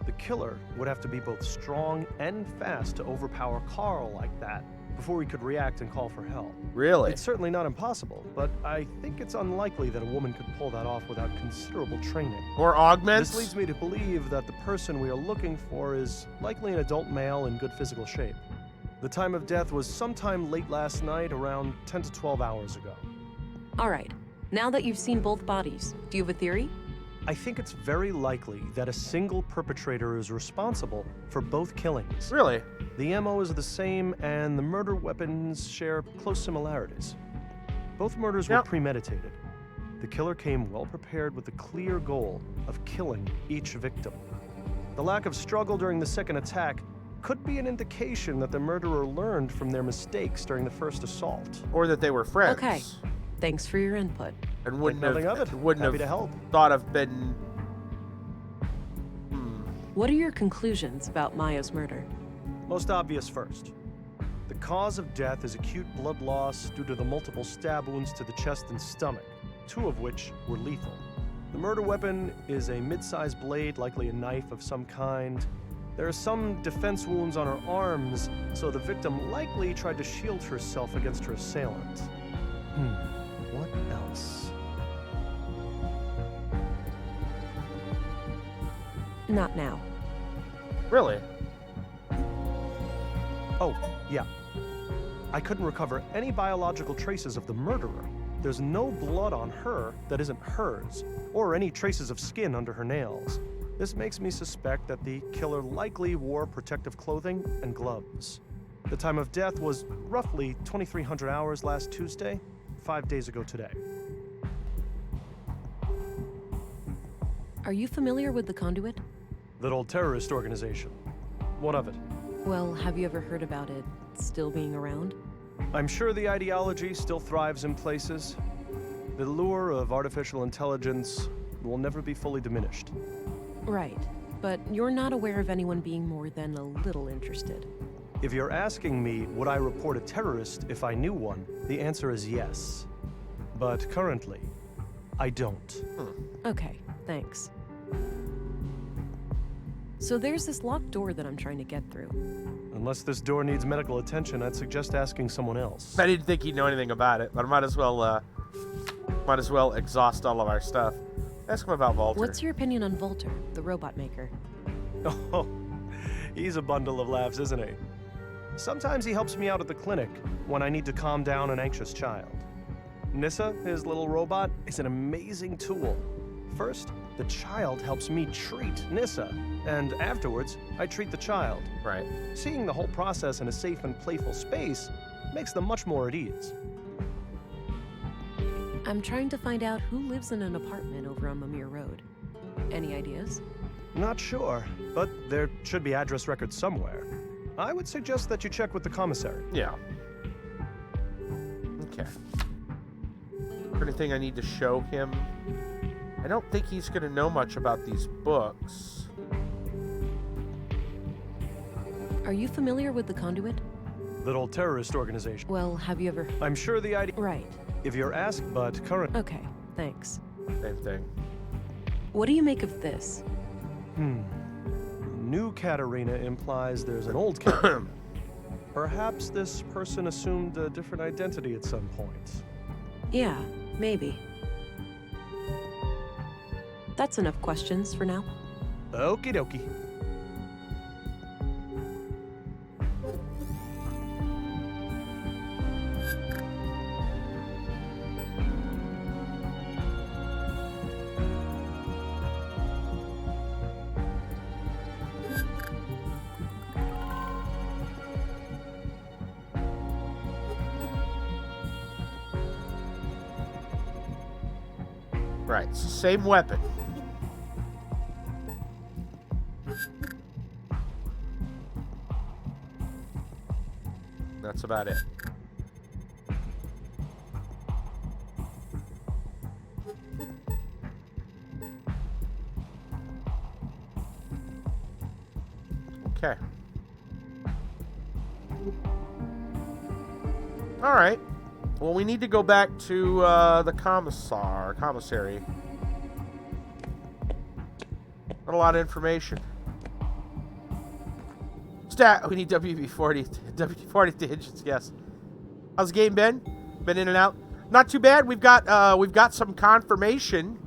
The killer would have to be both strong and fast to overpower Karl like that before he could react and call for help. Really? It's certainly not impossible, but I think it's unlikely that a woman could pull that off without considerable training. Or augments? This leads me to believe that the person we are looking for is likely an adult male in good physical shape. The time of death was sometime late last night, around 10 to 12 hours ago. All right. Now that you've seen both bodies, do you have a theory? I think it's very likely that a single perpetrator is responsible for both killings. Really? The MO is the same, and the murder weapons share close similarities. Both murders were premeditated. The killer came well prepared with the clear goal of killing each victim. The lack of struggle during the second attack could be an indication that the murderer learned from their mistakes during the first assault. Or that they were friends. Okay. Thanks for your input. And wouldn't nothing have, of it. Wouldn't Happy have to help. thought of been... What are your conclusions about Maya's murder? Most obvious first. The cause of death is acute blood loss due to the multiple stab wounds to the chest and stomach, 2 of which were lethal. The murder weapon is a mid-sized blade, likely a knife of some kind. There are some defense wounds on her arms, so the victim likely tried to shield herself against her assailant. What else? Not now. Really? Oh, yeah. I couldn't recover any biological traces of the murderer. There's no blood on her that isn't hers, or any traces of skin under her nails. This makes me suspect that the killer likely wore protective clothing and gloves. The time of death was roughly 2300 hours last Tuesday, 5 days ago today. Are you familiar with the Conduit? That old terrorist organization. What of it? Well, have you ever heard about it still being around? I'm sure the ideology still thrives in places. The lure of artificial intelligence will never be fully diminished. Right, but you're not aware of anyone being more than a little interested. If you're asking me, would I report a terrorist if I knew one, the answer is yes. But currently, I don't. Okay, thanks. So there's this locked door that I'm trying to get through. Unless this door needs medical attention, I'd suggest asking someone else. I didn't think he'd know anything about it, but I might as well exhaust all of our stuff. Ask him about Volter. What's your opinion on Volter, the robot maker? Oh, he's a bundle of laughs, isn't he? Sometimes he helps me out at the clinic when I need to calm down an anxious child. Nissa, his little robot, is an amazing tool. First, the child helps me treat Nissa, and afterwards, I treat the child. Right. Seeing the whole process in a safe and playful space makes them much more at ease. I'm trying to find out who lives in an apartment over on Aamir Road. Any ideas? Not sure, but there should be address records somewhere. I would suggest that you check with the commissary. Yeah. Okay. Anything I need to show him? I don't think he's going to know much about these books. Are you familiar with the Conduit? That old terrorist organization. Well, have you ever... I'm sure the idea... Right. If you're asked, but current... Okay, thanks. Same thing. What do you make of this? New Katarina implies there's an old Katarina. Perhaps this person assumed a different identity at some point. Yeah, maybe. That's enough questions for now. Okie dokie. Right, it's the same weapon. That's about it. Okay. All right. Well, we need to go back to the commissary. Not a lot of information. We need WD-40 digits. Yes. How's the game been? Been in and out. Not too bad. We've got some confirmation.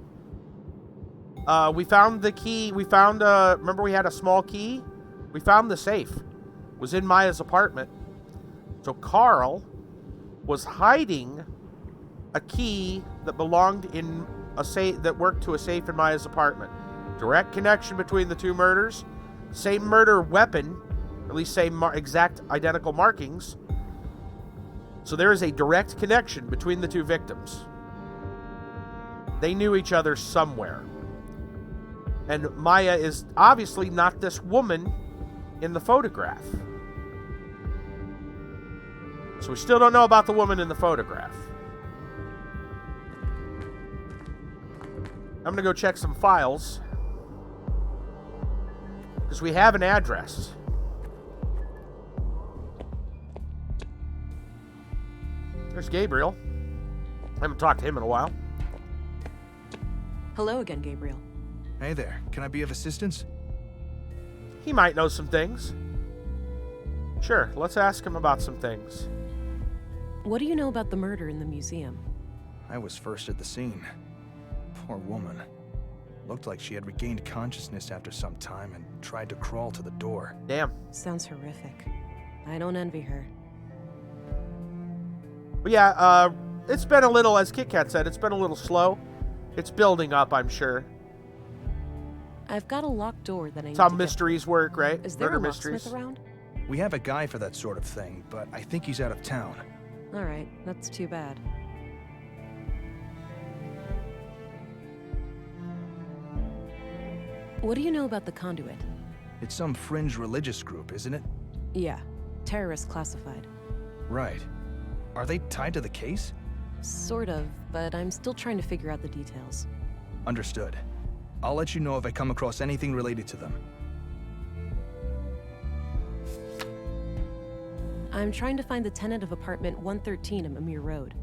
We found the key. We found. Remember, we had a small key. We found the safe. It was in Maya's apartment. So Karl was hiding a key that belonged in a safe that worked to a safe in Maya's apartment. Direct connection between the two murders. Same murder weapon, at least same exact identical markings. So there is a direct connection between the two victims. They knew each other somewhere. And Maya is obviously not this woman in the photograph. So we still don't know about the woman in the photograph. I'm going to go check some files. Because we have an address. There's Gabriel. I haven't talked to him in a while. Hello again, Gabriel. Hey there. Can I be of assistance? He might know some things. Sure, let's ask him about some things. What do you know about the murder in the museum? I was first at the scene. Poor woman. Looked like she had regained consciousness after some time and tried to crawl to the door. Damn. Sounds horrific. I don't envy her. But yeah, it's been a little, as Kit Kat said, it's been a little slow. It's building up, I'm sure. I've got a locked door that I need That's how to mysteries work, right? Is there Murder a locksmith mysteries. around? We have a guy for that sort of thing, but I think he's out of town. All right, that's too bad. What do you know about the Conduit? It's some fringe religious group, isn't it? Yeah, terrorist classified. Right. Are they tied to the case? Sort of, but I'm still trying to figure out the details. Understood. I'll let you know if I come across anything related to them. I'm trying to find the tenant of apartment 113 at Aamir Road.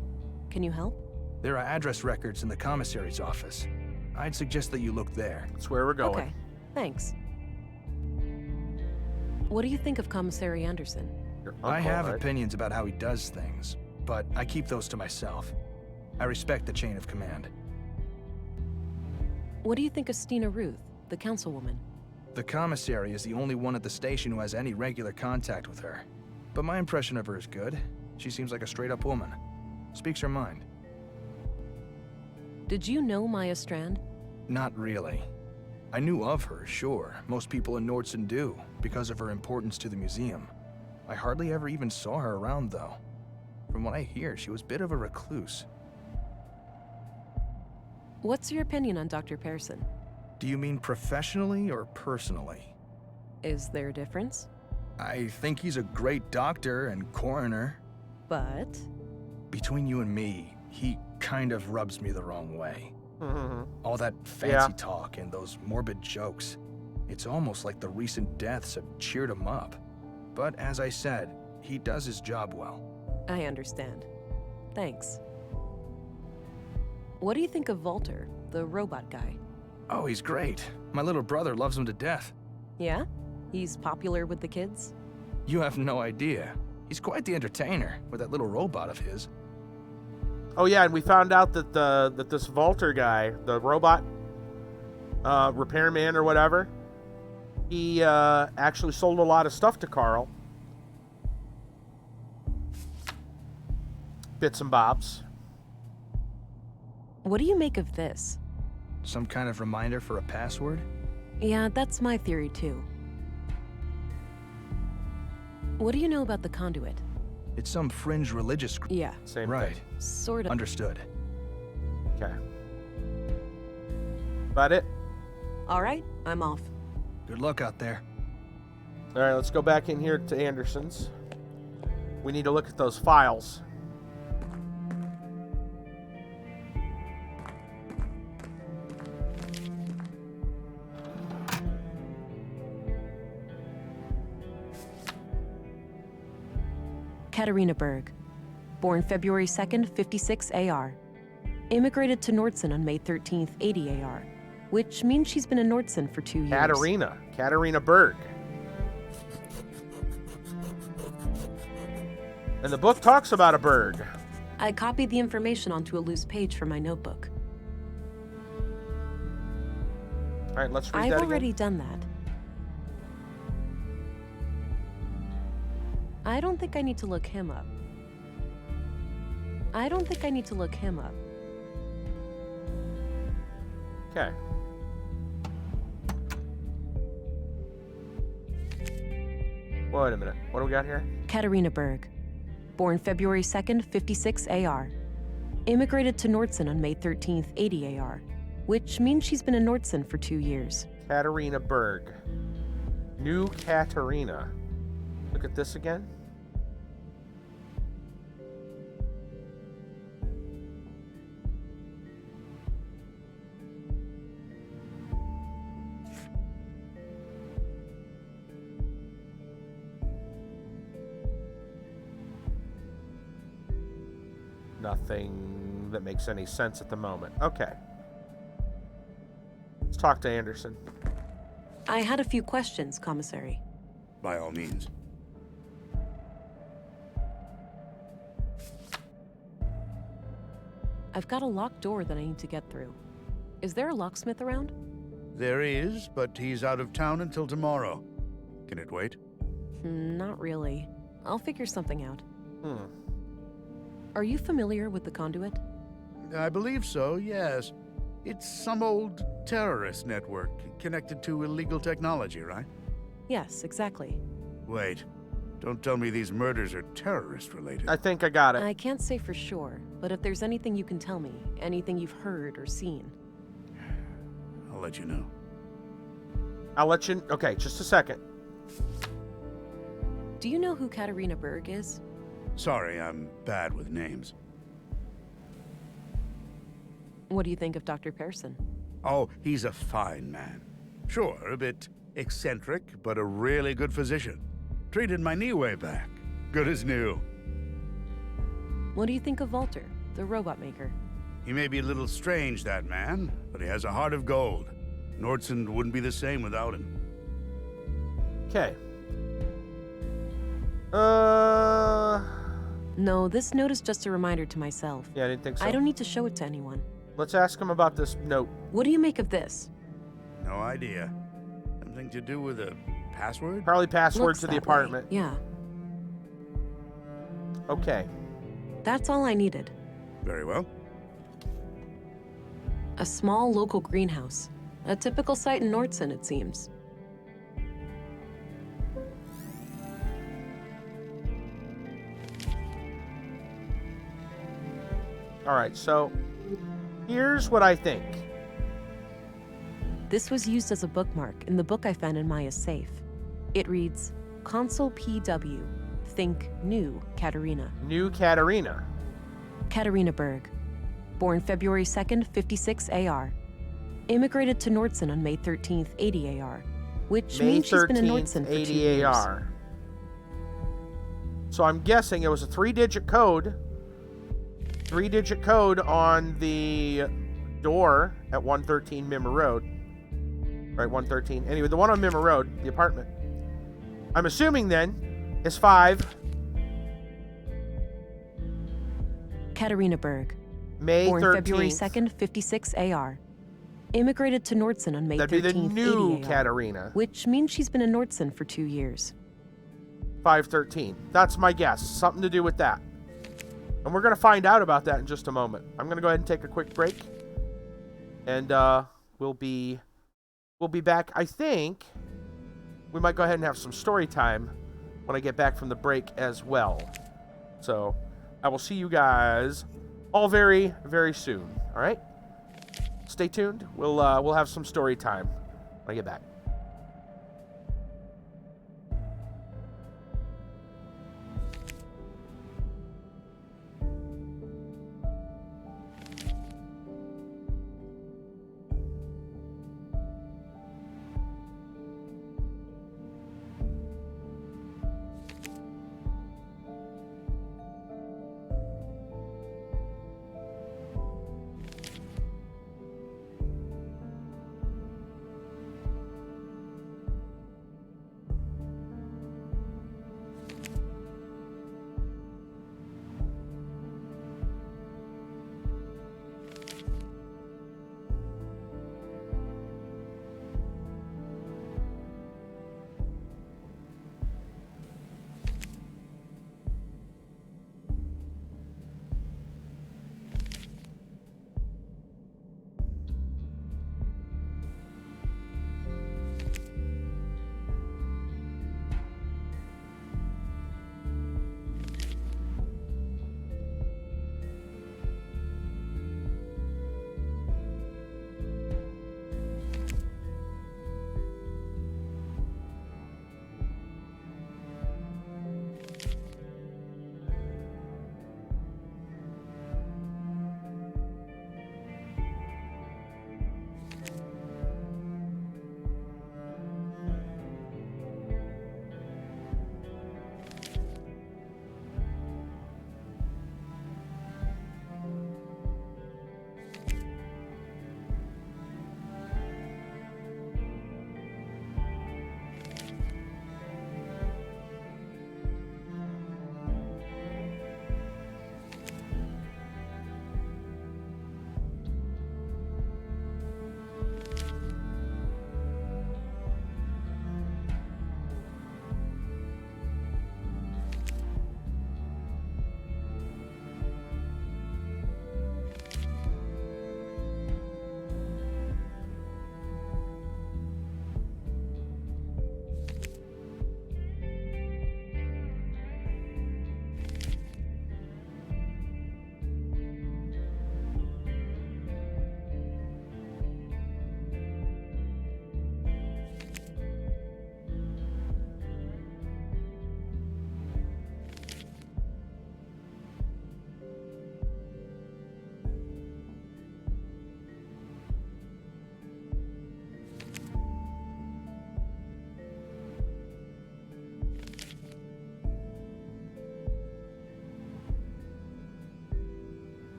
Can you help? There are address records in the commissary's office. I'd suggest that you look there. That's where we're going. Okay, thanks. What do you think of Commissary Anderson? I have opinions about how he does things, but I keep those to myself. I respect the chain of command. What do you think of Stina Ruth, the councilwoman? The commissary is the only one at the station who has any regular contact with her. But my impression of her is good. She seems like a straight-up woman. Speaks her mind. Did you know Maya Strand? Not really. I knew of her, sure. Most people in Nordson do, because of her importance to the museum. I hardly ever even saw her around, though. From what I hear, she was a bit of a recluse. What's your opinion on Dr. Pearson? Do you mean professionally or personally? Is there a difference? I think he's a great doctor and coroner. But? Between you and me, he kind of rubs me the wrong way. All that fancy talk and those morbid jokes. It's almost like the recent deaths have cheered him up. But as I said, he does his job well. I understand. Thanks. What do you think of Volter, the robot guy? Oh, he's great. My little brother loves him to death. Yeah? He's popular with the kids? You have no idea. He's quite the entertainer with that little robot of his. Oh yeah, and we found out that that this Volter guy, the robot repairman or whatever, he actually sold a lot of stuff to Karl. Bits and bobs. What do you make of this? Some kind of reminder for a password? Yeah, that's my theory too. What do you know about the Conduit? It's some fringe religious group. Yeah. Same right. thing. Sort of. Understood. Okay. That it? All right, I'm off. Good luck out there. All right, let's go back in here to Anderson's. We need to look at those files. Katarina Berg, born February 2nd, 56 AR. Immigrated to Nordson on May 13th, 80 AR, which means she's been in Nordson for 2 years. Katarina Berg. And the book talks about a Berg. I copied the information onto a loose page from my notebook. All right, let's read that I've again. already done that. I don't think I need to look him up. Okay. Wait a minute. What do we got here? Katarina Berg, born February 2nd, 56 AR. Immigrated to Nordson on May 13th, 80 AR, which means she's been in Nordson for 2 years. Katarina Berg. New Katarina. Look at this again. Nothing that makes any sense at the moment. Okay. Let's talk to Anderson. I had a few questions, Commissary. By all means. I've got a locked door that I need to get through. Is there a locksmith around? There is, but he's out of town until tomorrow. Can it wait? Not really. I'll figure something out. Are you familiar with the Conduit? I believe so, yes. It's some old terrorist network connected to illegal technology, right? Yes, exactly. Wait. Don't tell me these murders are terrorist-related. I think I got it. I can't say for sure, but if there's anything you can tell me, anything you've heard or seen. I'll let you know. Okay, just a second. Do you know who Katarina Berg is? Sorry, I'm bad with names. What do you think of Dr. Pearson? Oh, he's a fine man. Sure, a bit eccentric, but a really good physician. Treated my knee way back. Good as new. What do you think of Walter, the robot maker? He may be a little strange, that man, but he has a heart of gold. Nordson wouldn't be the same without him. Okay. No, this note is just a reminder to myself. Yeah, I didn't think so. I don't need to show it to anyone. Let's ask him about this note. What do you make of this? No idea. Something to do with a password? Probably password Looks to the that apartment. way. Yeah. Okay. That's all I needed. Very well. A small local greenhouse. A typical site in Nordson, it seems. All right, so here's what I think. This was used as a bookmark in the book I found in Maya's safe. It reads, Consul PW, think new Katarina. New Katarina. Katarina Berg, born February 2nd, 56 AR. Immigrated to Nordson on May 13th, 80 AR, which May means she's been in 13th, Nordson for 2 80 years. AR. So I'm guessing it was a 3-digit code. 3-digit code on the door at 113 Mimmer Road. Right, 113. Anyway, the one on Mimmer Road, the apartment. I'm assuming then is 5. Katarina Berg, May born 13th. February 2nd, 56 AR. Immigrated to Nordson on May 13th, That'd be the new 80 AR, Katarina. which means she's been in Nordson for 2 years. 513. That's my guess. Something to do with that. And we're going to find out about that in just a moment. I'm going to go ahead and take a quick break. And we'll be back. I think we might go ahead and have some story time when I get back from the break as well. So I will see you guys all very, very soon. All right? stay tuned. We'll have some story time when I get back.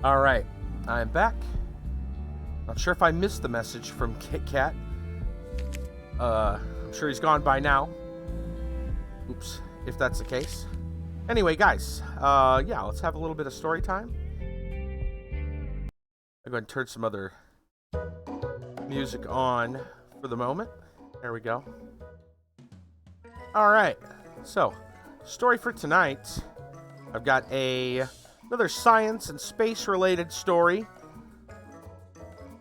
All right, I'm back. Not sure if I missed the message from Kit Kat. I'm sure he's gone by now. Oops, if that's the case. Anyway, guys, yeah, let's have a little bit of story time. I'm going to turn some other music on for the moment. There we go. All right, so story for tonight. I've got another science and space related story.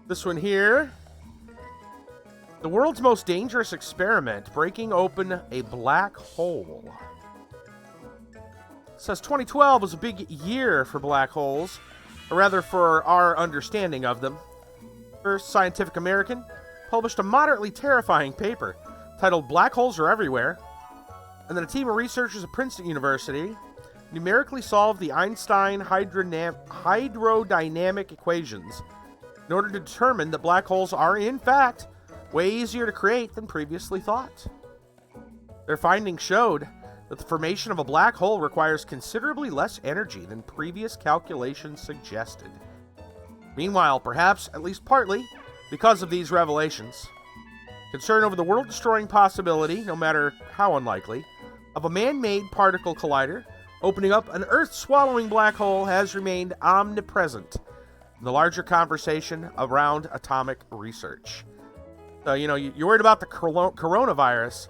This one here. The world's most dangerous experiment, breaking open a black hole. It says 2012 was a big year for black holes, or rather for our understanding of them. First, Scientific American published a moderately terrifying paper titled Black Holes Are Everywhere, and then a team of researchers at Princeton University numerically solved the Einstein hydrodynamic equations in order to determine that black holes are, in fact, way easier to create than previously thought. Their findings showed that the formation of a black hole requires considerably less energy than previous calculations suggested. Meanwhile, perhaps, at least partly, because of these revelations, concern over the world-destroying possibility, no matter how unlikely, of a man-made particle collider opening up an Earth-swallowing black hole has remained omnipresent in the larger conversation around atomic research. So, you're worried about the coronavirus.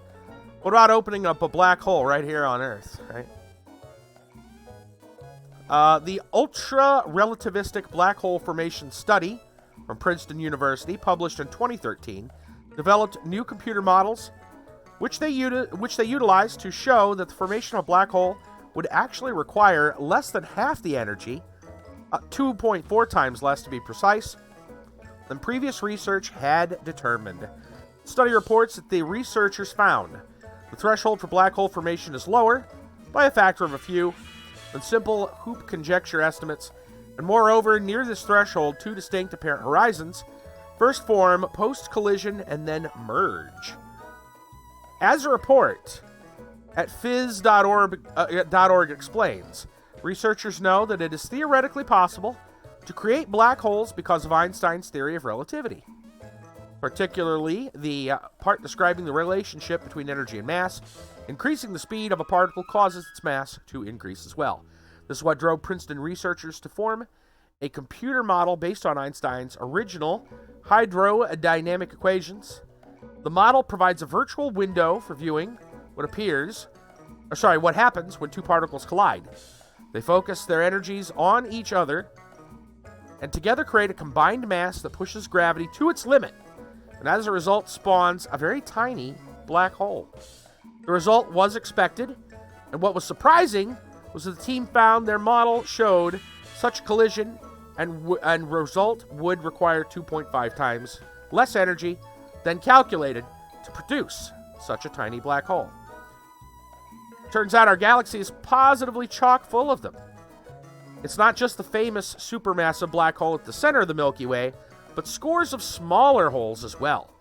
What about opening up a black hole right here on Earth, right? The ultra-relativistic black hole formation study from Princeton University, published in 2013, developed new computer models, which they utilized to show that the formation of a black hole would actually require less than half the energy, 2.4 times less to be precise, than previous research had determined. The study reports that the researchers found the threshold for black hole formation is lower by a factor of a few than simple hoop conjecture estimates, and moreover, near this threshold, two distinct apparent horizons first form post-collision and then merge. As a report at phys.org explains, researchers know that it is theoretically possible to create black holes because of Einstein's theory of relativity, particularly the part describing the relationship between energy and mass. Increasing the speed of a particle causes its mass to increase as well. This is what drove Princeton researchers to form a computer model based on Einstein's original hydrodynamic equations. The model provides a virtual window for viewing what happens when two particles collide. They focus their energies on each other and together create a combined mass that pushes gravity to its limit, and as a result spawns a very tiny black hole. The result was expected, and what was surprising was that the team found their model showed such collision and result would require 2.5 times less energy than calculated to produce such a tiny black hole. Turns out our galaxy is positively chock full of them. It's not just the famous supermassive black hole at the center of the Milky Way, but scores of smaller holes as well.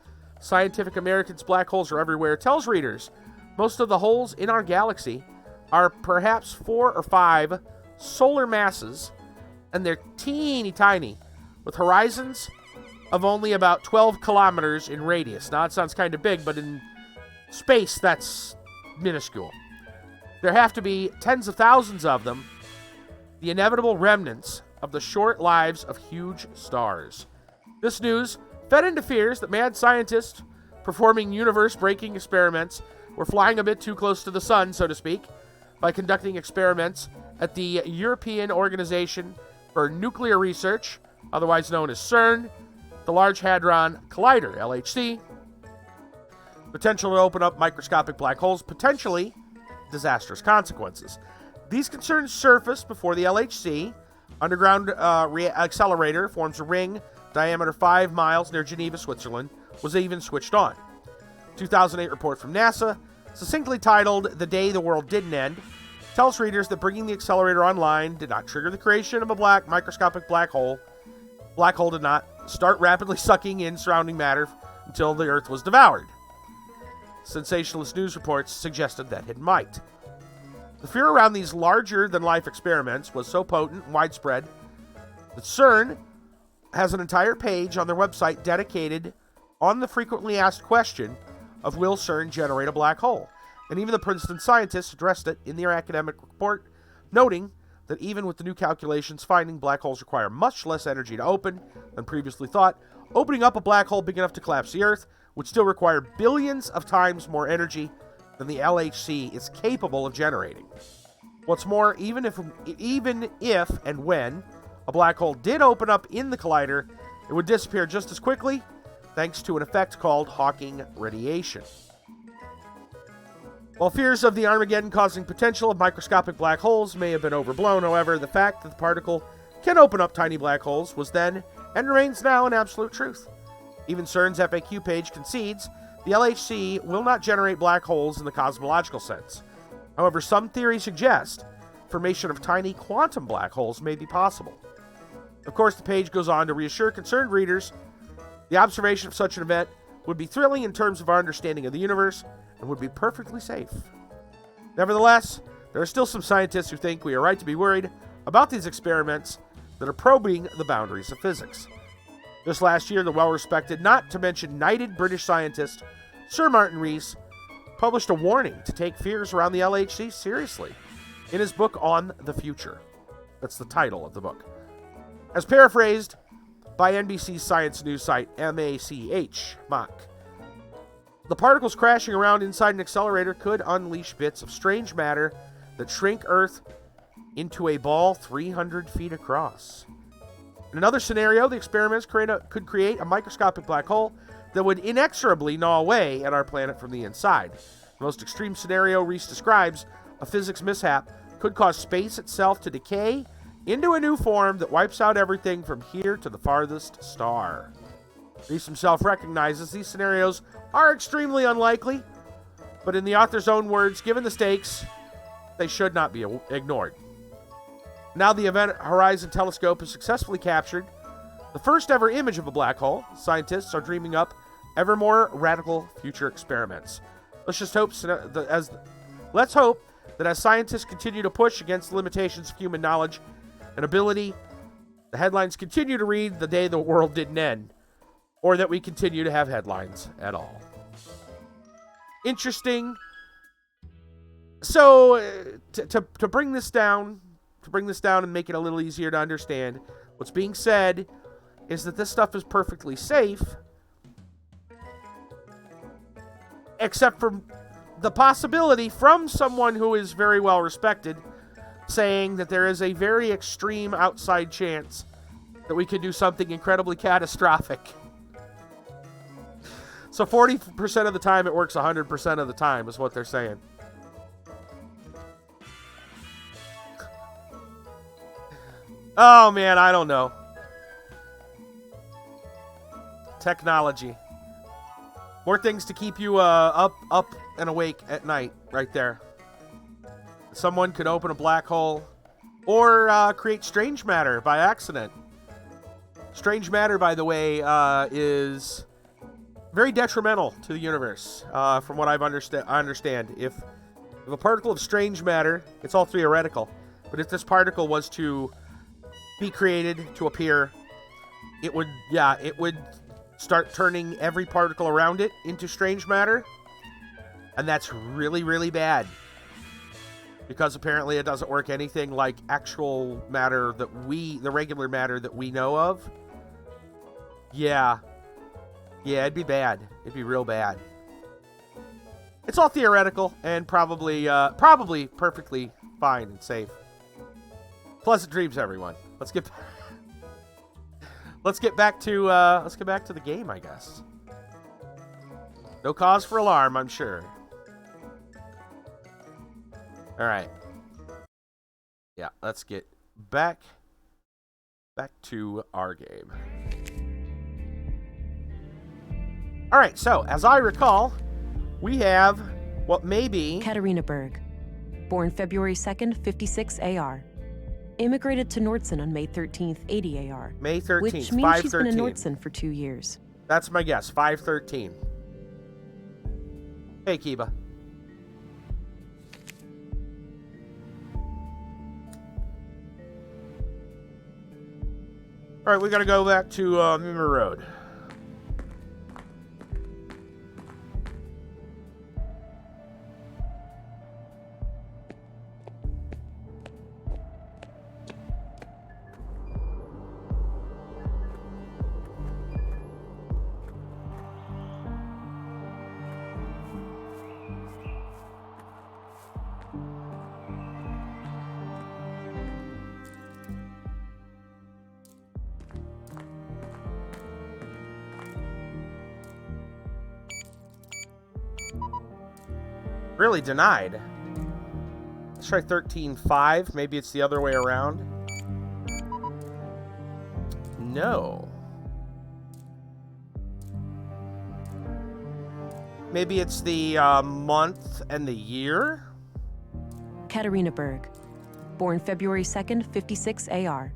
Scientific American's Black Holes Are Everywhere tells readers most of the holes in our galaxy are perhaps 4 or 5 solar masses, and they're teeny tiny, with horizons of only about 12 kilometers in radius. Now, it sounds kind of big, but in space, that's minuscule. There have to be tens of thousands of them, the inevitable remnants of the short lives of huge stars. This news fed into fears that mad scientists performing universe-breaking experiments were flying a bit too close to the sun, so to speak, by conducting experiments at the European Organization for Nuclear Research, otherwise known as CERN, the Large Hadron Collider, LHC, potential to open up microscopic black holes, potentially disastrous consequences. These concerns surfaced before the LHC underground accelerator forms a ring diameter 5 miles near Geneva, Switzerland, was even switched on. 2008 report from NASA, succinctly titled "The Day the World Didn't End," tells readers that bringing the accelerator online did not trigger the creation of a microscopic black hole. Black hole did not start rapidly sucking in surrounding matter until the Earth was devoured. Sensationalist news reports suggested that it might. The fear around these larger-than-life experiments was so potent and widespread The CERN has an entire page on their website dedicated on the frequently asked question of will CERN generate a black hole? And even the Princeton scientists addressed it in their academic report, noting that even with the new calculations finding black holes require much less energy to open than previously thought, opening up a black hole big enough to collapse the Earth would still require billions of times more energy than the LHC is capable of generating. What's more, even if and when a black hole did open up in the collider, it would disappear just as quickly thanks to an effect called Hawking radiation. While fears of the Armageddon-causing potential of microscopic black holes may have been overblown, however, the fact that the particle can open up tiny black holes was then, and remains now, an absolute truth. Even CERN's FAQ page concedes the LHC will not generate black holes in the cosmological sense. However, some theories suggest formation of tiny quantum black holes may be possible. Of course, the page goes on to reassure concerned readers the observation of such an event would be thrilling in terms of our understanding of the universe and would be perfectly safe. Nevertheless, there are still some scientists who think we are right to be worried about these experiments that are probing the boundaries of physics. Just last year, the well-respected, not to mention knighted British scientist Sir Martin Rees published a warning to take fears around the LHC seriously in his book On the Future. That's the title of the book. As paraphrased by NBC's science news site Mach. The particles crashing around inside an accelerator could unleash bits of strange matter that shrink Earth into a ball 300 feet across. In another scenario, the experiments could create a microscopic black hole that would inexorably gnaw away at our planet from the inside. The most extreme scenario Rees describes, a physics mishap, could cause space itself to decay into a new form that wipes out everything from here to the farthest star. Rees himself recognizes these scenarios are extremely unlikely, but in the author's own words, given the stakes, they should not be ignored. Now the Event Horizon Telescope has successfully captured the first ever image of a black hole. Scientists are dreaming up ever more radical future experiments. Let's hope that as scientists continue to push against the limitations of human knowledge and ability, the headlines continue to read "The Day the World Didn't End," or that we continue to have headlines at all. Interesting. So, to bring this down and make it a little easier to understand, what's being said is that this stuff is perfectly safe, except for the possibility from someone who is very well respected saying that there is a very extreme outside chance that we could do something incredibly catastrophic. So 40% of the time it works 100% of the time is what they're saying. Oh man, I don't know. Technology. More things to keep you up and awake at night right there. Someone could open a black hole or create strange matter by accident. Strange matter, by the way, is very detrimental to the universe, from what I understand. If a particle of strange matter, it's all theoretical, but if this particle was to be created to appear, it would start turning every particle around it into strange matter, and that's really, really bad. Because apparently it doesn't work anything like actual matter the regular matter that we know of. Yeah, it'd be bad. It'd be real bad. It's all theoretical and probably perfectly fine and safe. Pleasant dreams, everyone. Let's get back to the game, I guess. No cause for alarm, I'm sure. All right. Yeah, let's get back to our game. All right, so as I recall, we have what may be Katarina Berg, born February 2nd, 56 AR. Immigrated to Nordson on May 13th, 80 AR. May 13th, which means she's been in 5/13. Nordson for 2 years. That's my guess, 5/13. Hey, Kiba. All right, we got to go back to Aamir Road. Really denied. Let's try 13.5. Maybe it's the other way around. No. Maybe it's the month and the year? Katarina Berg. Born February 2nd, 56 AR.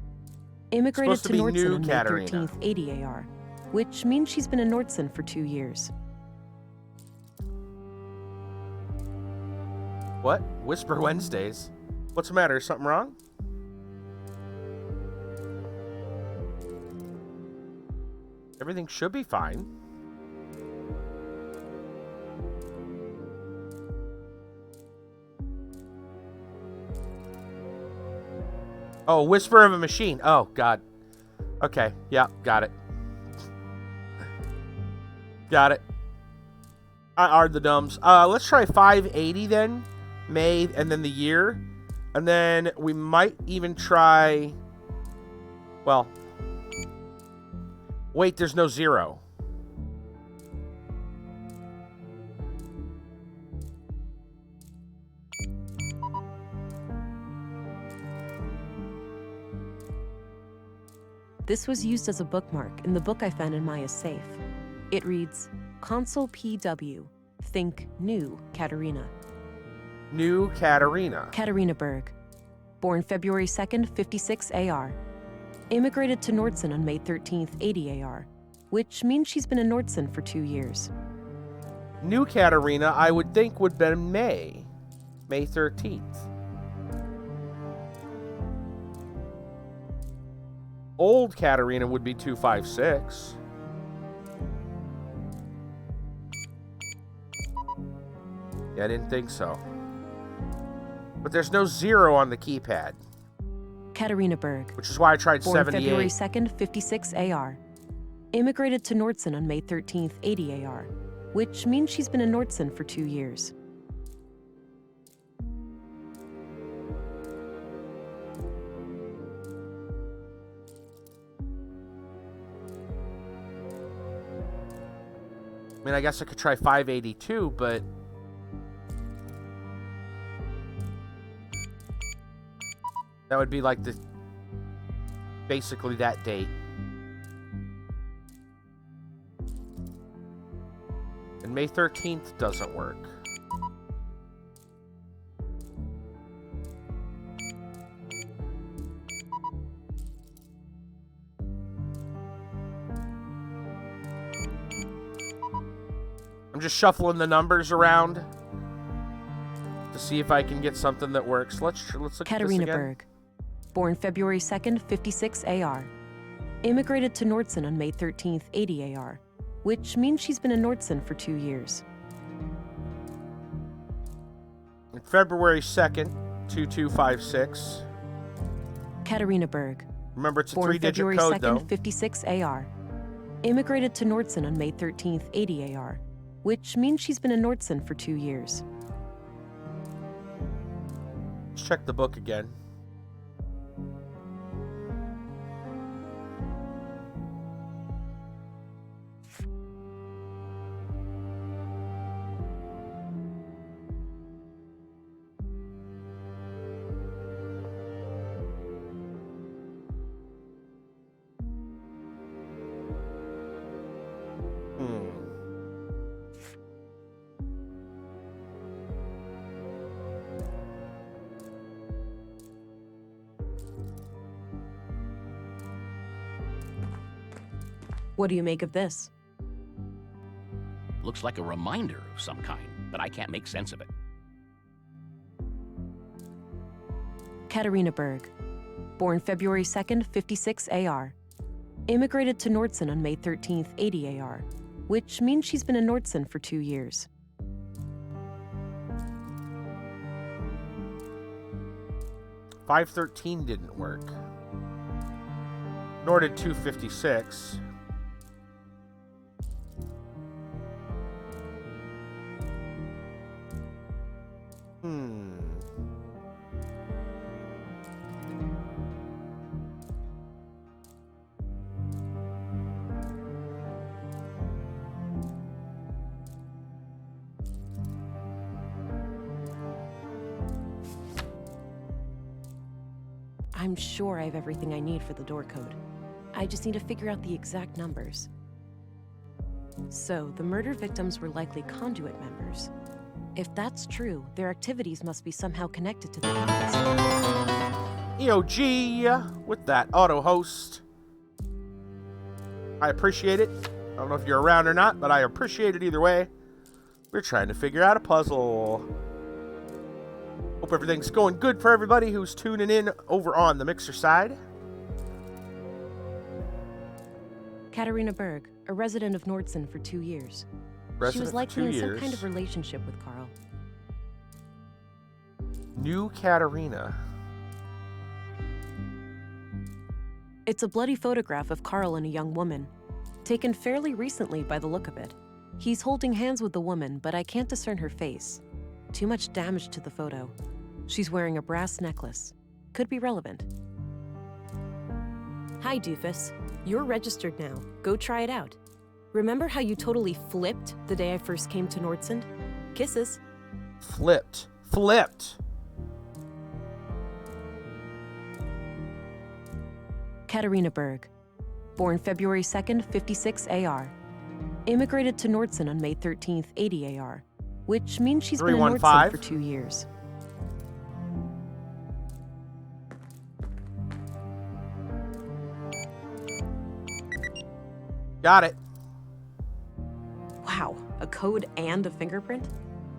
Immigrated to Nordson on May 13th, 80 AR. Which means she's been in Nordson for 2 years. What? Whisper Wednesdays? What's the matter? Something wrong? Everything should be fine. Oh, Whisper of a Machine. Oh, God. Okay. Yeah, got it. Got it. I are the dumbs. Let's try 580 then. May, and then the year. And then we might even try... Well... Wait, there's no 0. This was used as a bookmark in the book I found in Maya's safe. It reads, Console PW. Think new Katarina. New Katarina. Katarina Berg. Born February 2nd, 56 AR. Immigrated to Nordson on May 13th, 80 AR. Which means she's been in Nordson for 2 years. New Katarina, I would think, would be May 13th. Old Katarina would be 256. Yeah, I didn't think so. But there's no 0 on the keypad. Katarina Berg. Which is why I tried Born 78. February 2nd, 56 AR. Immigrated to Nordson on May 13th, 80 AR. Which means she's been in Nordson for 2 years. I mean, I guess I could try 582, but... That would be like the... Basically that date. And May 13th doesn't work. I'm just shuffling the numbers around to see if I can get something that works. Let's look at Katarina this again. Berg. Born February 2nd, 56 AR. Immigrated to Nordson on May 13th, 80 AR. Which means she's been in Nordson for 2 years. February 2nd, 2256. Katarina Berg. Remember, it's a Born 3-digit February code, 2nd, though. 56 AR. Immigrated to Nordson on May 13th, 80 AR. Which means she's been in Nordson for 2 years. Let's check the book again. What do you make of this? Looks like a reminder of some kind, but I can't make sense of it. Katarina Berg. Born February 2nd, 56 AR. Immigrated to Nordson on May 13th, 80 AR, which means she's been in Nordson for 2 years. .513 didn't work. Nor did 256. I'm sure I have everything I need for the door code. I just need to figure out the exact numbers. So, the murder victims were likely Conduit members. If that's true, their activities must be somehow connected to the Tenants. EOG with that auto host. I appreciate it. I don't know if you're around or not, but I appreciate it either way. We're trying to figure out a puzzle. Hope everything's going good for everybody who's tuning in over on the Mixer side. Katarina Berg, a resident of Nordson for 2 years. She was likely in some kind of relationship with Karl. New Katarina. It's a bloody photograph of Karl and a young woman, taken fairly recently by the look of it. He's holding hands with the woman, but I can't discern her face. Too much damage to the photo. She's wearing a brass necklace. Could be relevant. Hi, doofus. You're registered now. Go try it out. Remember how you totally flipped the day I first came to Nordson? Kisses. Flipped. Katarina Berg. Born February 2nd, 56 AR. Immigrated to Nordson on May 13th, 80 AR, which means she's been in Nordson for 2 years. Got it. Wow, a code and a fingerprint?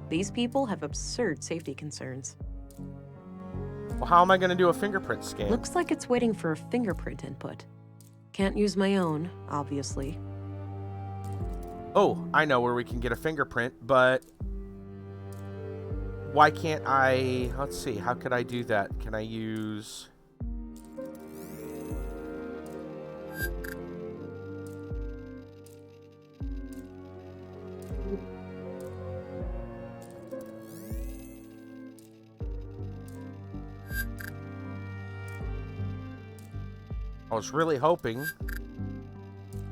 These people have absurd safety concerns. Well, how am I going to do a fingerprint scan? Looks like it's waiting for a fingerprint input. Can't use my own, obviously. Oh, I know where we can get a fingerprint, but why can't I... Let's see, how could I do that? Can I use... I was really hoping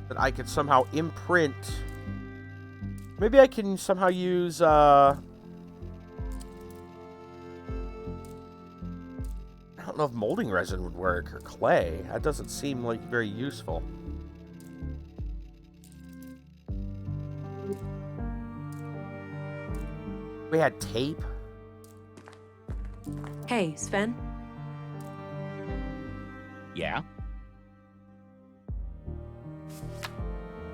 that I could somehow imprint. Maybe I can somehow use, I don't know if molding resin would work, or clay. That doesn't seem like very useful. We had tape. Hey, Sven? Yeah?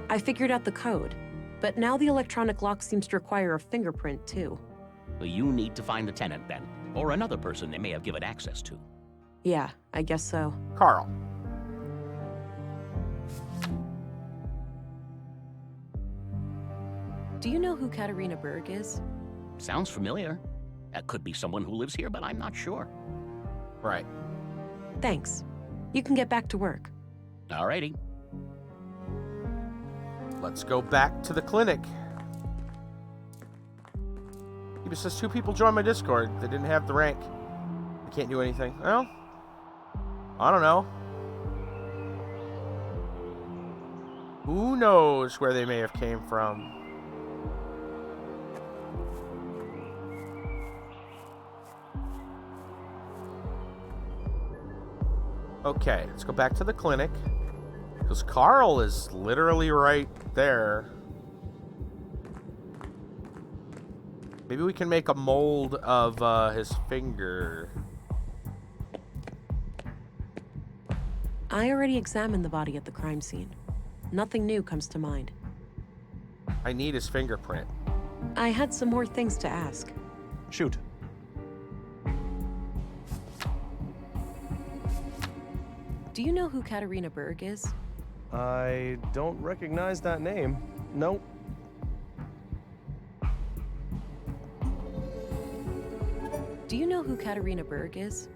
I figured out the code, but now the electronic lock seems to require a fingerprint, too. Well, you need to find the tenant, then, or another person they may have given access to. Yeah, I guess so. Karl. Do you know who Katarina Berg is? Sounds familiar. That could be someone who lives here, but I'm not sure. Right. Thanks. You can get back to work. Alrighty. Let's go back to the clinic. It says 2 people joined my Discord. They didn't have the rank. I can't do anything. Well, I don't know. Who knows where they may have came from? Okay, let's go back to the clinic. Because Karl is literally right there. Maybe we can make a mold of his finger. I already examined the body at the crime scene. Nothing new comes to mind. I need his fingerprint. I had some more things to ask. Shoot. Do you know who Katarina Berg is? I don't recognize that name. Nope. Do you know who Katarina Berg is?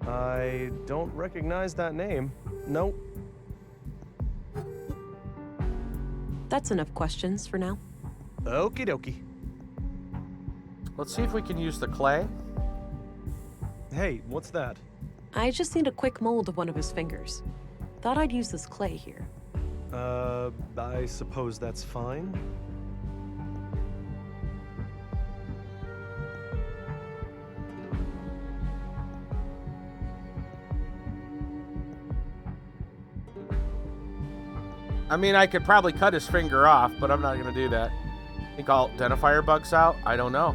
I don't recognize that name. Nope. That's enough questions for now. Okie dokie. Let's see if we can use the clay. Hey, what's that? I just need a quick mold of one of his fingers. Thought I'd use this clay here. I suppose that's fine. I mean, I could probably cut his finger off, but I'm not going to do that. Think I'll identifier bugs out? I don't know.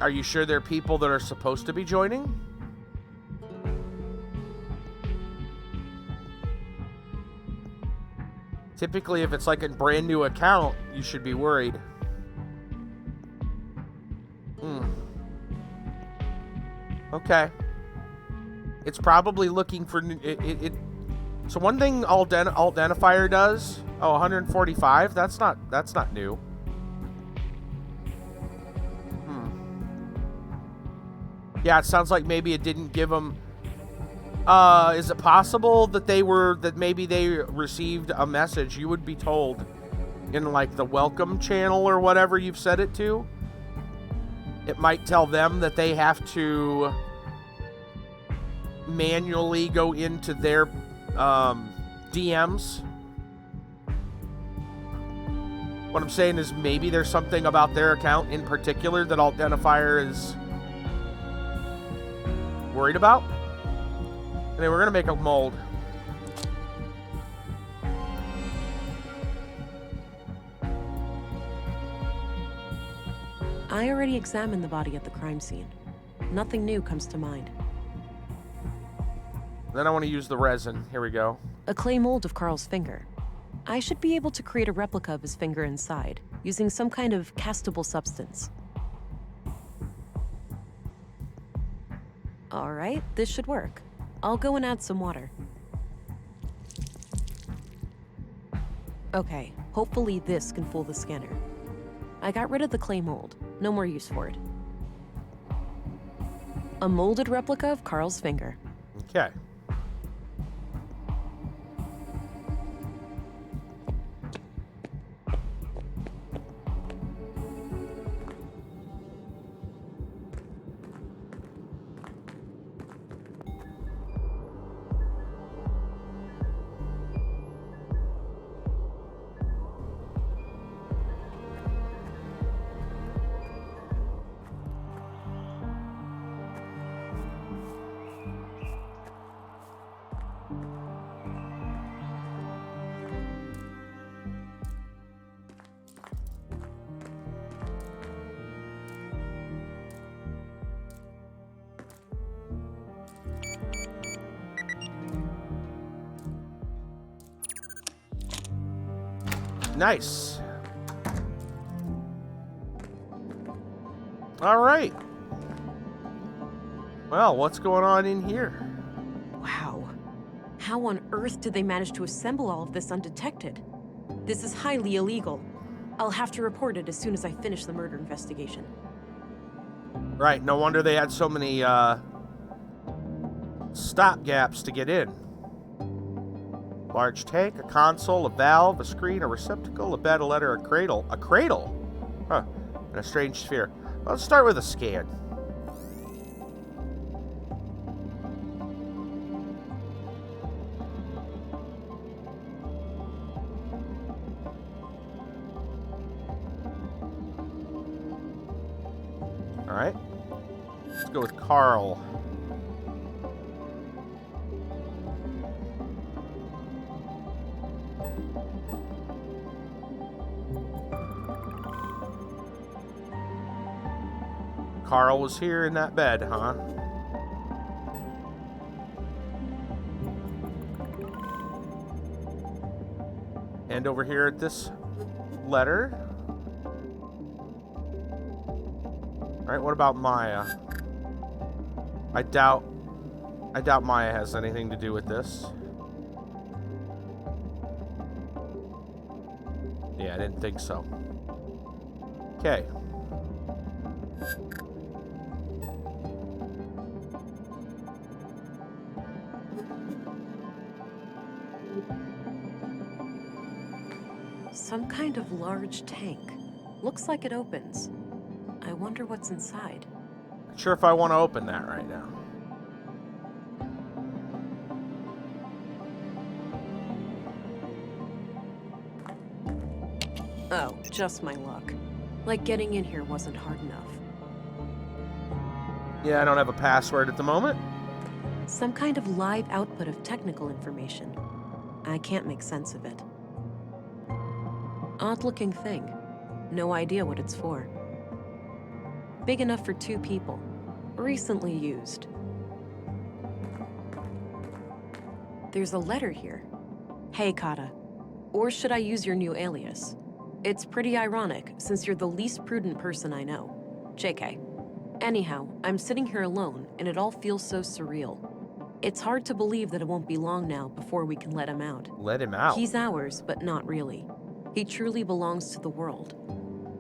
Are you sure there are people that are supposed to be joining? Typically, if it's like a brand new account, you should be worried. Okay. It's probably looking for... So one thing alt identifier does... Oh, 145? That's not new. Yeah, it sounds like maybe it didn't give them... is it possible that maybe they received a message? You would be told in like the welcome channel or whatever you've set it to. It might tell them that they have to manually go into their DMs. What I'm saying is maybe there's something about their account in particular that alt identifier is worried about. Anyway, we're gonna make a mold. I already examined the body at the crime scene. Nothing new comes to mind. Then I want to use the resin. Here we go. A clay mold of Karl's finger. I should be able to create a replica of his finger inside, using some kind of castable substance. All right, this should work. I'll go and add some water. Okay, hopefully this can fool the scanner. I got rid of the clay mold. No more use for it. A molded replica of Karl's finger. Okay. Nice. All right. Well, what's going on in here? Wow. How on earth did they manage to assemble all of this undetected? This is highly illegal. I'll have to report it as soon as I finish the murder investigation. Right, no wonder they had so many stop gaps to get in. Large tank, a console, a valve, a screen, a receptacle, a bed, a letter, a cradle. A cradle? Huh. And a strange sphere. Well, let's start with a scan. Alright. Let's go with Karl. Karl was here in that bed, huh? And over here at this letter. Alright, what about Maya? I doubt I doubt Maya has anything to do with this. Yeah, I didn't think so. Okay. Some kind of large tank. Looks like it opens. I wonder what's inside. Not sure if I want to open that right now. Oh, just my luck. Like getting in here wasn't hard enough. Yeah, I don't have a password at the moment. Some kind of live output of technical information. I can't make sense of it. Odd-looking thing. No idea what it's for. Big enough for 2 people. Recently used. There's a letter here. Hey, Kata. Or should I use your new alias? It's pretty ironic, since you're the least prudent person I know. JK. Anyhow, I'm sitting here alone, and it all feels so surreal. It's hard to believe that it won't be long now before we can let him out. Let him out? He's ours, but not really. He truly belongs to the world.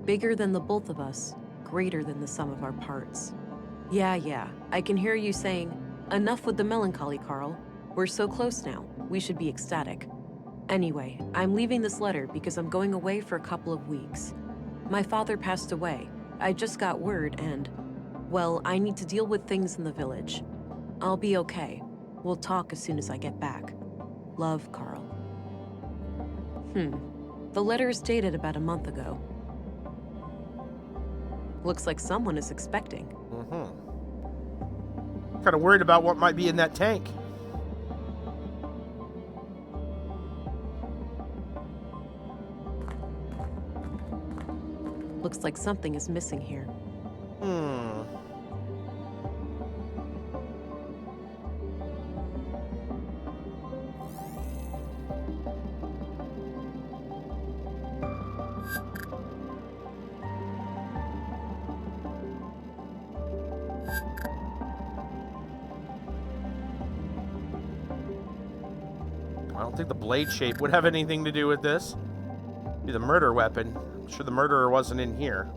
Bigger than the both of us, greater than the sum of our parts. Yeah, I can hear you saying, enough with the melancholy, Karl. We're so close now, we should be ecstatic. Anyway, I'm leaving this letter because I'm going away for a couple of weeks. My father passed away. I just got word and, well, I need to deal with things in the village. I'll be okay. We'll talk as soon as I get back. Love, Karl. The letter is dated about a month ago. Looks like someone is expecting. Kind of worried about what might be in that tank. Looks like something is missing here. I don't think the blade shape would have anything to do with this. Be the murder weapon. I'm sure the murderer wasn't in here.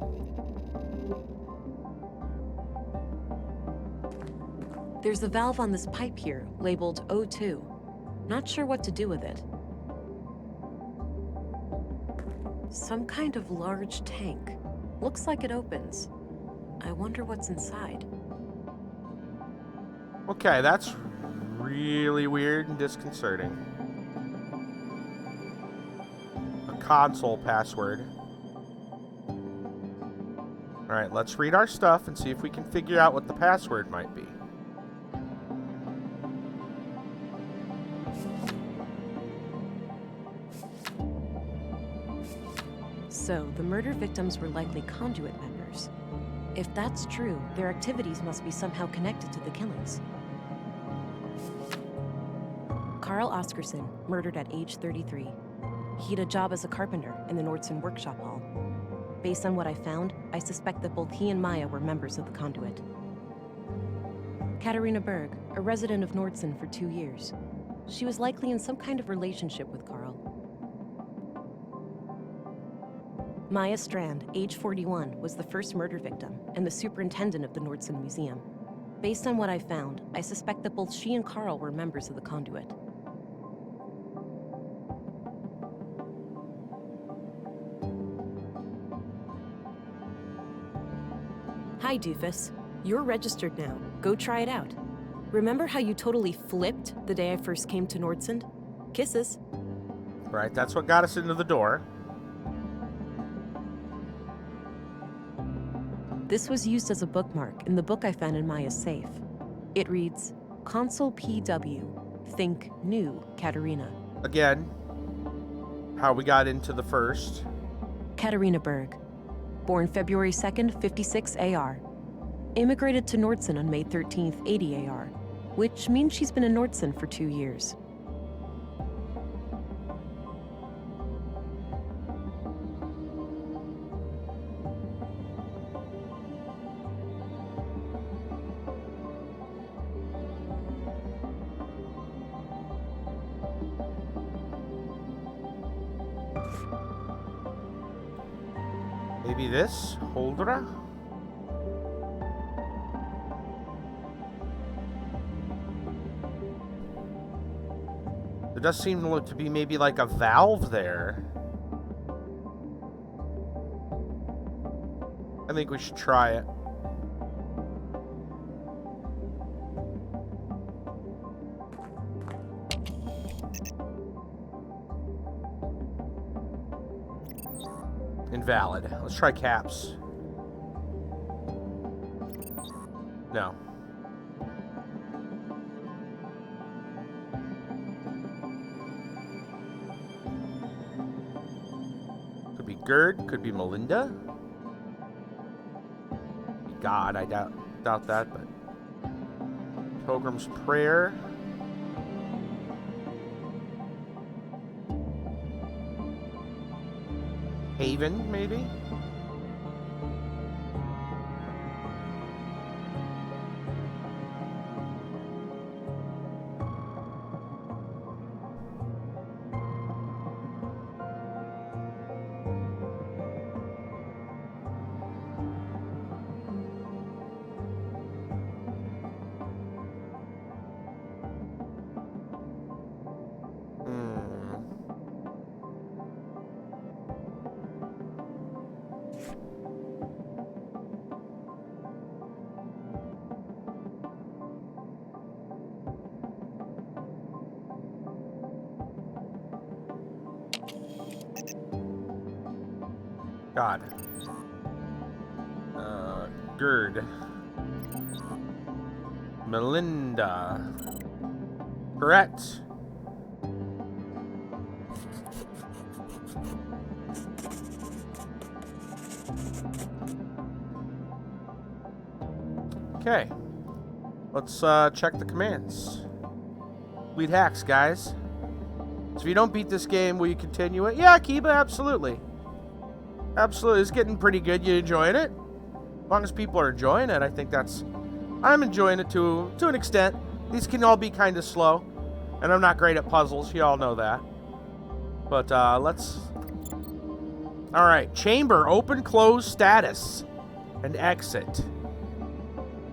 There's a valve on this pipe here, labeled O2. Not sure what to do with it. Some kind of large tank. Looks like it opens. I wonder what's inside. Okay, that's really weird and disconcerting. A console password. Alright, let's read our stuff and see if we can figure out what the password might be. So, the murder victims were likely Conduit members. If that's true, their activities must be somehow connected to the killings. Karl Oscarson, murdered at age 33. He had a job as a carpenter in the Nordson workshop hall. Based on what I found, I suspect that both he and Maya were members of the Conduit. Katarina Berg, a resident of Nordson for 2 years. She was likely in some kind of relationship with Karl. Maya Strand, age 41, was the first murder victim and the superintendent of the Nordson Museum. Based on what I found, I suspect that both she and Karl were members of the Conduit. Hi, Doofus. You're registered now. Go try it out. Remember how you totally flipped the day I first came to Nordson? Kisses. Right, that's what got us into the door. This was used as a bookmark in the book I found in Maya's safe. It reads, Consul PW, think new, Katarina. Again, how we got into the first. Katarina Berg, born February 2nd, 56 AR. Immigrated to Nordson on May 13th, 80 AR, which means she's been in Nordson for 2 years. Maybe this? Holdra? There does seem to be maybe like a valve there. I think we should try it. Invalid. Let's try caps. No. Could be Gerd, could be Melinda. God, I doubt that, but Pilgrim's Prayer. Haven, maybe? God. Gerd. Melinda. Correct. Okay. Let's check the commands. Lead hacks, guys. So if you don't beat this game, will you continue it? Yeah, Kiba, absolutely. Absolutely. It's getting pretty good. You enjoying it? As long as people are enjoying it, I think that's... I'm enjoying it to an extent. These can all be kind of slow. And I'm not great at puzzles. You all know that. But let's... Alright. Chamber. Open, close, status. And exit.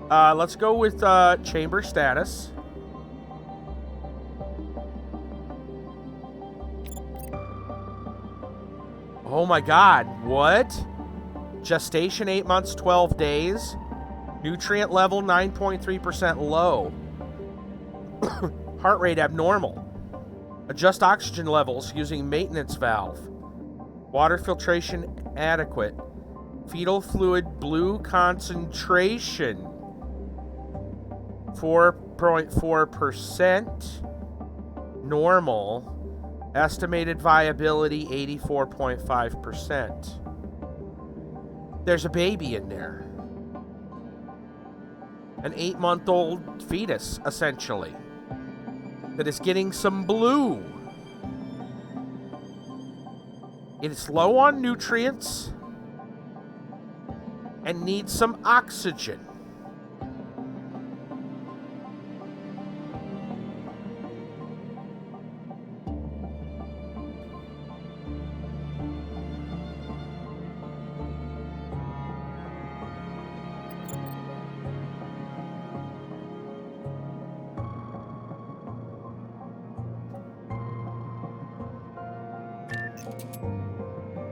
Let's go with chamber status. Oh my god, what? Gestation 8 months, 12 days. Nutrient level 9.3% low. Heart rate abnormal. Adjust oxygen levels using maintenance valve. Water filtration adequate. Fetal fluid blue concentration 4.4%. Normal. Estimated viability 84.5%. There's a baby in there. An 8-month-old fetus, essentially, that is getting some blue. It is low on nutrients and needs some oxygen.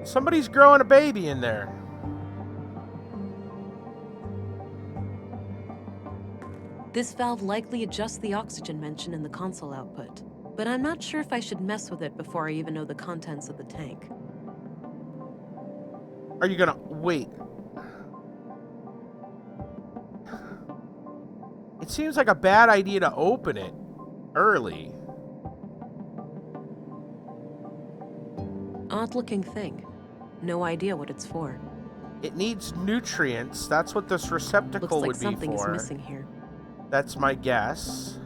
Somebody's growing a baby in there. This valve likely adjusts the oxygen mentioned in the console output, but I'm not sure if I should mess with it before I even know the contents of the tank. Are you gonna... wait. It seems like a bad idea to open it early. Odd-looking thing. No idea what it's for. It needs nutrients. That's what this receptacle Looks like would be for. something is missing here. That's my guess.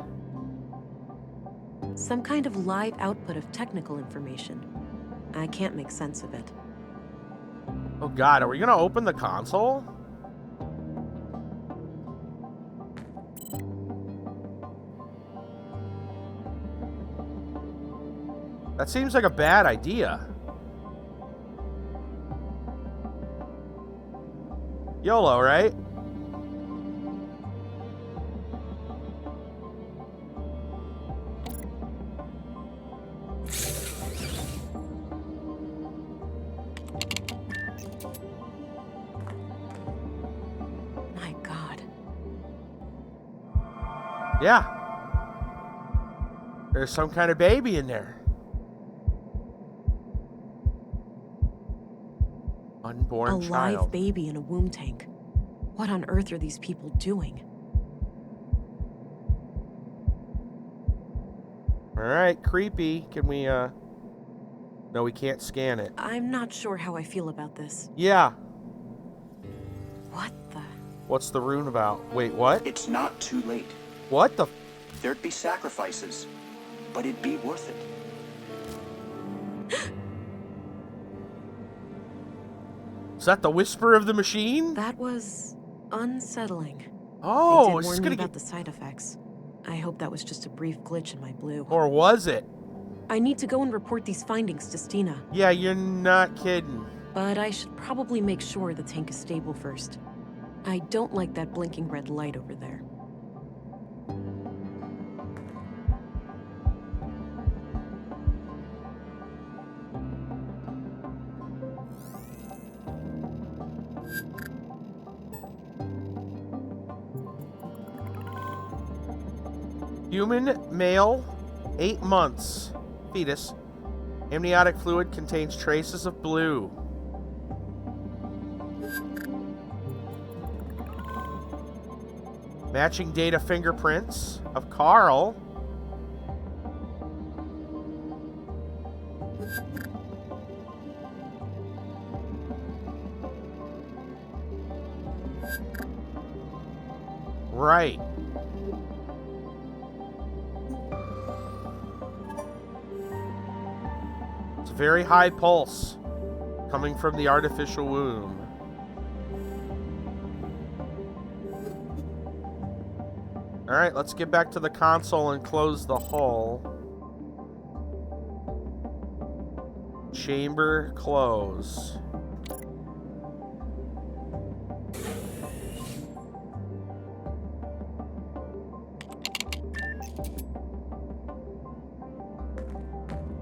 Some kind of live output of technical information. I can't make sense of it. Oh god, are we gonna open the console? That seems like a bad idea. YOLO, right? My God. Yeah. There's some kind of baby in there. Unborn A live child. baby in a womb tank. What on earth are these people doing? Alright, creepy. Can we, No, we can't scan it. I'm not sure how I feel about this. Yeah. What the? What's the rune about? Wait, what? It's not too late. What the? There'd be sacrifices, but it'd be worth it. Is that the whisper of the machine? That was unsettling. Oh, They did it's warn me gonna about get... the side effects. I hope that was just a brief glitch in my blue. Or was it? I need to go and report these findings to Stina. Yeah, you're not kidding. But I should probably make sure the tank is stable first. I don't like that blinking red light over there. Human, male, 8 months, fetus. Amniotic fluid contains traces of blue. Matching data fingerprints of Karl. Right. It's a very high pulse coming from the artificial womb. All right, let's get back to the console and close the hull. Chamber close.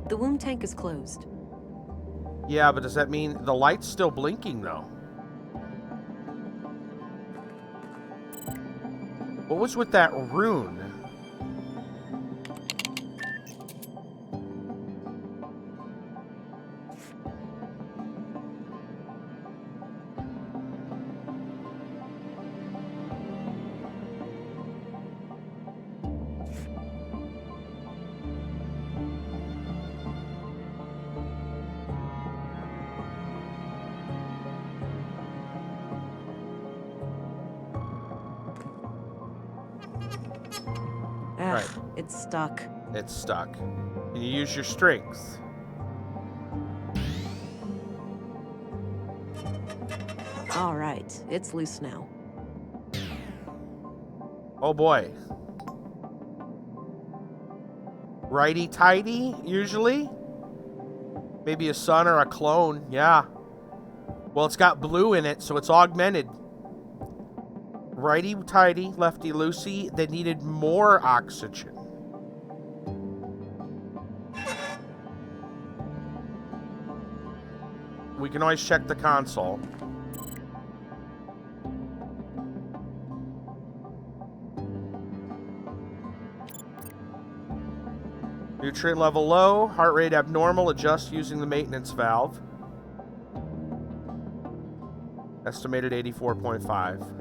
The womb tank is closed. Yeah, but does that mean the light's still blinking though? What was with that rune? Ah, it's stuck. It's stuck. Can you use your strength? All right, it's loose now. Oh boy. Righty-tighty, usually? Maybe a son or a clone, yeah. Well, it's got blue in it, so it's augmented. Righty-tighty, lefty-loosey. They needed more oxygen. We can always check the console. Nutrient level low, heart rate abnormal, adjust using the maintenance valve. Estimated 84.5.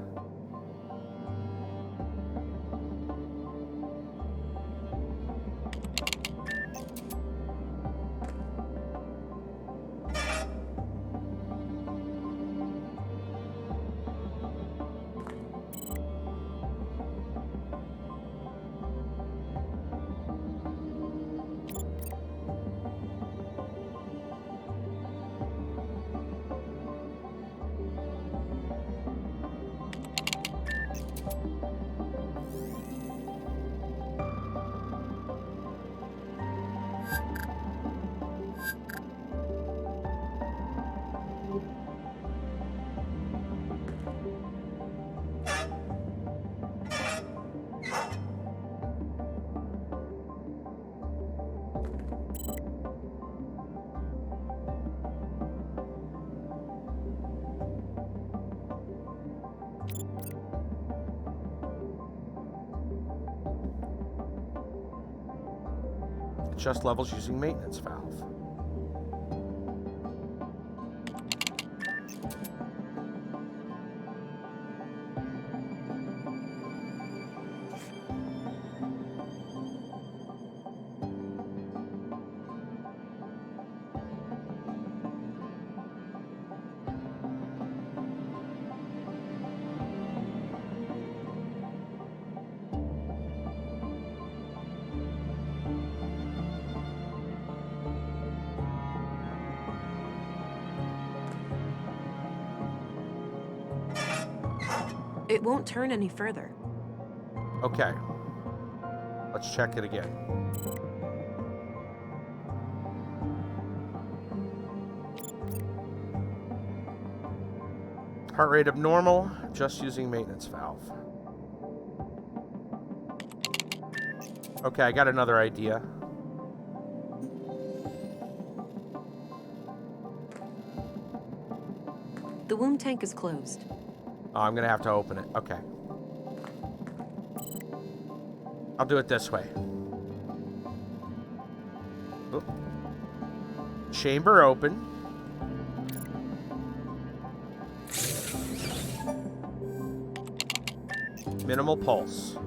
Adjust levels using maintenance valve. It won't turn any further. Okay. Let's check it again. Heart rate abnormal, just using maintenance valve. Okay, I got another idea. The womb tank is closed. Oh, I'm gonna have to open it. Okay. I'll do it this way. Oop. Chamber open. Minimal pulse.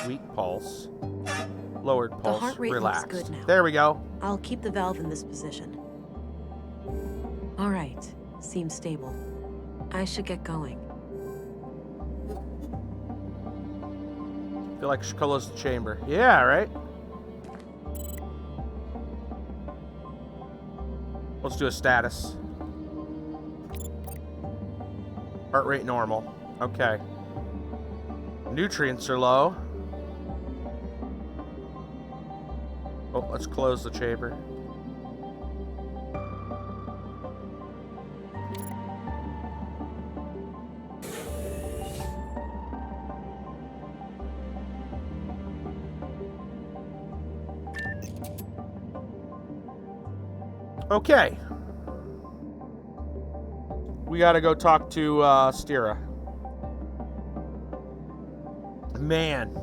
Weak pulse. Lowered pulse. The heart rate relaxed. looks good now. There we go. I'll keep the valve in this position. All right, seems stable. I should get going. Feel like I should close the chamber. Yeah, right? Let's do a status. Heart rate normal. Okay. Nutrients are low. Oh, let's close the chamber. Okay. We gotta go talk to Stira. Man.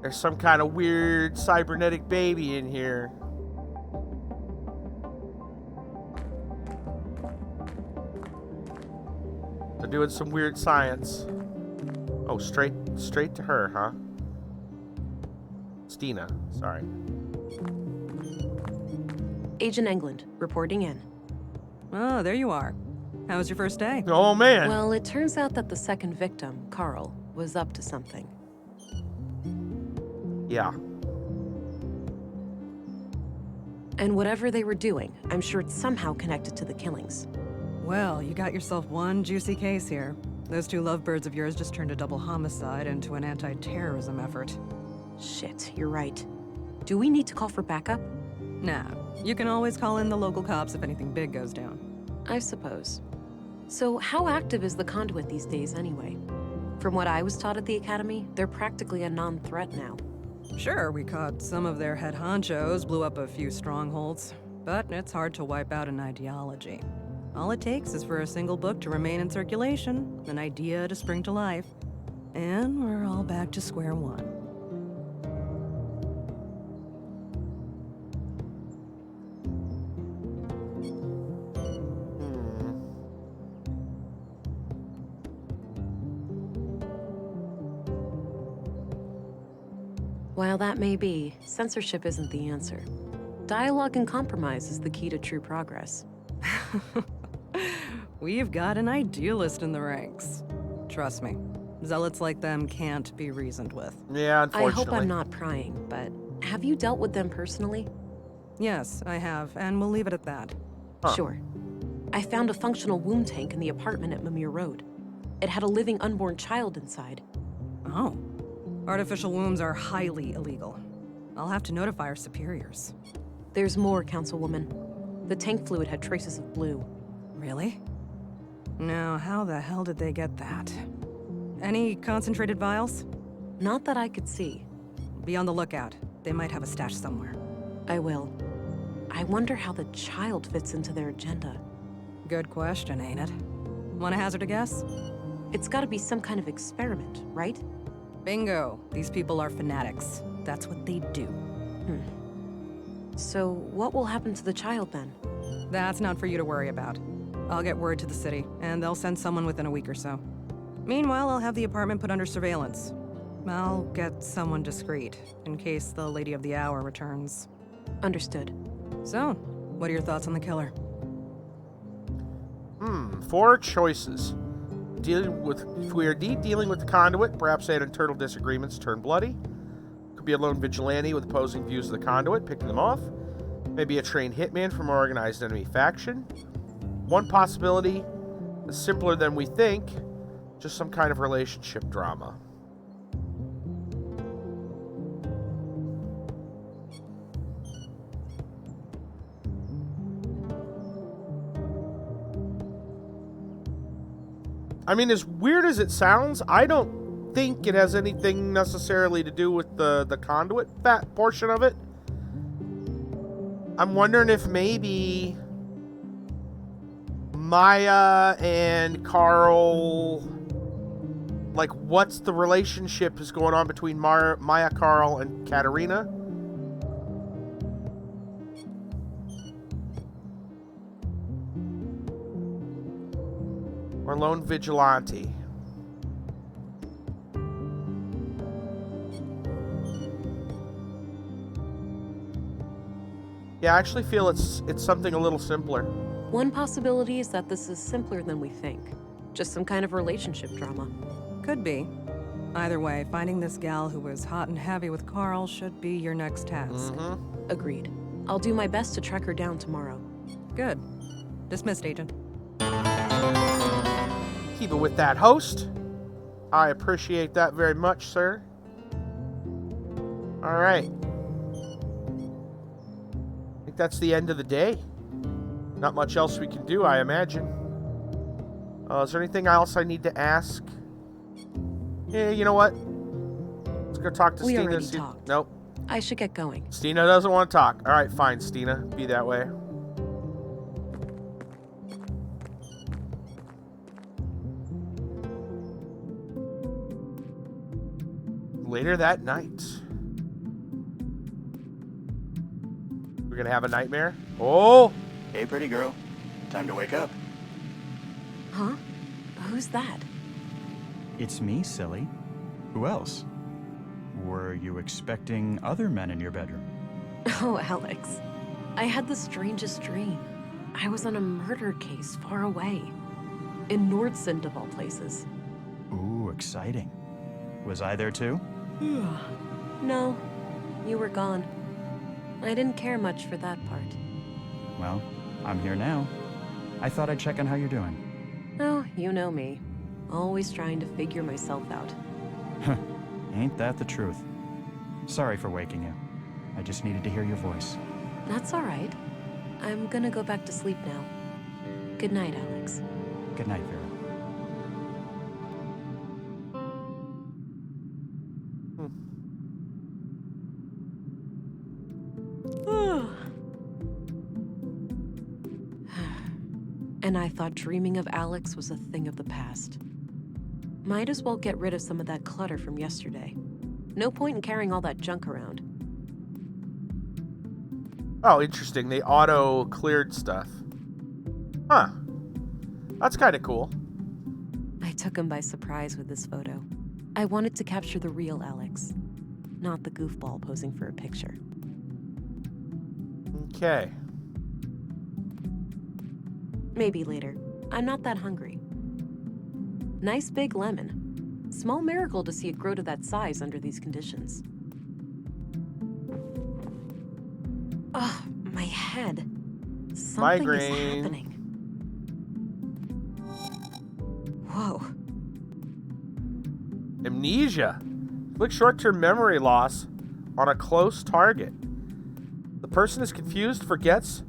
There's some kind of weird cybernetic baby in here. They're doing some weird science. Oh, straight to her, huh? Stina, sorry. Agent England, reporting in. Oh, there you are. How was your first day? Oh, man. Well, it turns out that the second victim, Karl, was up to something. Yeah. And whatever they were doing, I'm sure it's somehow connected to the killings. Well, you got yourself one juicy case here. Those two lovebirds of yours just turned a double homicide into an anti-terrorism effort. Shit, you're right. Do we need to call for backup? Nah, you can always call in the local cops if anything big goes down. I suppose. So how active is the Conduit these days anyway? From what I was taught at the Academy, they're practically a non-threat now. Sure, we caught some of their head honchos, blew up a few strongholds, but it's hard to wipe out an ideology. All it takes is for a single book to remain in circulation, an idea to spring to life, and we're all back to square one. While that may be, censorship isn't the answer. Dialogue and compromise is the key to true progress. We've got an idealist in the ranks. Trust me, zealots like them can't be reasoned with. Yeah, unfortunately. I hope I'm not prying, but have you dealt with them personally? Yes, I have, and we'll leave it at that. Sure. I found a functional womb tank in the apartment at Aamir Road. It had a living unborn child inside. Oh. Artificial wombs are highly illegal. I'll have to notify our superiors. There's more, Councilwoman. The tank fluid had traces of blue. Really? Now, how the hell did they get that? Any concentrated vials? Not that I could see. Be on the lookout. They might have a stash somewhere. I will. I wonder how the child fits into their agenda. Good question, ain't it? Want to hazard a guess? It's gotta be some kind of experiment, right? Bingo. These people are fanatics. That's what they do. So, what will happen to the child then? That's not for you to worry about. I'll get word to the city, and they'll send someone within a week or so. Meanwhile, I'll have the apartment put under surveillance. I'll get someone discreet, in case the Lady of the Hour returns. Understood. So, what are your thoughts on the killer? 4 choices. If we are dealing with the Conduit, perhaps add internal disagreements turn bloody. Could be a lone vigilante with opposing views of the Conduit, picking them off. Maybe a trained hitman from an organized enemy faction. One possibility is simpler than we think, just some kind of relationship drama. I mean, as weird as it sounds, I don't think it has anything necessarily to do with the Conduit, that portion of it. I'm wondering if maybe Maya and Karl, like, what's the relationship is going on between Maya, Karl, and Katerina? Or lone vigilante. Yeah, I actually feel it's something a little simpler. One possibility is that this is simpler than we think. Just some kind of relationship drama. Could be. Either way, finding this gal who was hot and heavy with Karl should be your next task. Agreed. I'll do my best to track her down tomorrow. Good. Dismissed, Agent. Keep it with that, host. I appreciate that very much, sir. All right. I think that's the end of the day. Not much else we can do, I imagine. Is there anything else I need to ask? Yeah, you know what? Let's go talk to We Stina. already talked. Nope. I should get going. Stina doesn't want to talk. All right, fine, Stina. Be that way. Later that night. We're gonna have a nightmare? Oh! Hey, pretty girl. Time to wake up. Huh? Who's that? It's me, silly. Who else? Were you expecting other men in your bedroom? Oh, Alex. I had the strangest dream. I was on a murder case far away. In Nordsund, of all places. Ooh, exciting. Was I there too? No, you were gone. I didn't care much for that part. Well, I'm here now. I thought I'd check on how you're doing. Oh, you know me. Always trying to figure myself out. Ain't that the truth? Sorry for waking you. I just needed to hear your voice. That's all right. I'm gonna go back to sleep now. Good night, Alex. Good night, Vera. And I thought dreaming of Alex was a thing of the past. Might as well get rid of some of that clutter from yesterday. No point in carrying all that junk around. Oh, interesting. They auto-cleared stuff. Huh. That's kind of cool. I took him by surprise with this photo. I wanted to capture the real Alex, not the goofball posing for a picture. Okay. Maybe later. I'm not that hungry. Nice big lemon. Small miracle to see it grow to that size under these conditions. Ugh, my head. Something Migraine. is happening. Whoa. Amnesia. Inflict short-term memory loss on a close target. The person is confused, forgets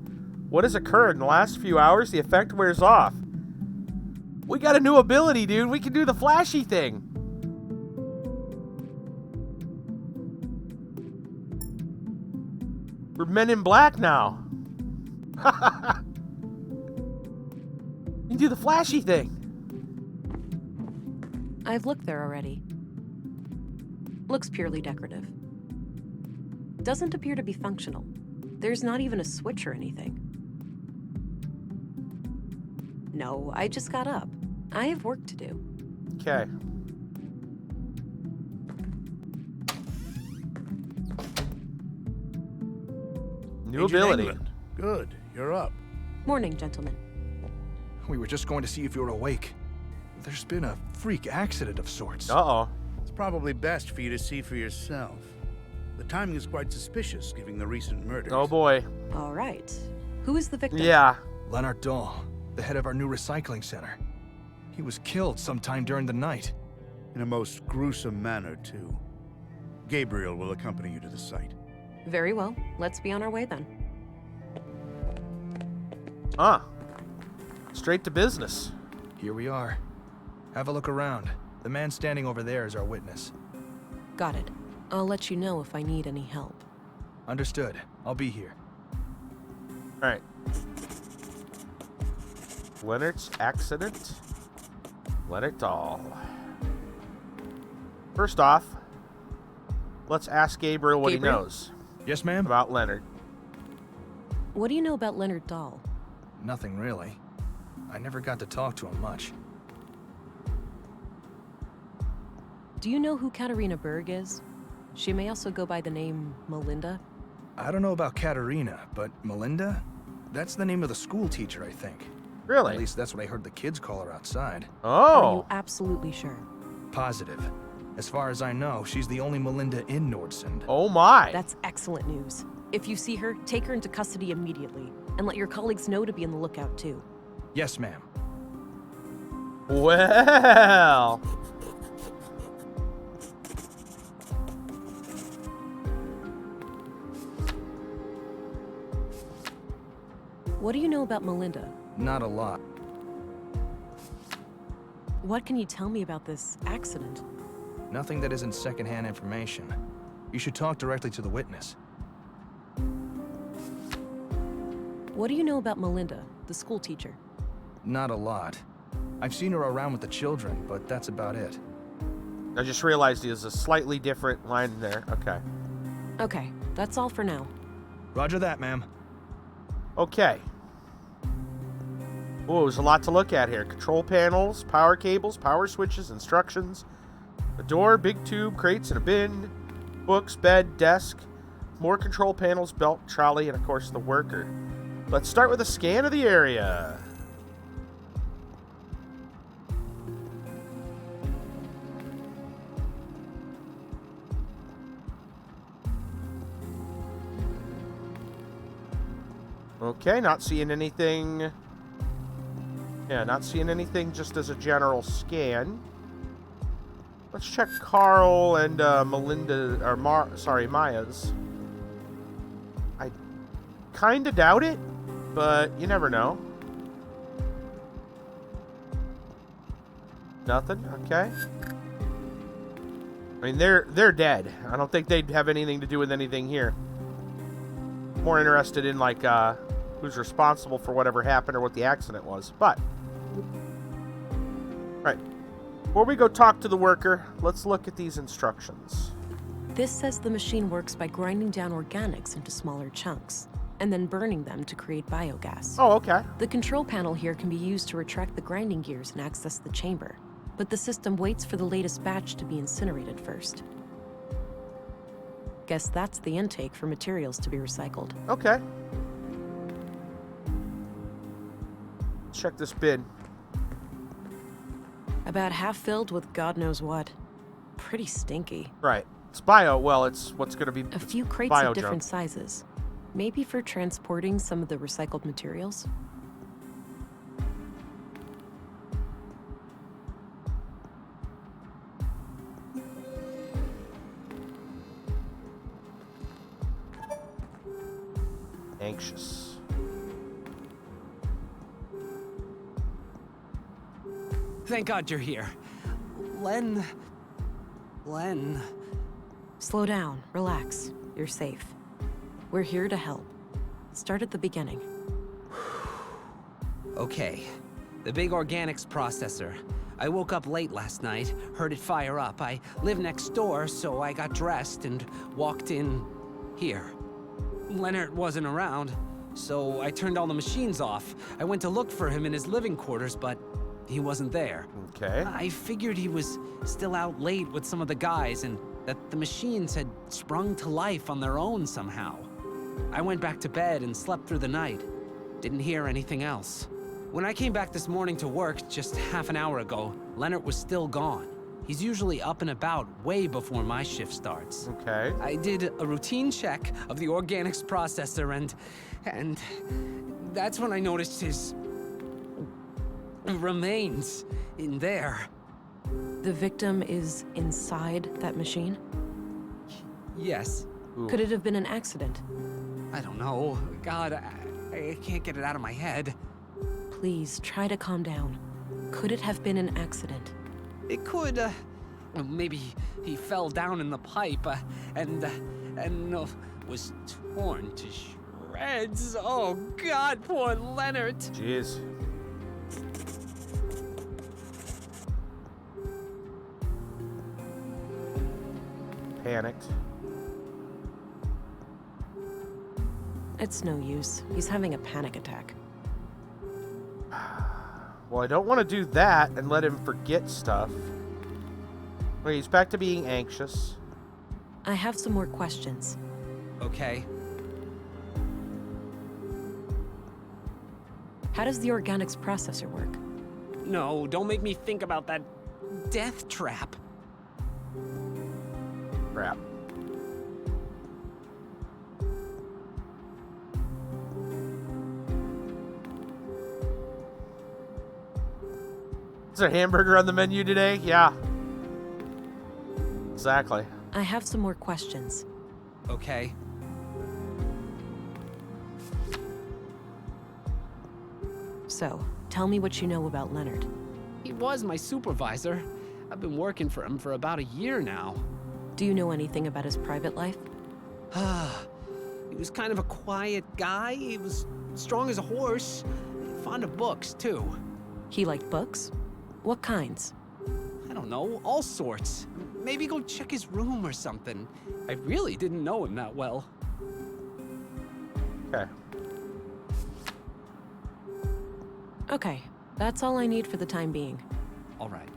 what has occurred in the last few hours. The effect wears off. We got a new ability, dude. We can do the flashy thing. We're Men in Black now. You can do the flashy thing. I've looked there already. Looks purely decorative. Doesn't appear to be functional. There's not even a switch or anything. No, I just got up. I have work to do. Okay. New Agent ability. England. Good, you're up. Morning, gentlemen. We were just going to see if you were awake. There's been a freak accident of sorts. Uh-oh. It's probably best for you to see for yourself. The timing is quite suspicious, given the recent murders. Oh boy. All right. Who is the victim? Yeah. Leonard Dahl, the head of our new recycling center. He was killed sometime during the night. In a most gruesome manner, too. Gabriel will accompany you to the site. Very well. Let's be on our way then. Ah. Straight to business. Here we are. Have a look around. The man standing over there is our witness. Got it. I'll let you know if I need any help. Understood. I'll be here. All right. Leonard's accident. Leonard Dahl. First off, let's ask Gabriel what Gabriel? he knows. Yes, ma'am? About Leonard. What do you know about Leonard Dahl? Nothing really. I never got to talk to him much. Do you know who Katarina Berg is? She may also go by the name Melinda. I don't know about Katarina, but Melinda? That's the name of the school teacher, I think. Really? At least that's what I heard the kids call her outside. Are Oh. you absolutely sure? Positive. As far as I know, she's the only Melinda in Nordsund. Oh my. That's excellent news. If you see her, take her into custody immediately, and let your colleagues know to be on the lookout too. Yes, ma'am. Well. What do you know about Melinda? Not a lot. What can you tell me about this accident? Nothing that isn't secondhand information. You should talk directly to the witness. What do you know about Melinda, the school teacher? Not a lot. I've seen her around with the children, but that's about it. I just realized there's a slightly different line there. Okay. Okay, that's all for now. Roger that, ma'am. Okay. Oh, there's a lot to look at here. Control panels, power cables, power switches, instructions. A door, big tube, crates, and a bin. Books, bed, desk. More control panels, belt, trolley, and of course the worker. Let's start with a scan of the area. Okay, not seeing anything. Yeah, not seeing anything just as a general scan. Let's check Karl and Melinda, or Maya's. I kind of doubt it, but you never know. Nothing? Okay. I mean, they're dead. I don't think they'd have anything to do with anything here. More interested in, like, who's responsible for whatever happened or what the accident was. But, right. Before we go talk to the worker, let's look at these instructions. This says the machine works by grinding down organics into smaller chunks, and then burning them to create biogas. Oh, okay. The control panel here can be used to retract the grinding gears and access the chamber, but the system waits for the latest batch to be incinerated first. Guess that's the intake for materials to be recycled. Okay. Check this bin. About half filled with God knows what. Pretty stinky. Right. It's bio. Well, it's what's going to be A few crates bio of different junk. sizes. Maybe for transporting some of the recycled materials? Anxious. Thank God you're here. Len... Slow down, relax. You're safe. We're here to help. Start at the beginning. Okay. The big organics processor. I woke up late last night, heard it fire up. I live next door, so I got dressed and walked in here. Leonard wasn't around, so I turned all the machines off. I went to look for him in his living quarters, but he wasn't there. Okay. I figured he was still out late with some of the guys and that the machines had sprung to life on their own somehow. I went back to bed and slept through the night. Didn't hear anything else. When I came back this morning to work just half an hour ago, Leonard was still gone. He's usually up and about way before my shift starts. Okay. I did a routine check of the organics processor and that's when I noticed his remains in there. The victim is inside that machine? Yes. Ooh. Could it have been an accident? I don't know. God, I can't get it out of my head. Please, try to calm down. Could it have been an accident? It could, well, maybe he fell down in the pipe, and was torn to shreds. Oh, God, poor Leonard. Jeez. Panicked. It's no use. He's having a panic attack. Well, I don't want to do that and let him forget stuff. Wait, he's back to being anxious. I have some more questions. Okay. How does the organics processor work? No, don't make me think about that death trap. Crap. Is there a hamburger on the menu today? Yeah. Exactly. I have some more questions. Okay. So, tell me what you know about Leonard. He was my supervisor. I've been working for him for about a year now. Do you know anything about his private life? He was kind of a quiet guy. He was strong as a horse. Fond of books, too. He liked books? What kinds? I don't know, all sorts. Maybe go check his room or something. I really didn't know him that well. Okay. Okay, that's all I need for the time being. All right.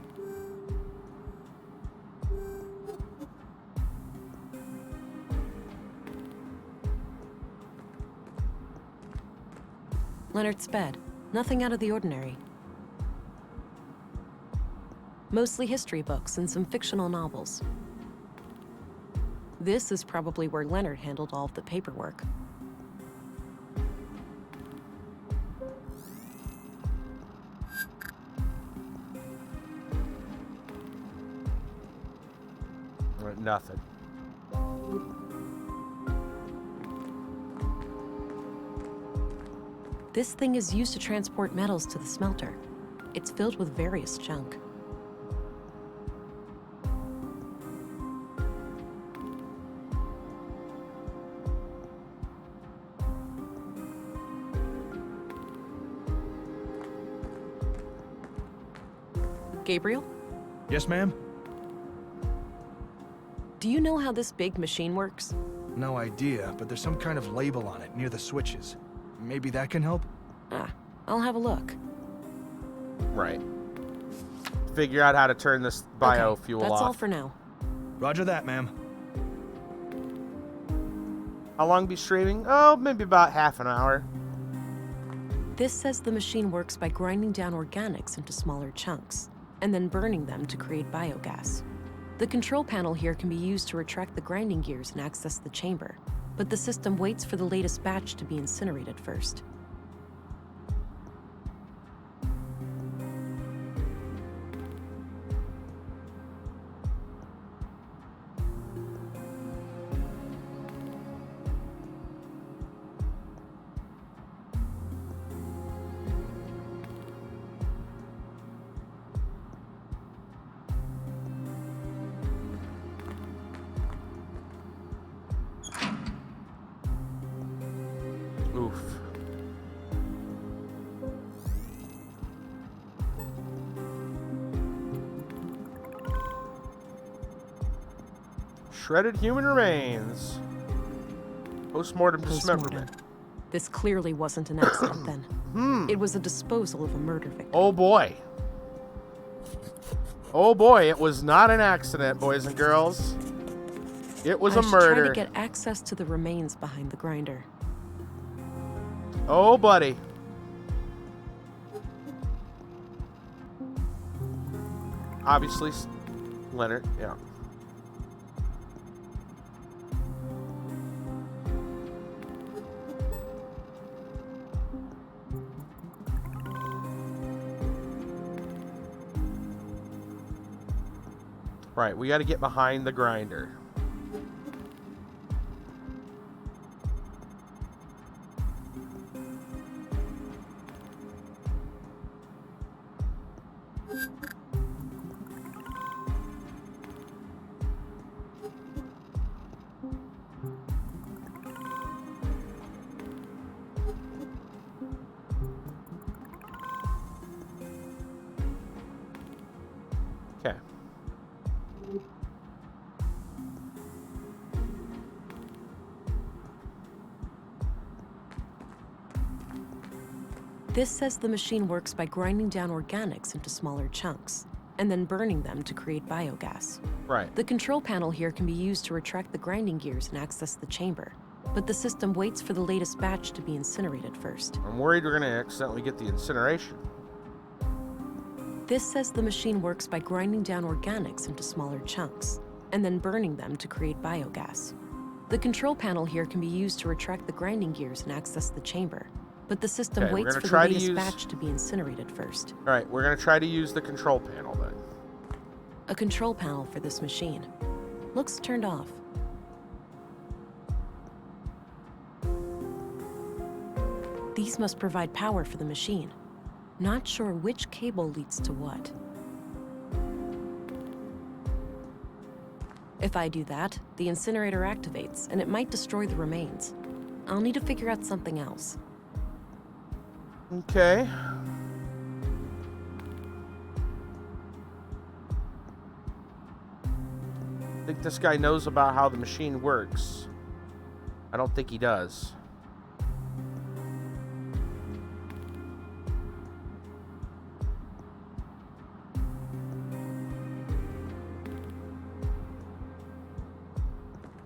Leonard's bed. Nothing out of the ordinary. Mostly history books and some fictional novels. This is probably where Leonard handled all of the paperwork. Nothing. This thing is used to transport metals to the smelter. It's filled with various junk. Gabriel? Yes, ma'am? Do you know how this big machine works? No idea, but there's some kind of label on it near the switches. Maybe that can help? Ah, I'll have a look. Right. Figure out how to turn this biofuel That's off. all for now. Roger that, ma'am. How long be streaming? Oh, maybe about half an hour. This says the machine works by grinding down organics into smaller chunks, and then burning them to create biogas. The control panel here can be used to retract the grinding gears and access the chamber, but the system waits for the latest batch to be incinerated first. Shredded human remains. Postmortem dismemberment. This clearly wasn't an accident then. It was a disposal of a murder victim. Oh boy. Oh boy, it was not an accident, boys and girls. It was a I should murder. try to get access to the remains behind the grinder. Oh, buddy. Obviously, Leonard, yeah. Right, we got to get behind the grinder. Okay. This says the machine works by grinding down organics into smaller chunks, and then burning them to create biogas. Right. The control panel here can be used to retract the grinding gears and access the chamber, but the system waits for the latest batch to be incinerated first. I'm worried we're going to accidentally get the incineration. This says the machine works by grinding down organics into smaller chunks, and then burning them to create biogas. The control panel here can be used to retract the grinding gears and access the chamber, but the system Okay, we're waits gonna for the try to latest use- batch to be incinerated first. All right, we're going to try to use the control panel then. A control panel for this machine. Looks turned off. These must provide power for the machine. Not sure which cable leads to what. If I do that, the incinerator activates, and it might destroy the remains. I'll need to figure out something else. Okay. I think this guy knows about how the machine works. I don't think he does.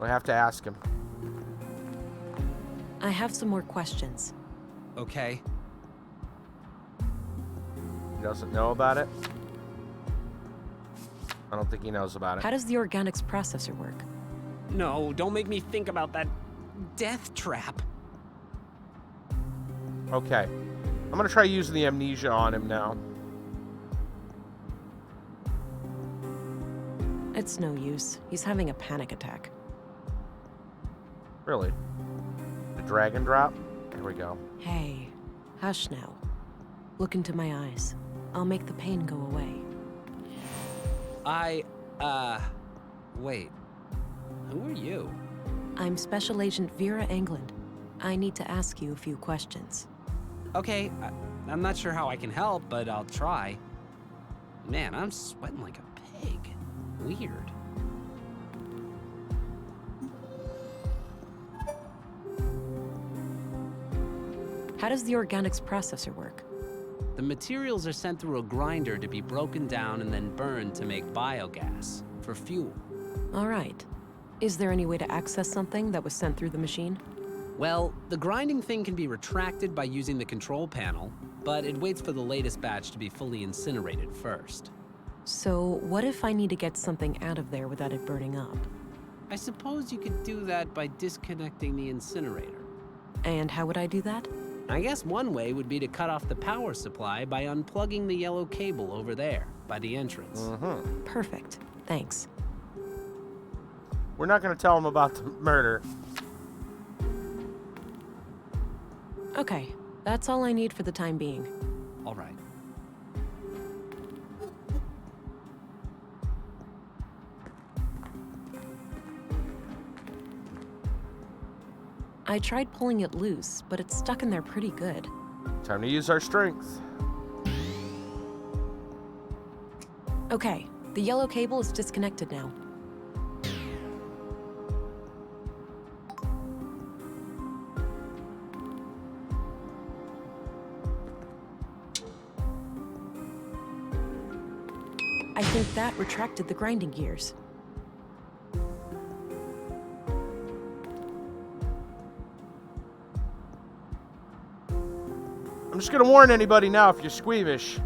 I have to ask him. I have some more questions. Okay. He doesn't know about it. I don't think he knows about it. How does the organics processor work? No, don't make me think about that death trap. Okay. I'm going to try using the amnesia on him now. It's no use. He's having a panic attack. Really? The drag and drop? There we go. Hey, hush now. Look into my eyes. I'll make the pain go away. Wait. Who are you? I'm Special Agent Vera England. I need to ask you a few questions. Okay, I'm not sure how I can help, but I'll try. Man, I'm sweating like a pig. Weird. How does the organics processor work? The materials are sent through a grinder to be broken down and then burned to make biogas for fuel. All right. Is there any way to access something that was sent through the machine? Well, the grinding thing can be retracted by using the control panel, but it waits for the latest batch to be fully incinerated first. So, what if I need to get something out of there without it burning up? I suppose you could do that by disconnecting the incinerator. And how would I do that? I guess one way would be to cut off the power supply by unplugging the yellow cable over there, by the entrance. Mm-hmm. Perfect. Thanks. We're not going to tell him about the murder. Okay, that's all I need for the time being. All right. I tried pulling it loose, but it's stuck in there pretty good. Time to use our strength. Okay, the yellow cable is disconnected now. I think that retracted the grinding gears. I'm just gonna warn anybody now if you're squeamish.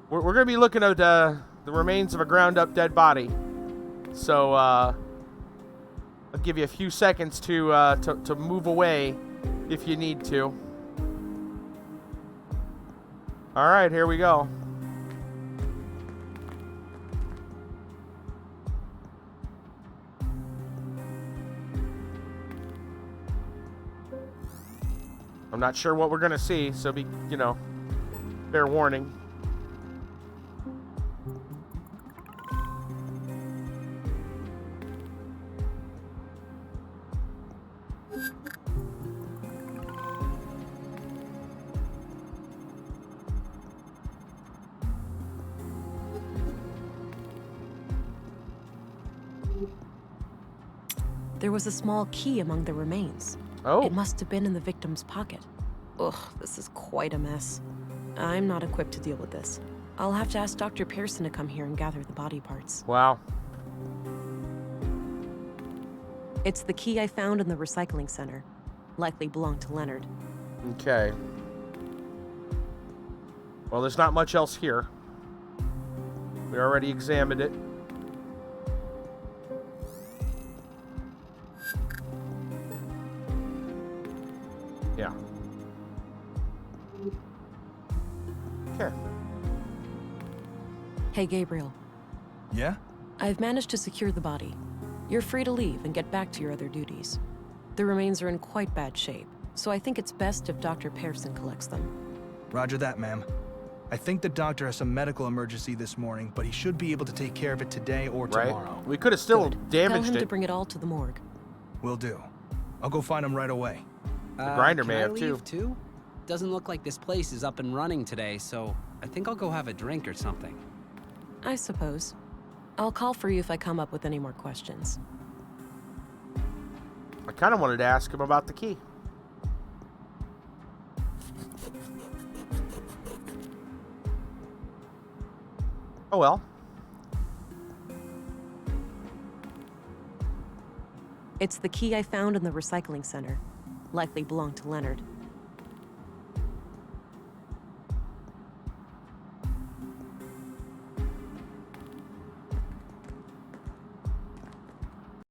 We're gonna be looking at the remains of a ground-up dead body. So I'll give you a few seconds to move away if you need to. All right, here we go. I'm not sure what we're gonna see, so be, fair warning. There was a small key among the remains. Oh. It must have been in the victim's pocket. Ugh, this is quite a mess. I'm not equipped to deal with this. I'll have to ask Dr. Pearson to come here and gather the body parts. Wow. It's the key I found in the recycling center. Likely belonged to Leonard. Okay. Well, there's not much else here. We already examined it. Yeah. Okay. Hey, Gabriel. Yeah? I've managed to secure the body. You're free to leave and get back to your other duties. The remains are in quite bad shape, so I think it's best if Dr. Pearson collects them. Roger that, ma'am. I think the doctor has some medical emergency this morning, but he should be able to take care of it today or tomorrow. We could have still damaged Tell him it. to bring it all to the morgue. Will do. I'll go find him right away. The grinder may can have I too. leave too. Doesn't look like this place is up and running today, so I think I'll go have a drink or something. I suppose. I'll call for you if I come up with any more questions. I kind of wanted to ask him about the key. Oh well. It's the key I found in the recycling center. Likely belonged to Leonard.